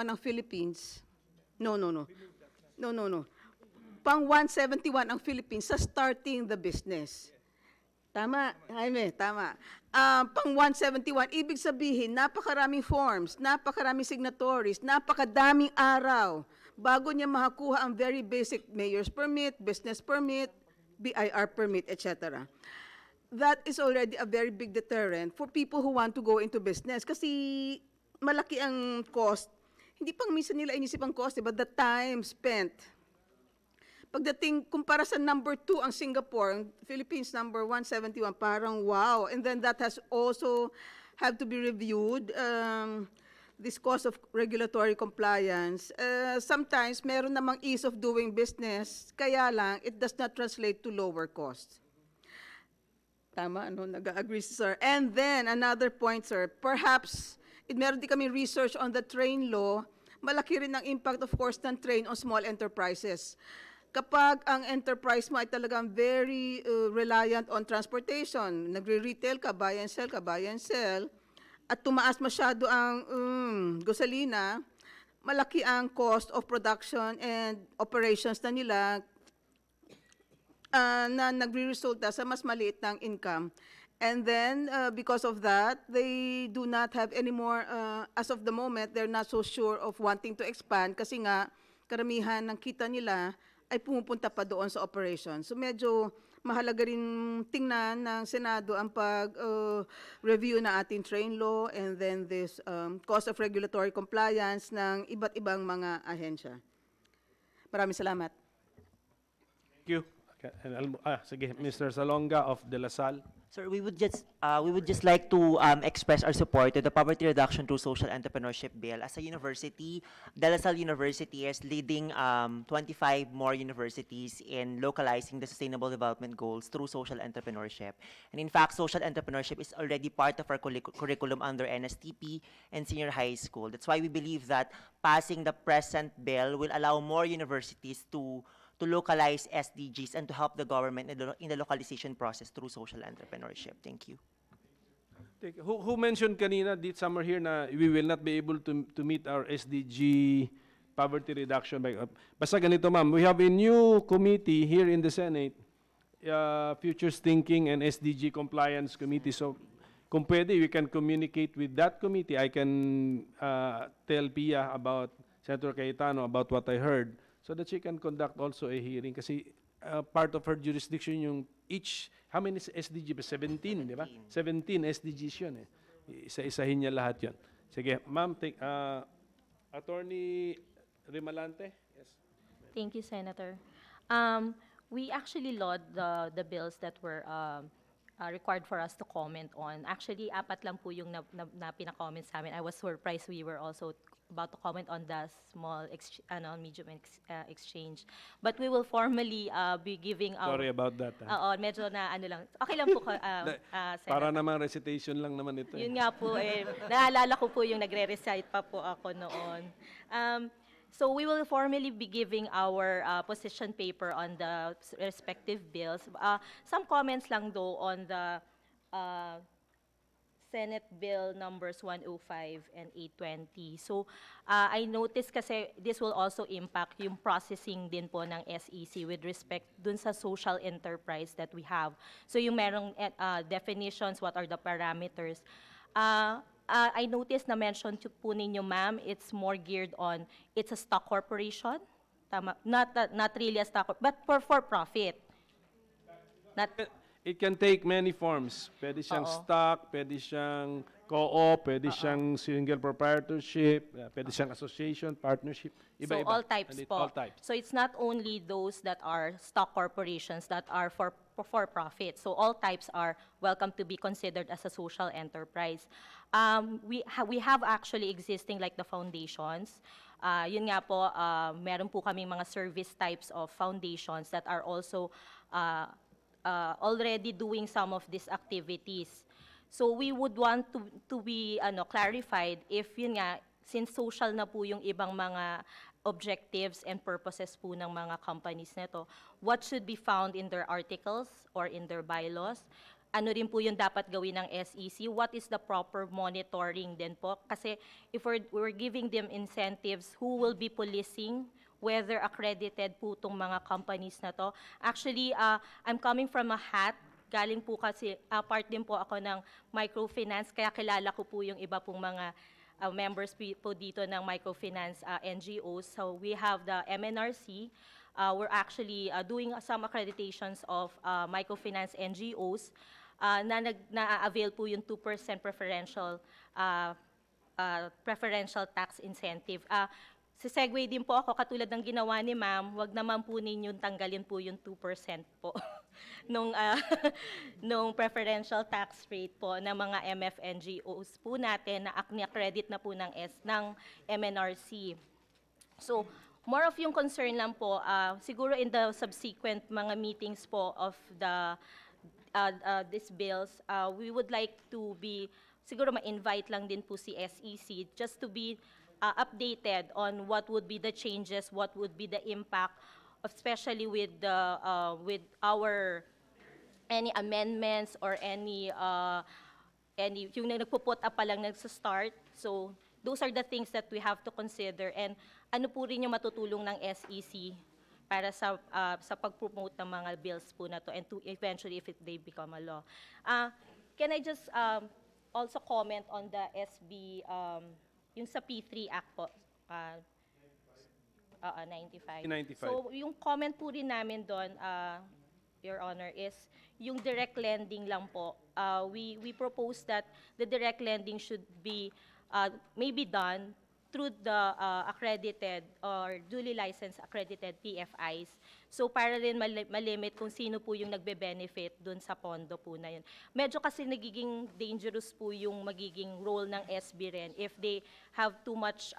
ang Philippines. No. Pang 171 ang Philippines sa starting the business. Tama, Jaime, tama. Pang 171, ibig sabihin, napakaraming forms, napakaraming signatories, napakadaming araw bago niya makakuha ang very basic mayor's permit, business permit, BIR permit, etc. That is already a very big deterrent for people who want to go into business kasi malaki ang cost. Hindi pang minsan nila inisip ang cost, but the time spent. Pagdating, kumpara sa number 2 ang Singapore, ang Philippines number 171, parang wow. And then that has also have to be reviewed. This cost of regulatory compliance. Sometimes, meron namang ease of doing business, kaya lang, it does not translate to lower costs. Tama, ano, nag-agree si sir. And then, another point, sir, perhaps, meron din kami research on the train law, malaki rin ang impact, of course, ng train on small enterprises. Kapag ang enterprise mo ay talagang very reliant on transportation, nagre-retail ka, buy and sell, at tumaas masyado ang gasolina, malaki ang cost of production and operations na nila na nagre-resulta sa mas maliit ng income. And then, because of that, they do not have any more, as of the moment, they're not so sure of wanting to expand kasi nga, karamihan ng kita nila ay pumupunta pa doon sa operation. So medyo mahalaga rin tingnan ng Senado ang pag-review na ating train law and then this cost of regulatory compliance ng iba't ibang mga ahensya. Maraming salamat. Thank you. Okay, sige, Mr. Salonga of De La Salle. Sir, we would just like to express our support to the poverty reduction through social entrepreneurship bill. As a university, De La Salle University is leading 25 more universities in localizing the sustainable development goals through social entrepreneurship. And in fact, social entrepreneurship is already part of our curriculum under NSTP and senior high school. That's why we believe that passing the present bill will allow more universities to localize SDGs and to help the government in the localization process through social entrepreneurship. Thank you. Who mentioned kanina, somewhere here, na we will not be able to meet our SDG poverty reduction by... Basta ganito, ma'am, we have a new committee here in the Senate, Futures Thinking and SDG Compliance Committee. So, kung pwede, we can communicate with that committee. I can tell Pia about, Senator Cayetano, about what I heard, so that she can conduct also a hearing kasi part of her jurisdiction yung how many SDG ba? 17, di ba? 17 SDGs yun eh. Isa-isahin niya lahat yun. Sige, ma'am, Attorney Rimalante. Yes. Thank you, Senator. We actually laud the bills that were required for us to comment on. Actually, 4 lang po yung na pina-comment sa amin. I was surprised we were also about to comment on the small medium exchange. But we will formally be giving our... Sorry about that. Medyo na lang. Okay lang po, Para naman recitation lang naman ito. Yun nga po, naalala ko po yung nagre-recite pa po ako noon. So we will formally be giving our position paper on the respective bills. Some comments lang though on the Senate Bill numbers 105 and 820. So, I noticed kasi this will also impact yung processing din po ng SEC with respect dun sa social enterprise that we have. So, yung merong definitions, what are the parameters. I noticed na mention po ninyo, ma'am, it's more geared on, it's a stock corporation. Tama, not really a stock, but for profit. It can take many forms. Pwede siyang stock, pwede siyang co-op, pwede siyang single proprietorship, pwede siyang association, partnership, iba-iba. So all types po. All types. So it's not only those that are stock corporations that are for profit. So all types are welcome to be considered as a social enterprise. We have actually existing like the foundations. Yun nga po, meron po kaming mga service types of foundations that are also already doing some of these activities. So we would want to be clarified if yun nga, since social na po yung ibang mga objectives and purposes po ng mga companies na to, what should be found in their articles or in their bylaws. Ano rin po yung dapat gawin ng SEC, what is the proper monitoring din po. Kasi if we're giving them incentives, who will be policing whether accredited po itong mga companies na to. Actually, I'm coming from a hat. Galing po kasi, part din po ako ng microfinance, kaya kilala ko po yung iba pong mga members po dito ng microfinance NGOs. So we have the MNRC. We're actually doing some accreditations of microfinance NGOs na-avail po yung 2% preferential tax incentive. Segue din po ako, katulad ng ginawa ni ma'am, wag naman po ninyong tanggalin po yung 2% po nung preferential tax rate po ng mga MFNGOs po natin na accredit na po ng MNRC. So, more of yung concern lang po, siguro in the subsequent mga meetings po of these bills, we would like to be, siguro ma-invite lang din po si SEC just to be updated on what would be the changes, what would be the impact, especially with our any amendments or any yung nagpo-put up pa lang nagsa-start. So those are the things that we have to consider, and ano po rin yung matutulong ng SEC para sa pag-promote ng mga bills po na to, and to eventually if they become a law. Can I just also comment on the SB yung sa P3 Act po, 95. 95. So, yung comment po rin namin doon, Your Honor, is yung direct lending lang po. We propose that the direct lending should be, may be done through the accredited or duly licensed accredited PFIs. So para rin malimit kung sino po yung nagbe-benefit dun sa pondo po na yun. Medyo kasi nagiging dangerous po yung magiging role ng SB rin if they have too much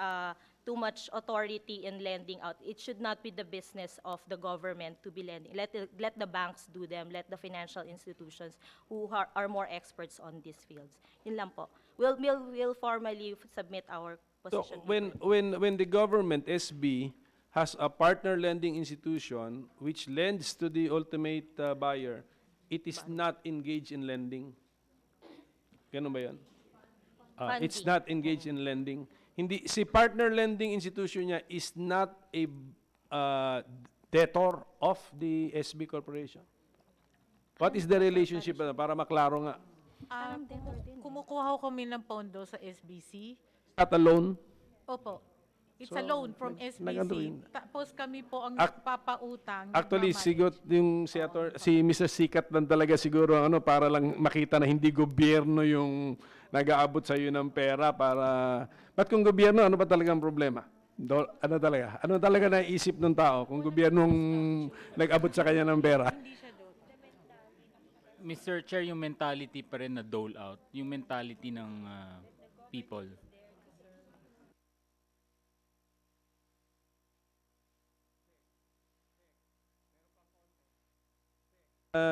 authority in lending out. It should not be the business of the government to be lending. Let the banks do them. Let the financial institutions who are more experts on these fields. Yun lang po. We'll formally submit our So position. when the government, SB, has a partner lending institution which lends to the ultimate buyer, it is not engaged in lending. Ganun ba yun? It's not engaged in lending. Hindi, si partner lending institution niya is not a debtor of the SB Corporation. What is the relationship para maklaro nga? Kumukuha kami ng pondo sa SBC. At a loan? Opo. It's So, a loan from nag-ano SBC. rin. Tapos kami po ang nagpapautang. Actually, nagmamanage. si Mr. Sikat lang talaga siguro para lang makita na hindi gobyerno yung nag-aabot sa iyo ng pera para... Ba't kung gobyerno, ano ba talagang problema? Ano talaga naisip ng tao kung gobyernong nag-abot sa kanya ng pera? Mr. Chair, yung mentality pa rin na dole out, yung mentality ng people.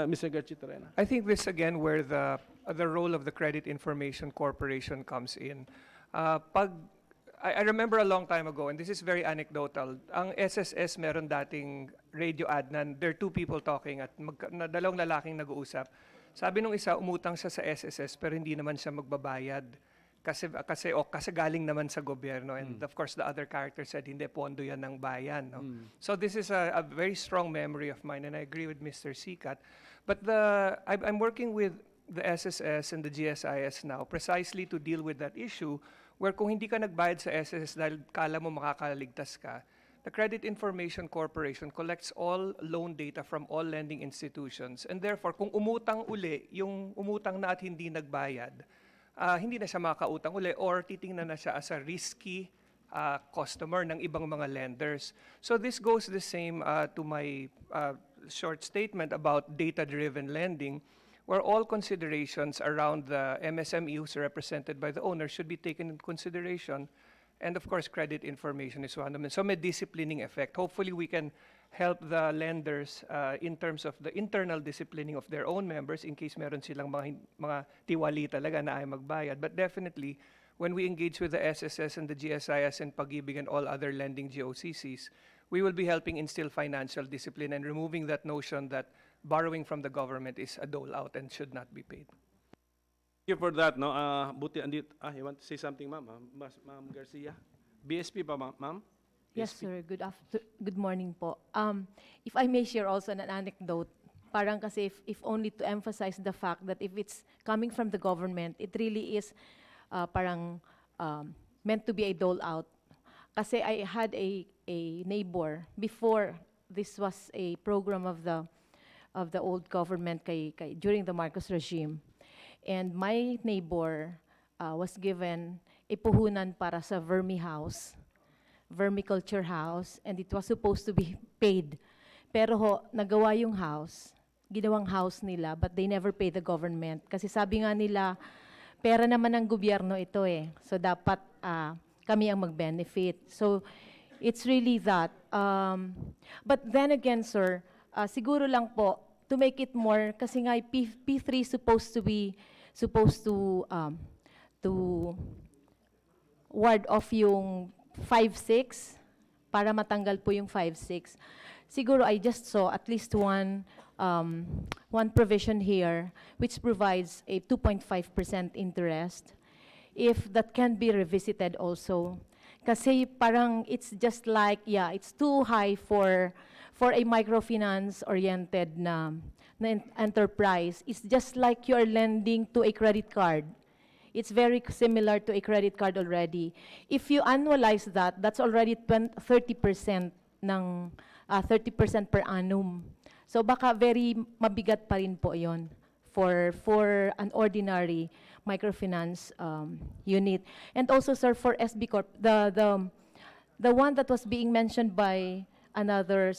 Mr. Garchitorena. I think this again where the role of the Credit Information Corporation comes in. I remember a long time ago, and this is very anecdotal, ang SSS meron dating radio ad na there are two people talking at dalawang lalaking nag-uusap. Sabi nung isa, umutang siya sa SSS pero hindi naman siya magbabayad. Kasi galing naman sa gobyerno. And of course, the other character said, hindi, pondo yan ng bayan. No? So this is a very strong memory of mine, and I agree with Mr. Sikat. But I'm working with the SSS and the GSIS now precisely to deal with that issue where kung hindi ka nagbayad sa SSS dahil kala mo makakaligtas ka, the Credit Information Corporation collects all loan data from all lending institutions. And therefore, kung umutang uli, yung umutang na at hindi nagbayad, hindi na siya makakautang uli or titingnan na siya as a risky customer ng ibang mga lenders. So this goes the same to my short statement about data-driven lending, where all considerations around the MSME who's represented by the owner should be taken into consideration. And of course, credit information is one of them. So may disciplining effect. Hopefully, we can help the lenders in terms of the internal disciplining of their own members in case meron silang mga tiwali talaga na ay magbayad. But definitely, when we engage with the SSS and the GSIS and Pag-ibig and all other lending GOCCs, we will be helping instill financial discipline and removing that notion that borrowing from the government is a dole out and should not be paid. Thank you for that. No, buti andit. You want to say something, ma'am? Ma'am Garcia, BSP pa, ma'am? Yes, BSP. sir. Good morning po. If I may share also an anecdote, parang kasi if only to emphasize the fact that if it's coming from the government, it really is parang meant to be a dole out. Kasi I had a neighbor before this was a program of the old government during the Marcos regime. And my neighbor was given a puhunan para sa vermiculture house, and it was supposed to be paid. Pero nagawa yung ginawang house nila, but they never pay the government. Kasi sabi nga nila, pera naman ng gobyerno ito eh. So dapat kami ang mag-benefit. So it's really that. But then again, sir, siguro lang po, to make it more, kasi nga P3 supposed to ward off yung 5-6 para matanggal po yung 5-6. Siguro I just saw at least one provision here which provides a 2.5% interest. If that can be revisited also. Kasi parang it's just like, yeah, it's too high for a microfinance-oriented na enterprise. It's just like you're lending to a credit card. It's very similar to a credit card already. If you annualize that, that's already 30% ng 30% per annum. So baka very mabigat pa rin po 'yon for an ordinary microfinance unit. And also, sir, for SB Corp, the one that was being mentioned by another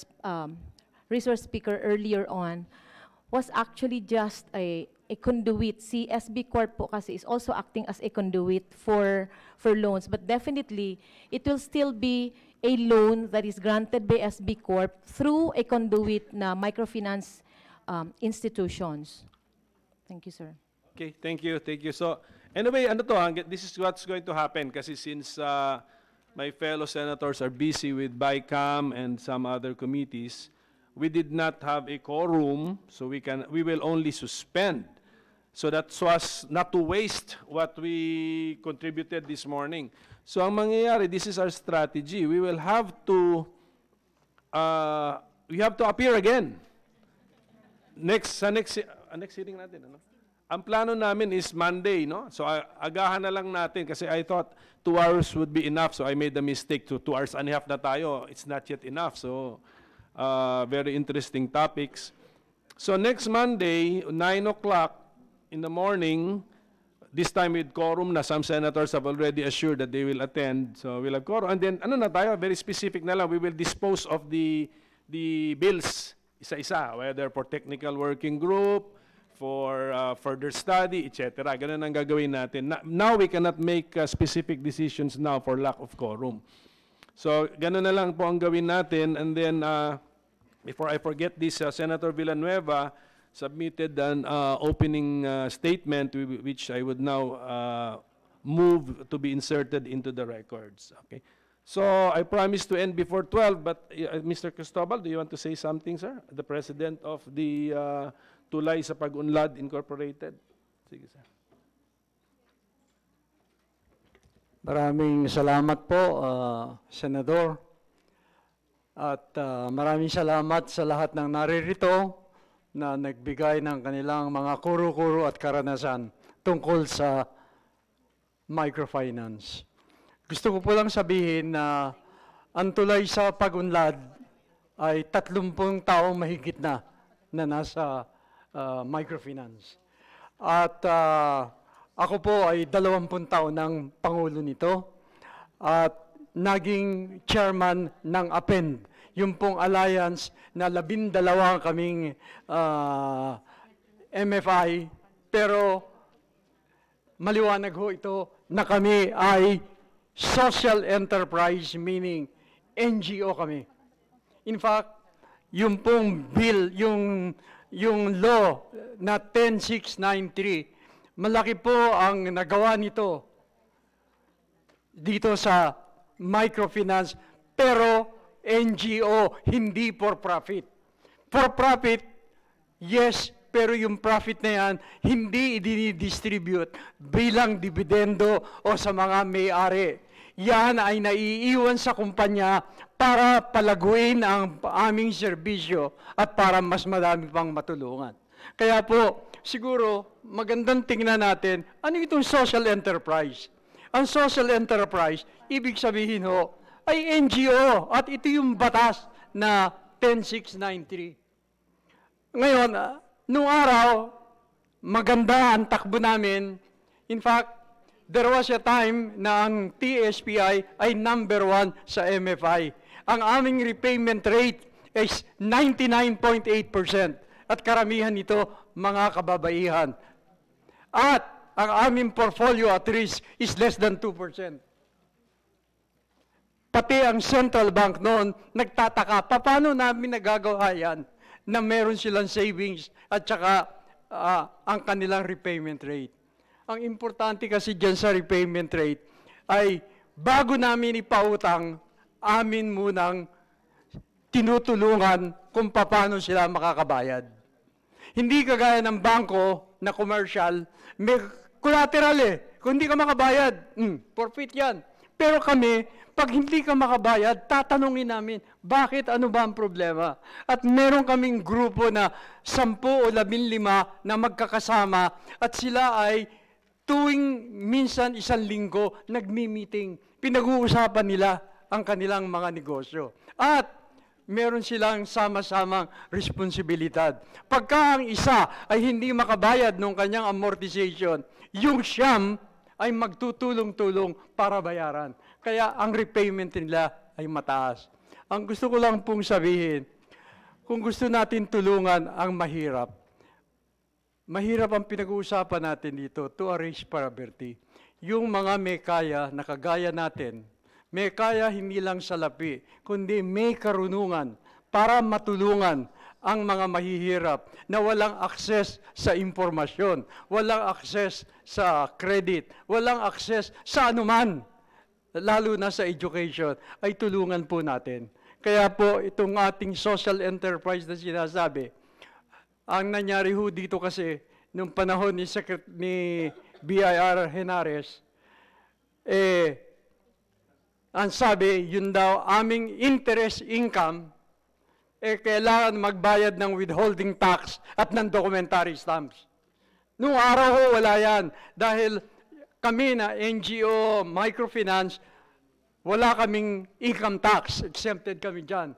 resource speaker earlier on was actually just a conduit. Si SB Corp po kasi is also acting as a conduit for loans. But definitely, it will still be a loan that is granted by SB Corp through a conduit na microfinance institutions. Thank you, sir. Okay, thank you. So, anyway, this is what's going to happen kasi since my fellow senators are busy with BICAM and some other committees, we did not have a quorum, so we will only suspend. So that was not to waste what we contributed this morning. So ang mangyayari, this is our strategy. We have to appear again. Next hearing natin, ano? Ang plano namin is Monday, no? So agahan na lang natin kasi I thought 2 hours would be enough. So I made the mistake to 2 hours and a half na tayo. It's not yet enough. So very interesting topics. So next Monday, 9 o'clock in the morning, this time with quorum na, some senators have already assured that they will attend. So we'll have quorum. And then, very specific na lang, we will dispose of the bills isa-isa, whether for technical working group, for further study, etc. Ganun ang gagawin natin. Now we cannot make specific decisions now for lack of quorum. So ganun na lang po ang gawin natin. And then, before I forget this, Senator Villanueva submitted an opening statement which I would now move to be inserted into the records. Okay. So I promised to end before 12, but Mr. Cristobal, do you want to say something, sir? The president of the Tulay sa Pag-unlad Incorporated. Sige, sir. Maraming salamat po, Senador. At maraming salamat sa lahat ng naririto na nagbigay ng kanilang mga kuro-kuro at karanasan tungkol sa microfinance. Gusto ko po lang sabihin na ang Tulay sa Pag-unlad ay 30 taong mahigit na nasa microfinance. At ako po ay 20 taon ng Pangulo nito at naging chairman ng APEND, yung pong alliance na 12 kaming MFI, pero maliwanag ho ito na kami ay social enterprise, meaning NGO kami. In fact, yung pong bill, yung law na 10693, malaki po ang nagawa nito dito sa microfinance, pero NGO, hindi for profit. For profit, yes, pero yung profit na yan, hindi i-distribute bilang dividendo o sa mga may-ari. Yan ay naiiwan sa kumpanya para palaguin ang aming serbisyo at para mas madami pang matulungan. Kaya po, siguro, magandang tingnan natin, ano itong social enterprise? Ang social enterprise, ibig sabihin ho, ay NGO at ito yung batas na 10693. Ngayon, nung araw, maganda ang takbo namin. In fact, there was a time na ang TSPI ay #1 sa MFI. Ang aming repayment rate is 99.8% at karamihan nito mga kababaihan. At ang aming portfolio at risk is less than 2%. Pati ang central bank noon, nagtataka, paano namin nagagawa yan na meron silang savings at saka ang kanilang repayment rate. Ang importante kasi dyan sa repayment rate ay bago namin ipautang, amin munang tinutulungan kung paano sila makakabayad. Hindi kagaya ng bangko na commercial, may collateral Kung hindi ka makabayad, forfeit yan. Pero kami, pag hindi ka makabayad, tatanungin namin, bakit, ano ba ang problema? At meron kaming grupo na 10 o 15 na magkakasama at sila ay tuwing minsan 1 linggo nagmi-meeting. Pinag-uusapan nila ang kanilang mga negosyo. At meron silang sama-samang responsibilidad. Pagka ang isa ay hindi makabayad ng kanyang amortization, yung siyam ay magtutulong-tulong para bayaran. Kaya ang repayment nila ay mataas. Ang gusto ko lang pong sabihin, kung gusto natin tulungan ang mahirap, mahirap ang pinag-uusapan natin dito to arrange poverty. Yung mga may kaya na kagaya natin, may kaya hindi lang salapi, kundi may karunungan para matulungan ang mga mahihirap na walang access sa impormasyon, walang access sa credit, walang access sa anuman, lalo na sa education, ay tulungan po natin. Kaya po itong ating social enterprise na sinasabi, ang nangyari ho dito kasi, nung panahon ni BIR Henares, ang sabi, yun daw, aming interest income, kailangan magbayad ng withholding tax at ng documentary stamps. Noong araw ho, wala yan. Dahil kami na NGO, microfinance, wala kaming income tax, exempted kami dyan.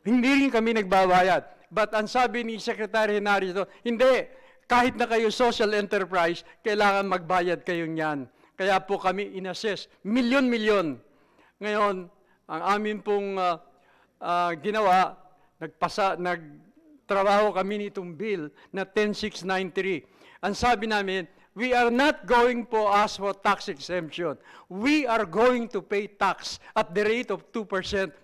Hindi rin kami nagbabayad. But ang sabi ni Secretary Henares, hindi, kahit na kayo social enterprise, kailangan magbayad kayo niyan. Kaya po kami inassess, milyon-milyon. Ngayon, ang amin pong ginawa, nagtrabaho kami nitong bill na 10693. Ang sabi namin, we are not going to ask for tax exemption. We are going to pay tax at the rate of 2%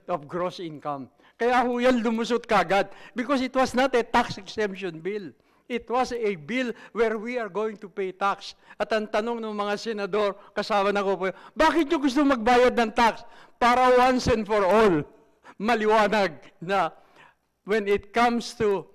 of gross income. Kaya ho yan lumusot kagad because it was not a tax exemption bill. It was a bill where we are going to pay tax. At ang tanong ng mga senador, kasama na ko po, bakit nyo gusto magbayad ng tax? Para once and for all, maliwanag na when it comes to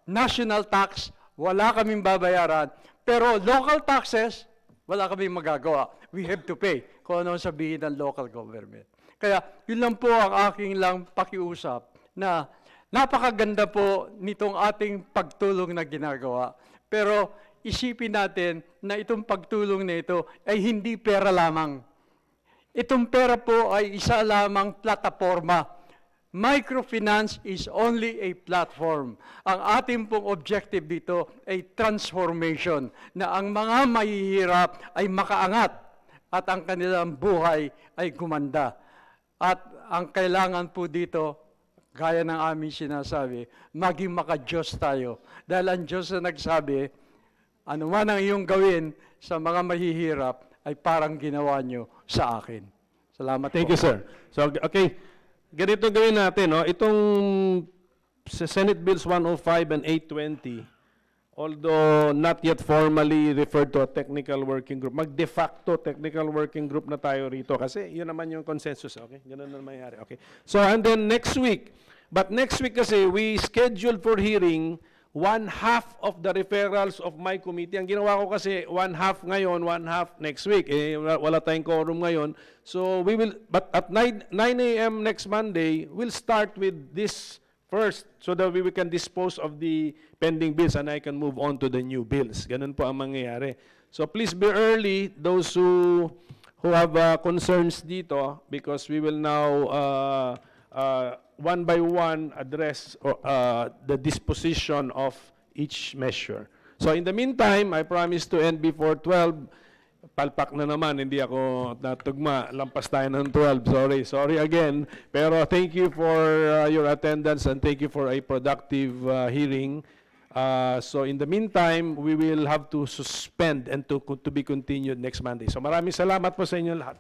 national tax, wala kaming babayaran. Pero local taxes, wala kaming magagawa. We have to pay kung ano sabihin ng local government. Kaya yun lang po ang aking lang pakiusap na napakaganda po nitong ating pagtulong na ginagawa. Pero isipin natin na itong pagtulong na ito ay hindi pera lamang. Itong pera po ay isa lamang plataforma. Microfinance is only a platform. Ang ating pong objective dito ay transformation, na ang mga mahihirap ay makaangat at ang kanilang buhay ay gumanda. At ang kailangan po dito, gaya ng aming sinasabi, maging maka-Diyos tayo. Dahil ang Diyos na nagsabi, ano man ang iyong gawin sa mga mahihirap, ay parang ginawa nyo sa akin. Salamat Thank po. you, sir. So, okay. Ganito gawin natin, no? Itong sa Senate Bills 105 and 820, although not yet formally referred to a technical working group, mag-de facto technical working group na tayo rito kasi yun naman yung consensus, okay? Ganun na mayari, okay? So, and then next week, but next week kasi we scheduled for hearing 1/2 of the referrals of my committee. Ang ginawa ko kasi 1/2 ngayon, 1/2 next week. Wala tayong quorum ngayon. So we will, but at 9 a.m. next Monday, we'll start with this first so that we can dispose of the pending bills and I can move on to the new bills. Ganun po ang mangyayari. So please be early, those who have concerns dito, because we will now one by one address the disposition of each measure. So in the meantime, I promise to end before 12. Palpak na naman, hindi ako natugma. Lampas tayo ng 12. Sorry again. Pero thank you for your attendance and thank you for a productive hearing. So in the meantime, we will have to suspend and to be continued next Monday. So maraming salamat po sa inyo lahat.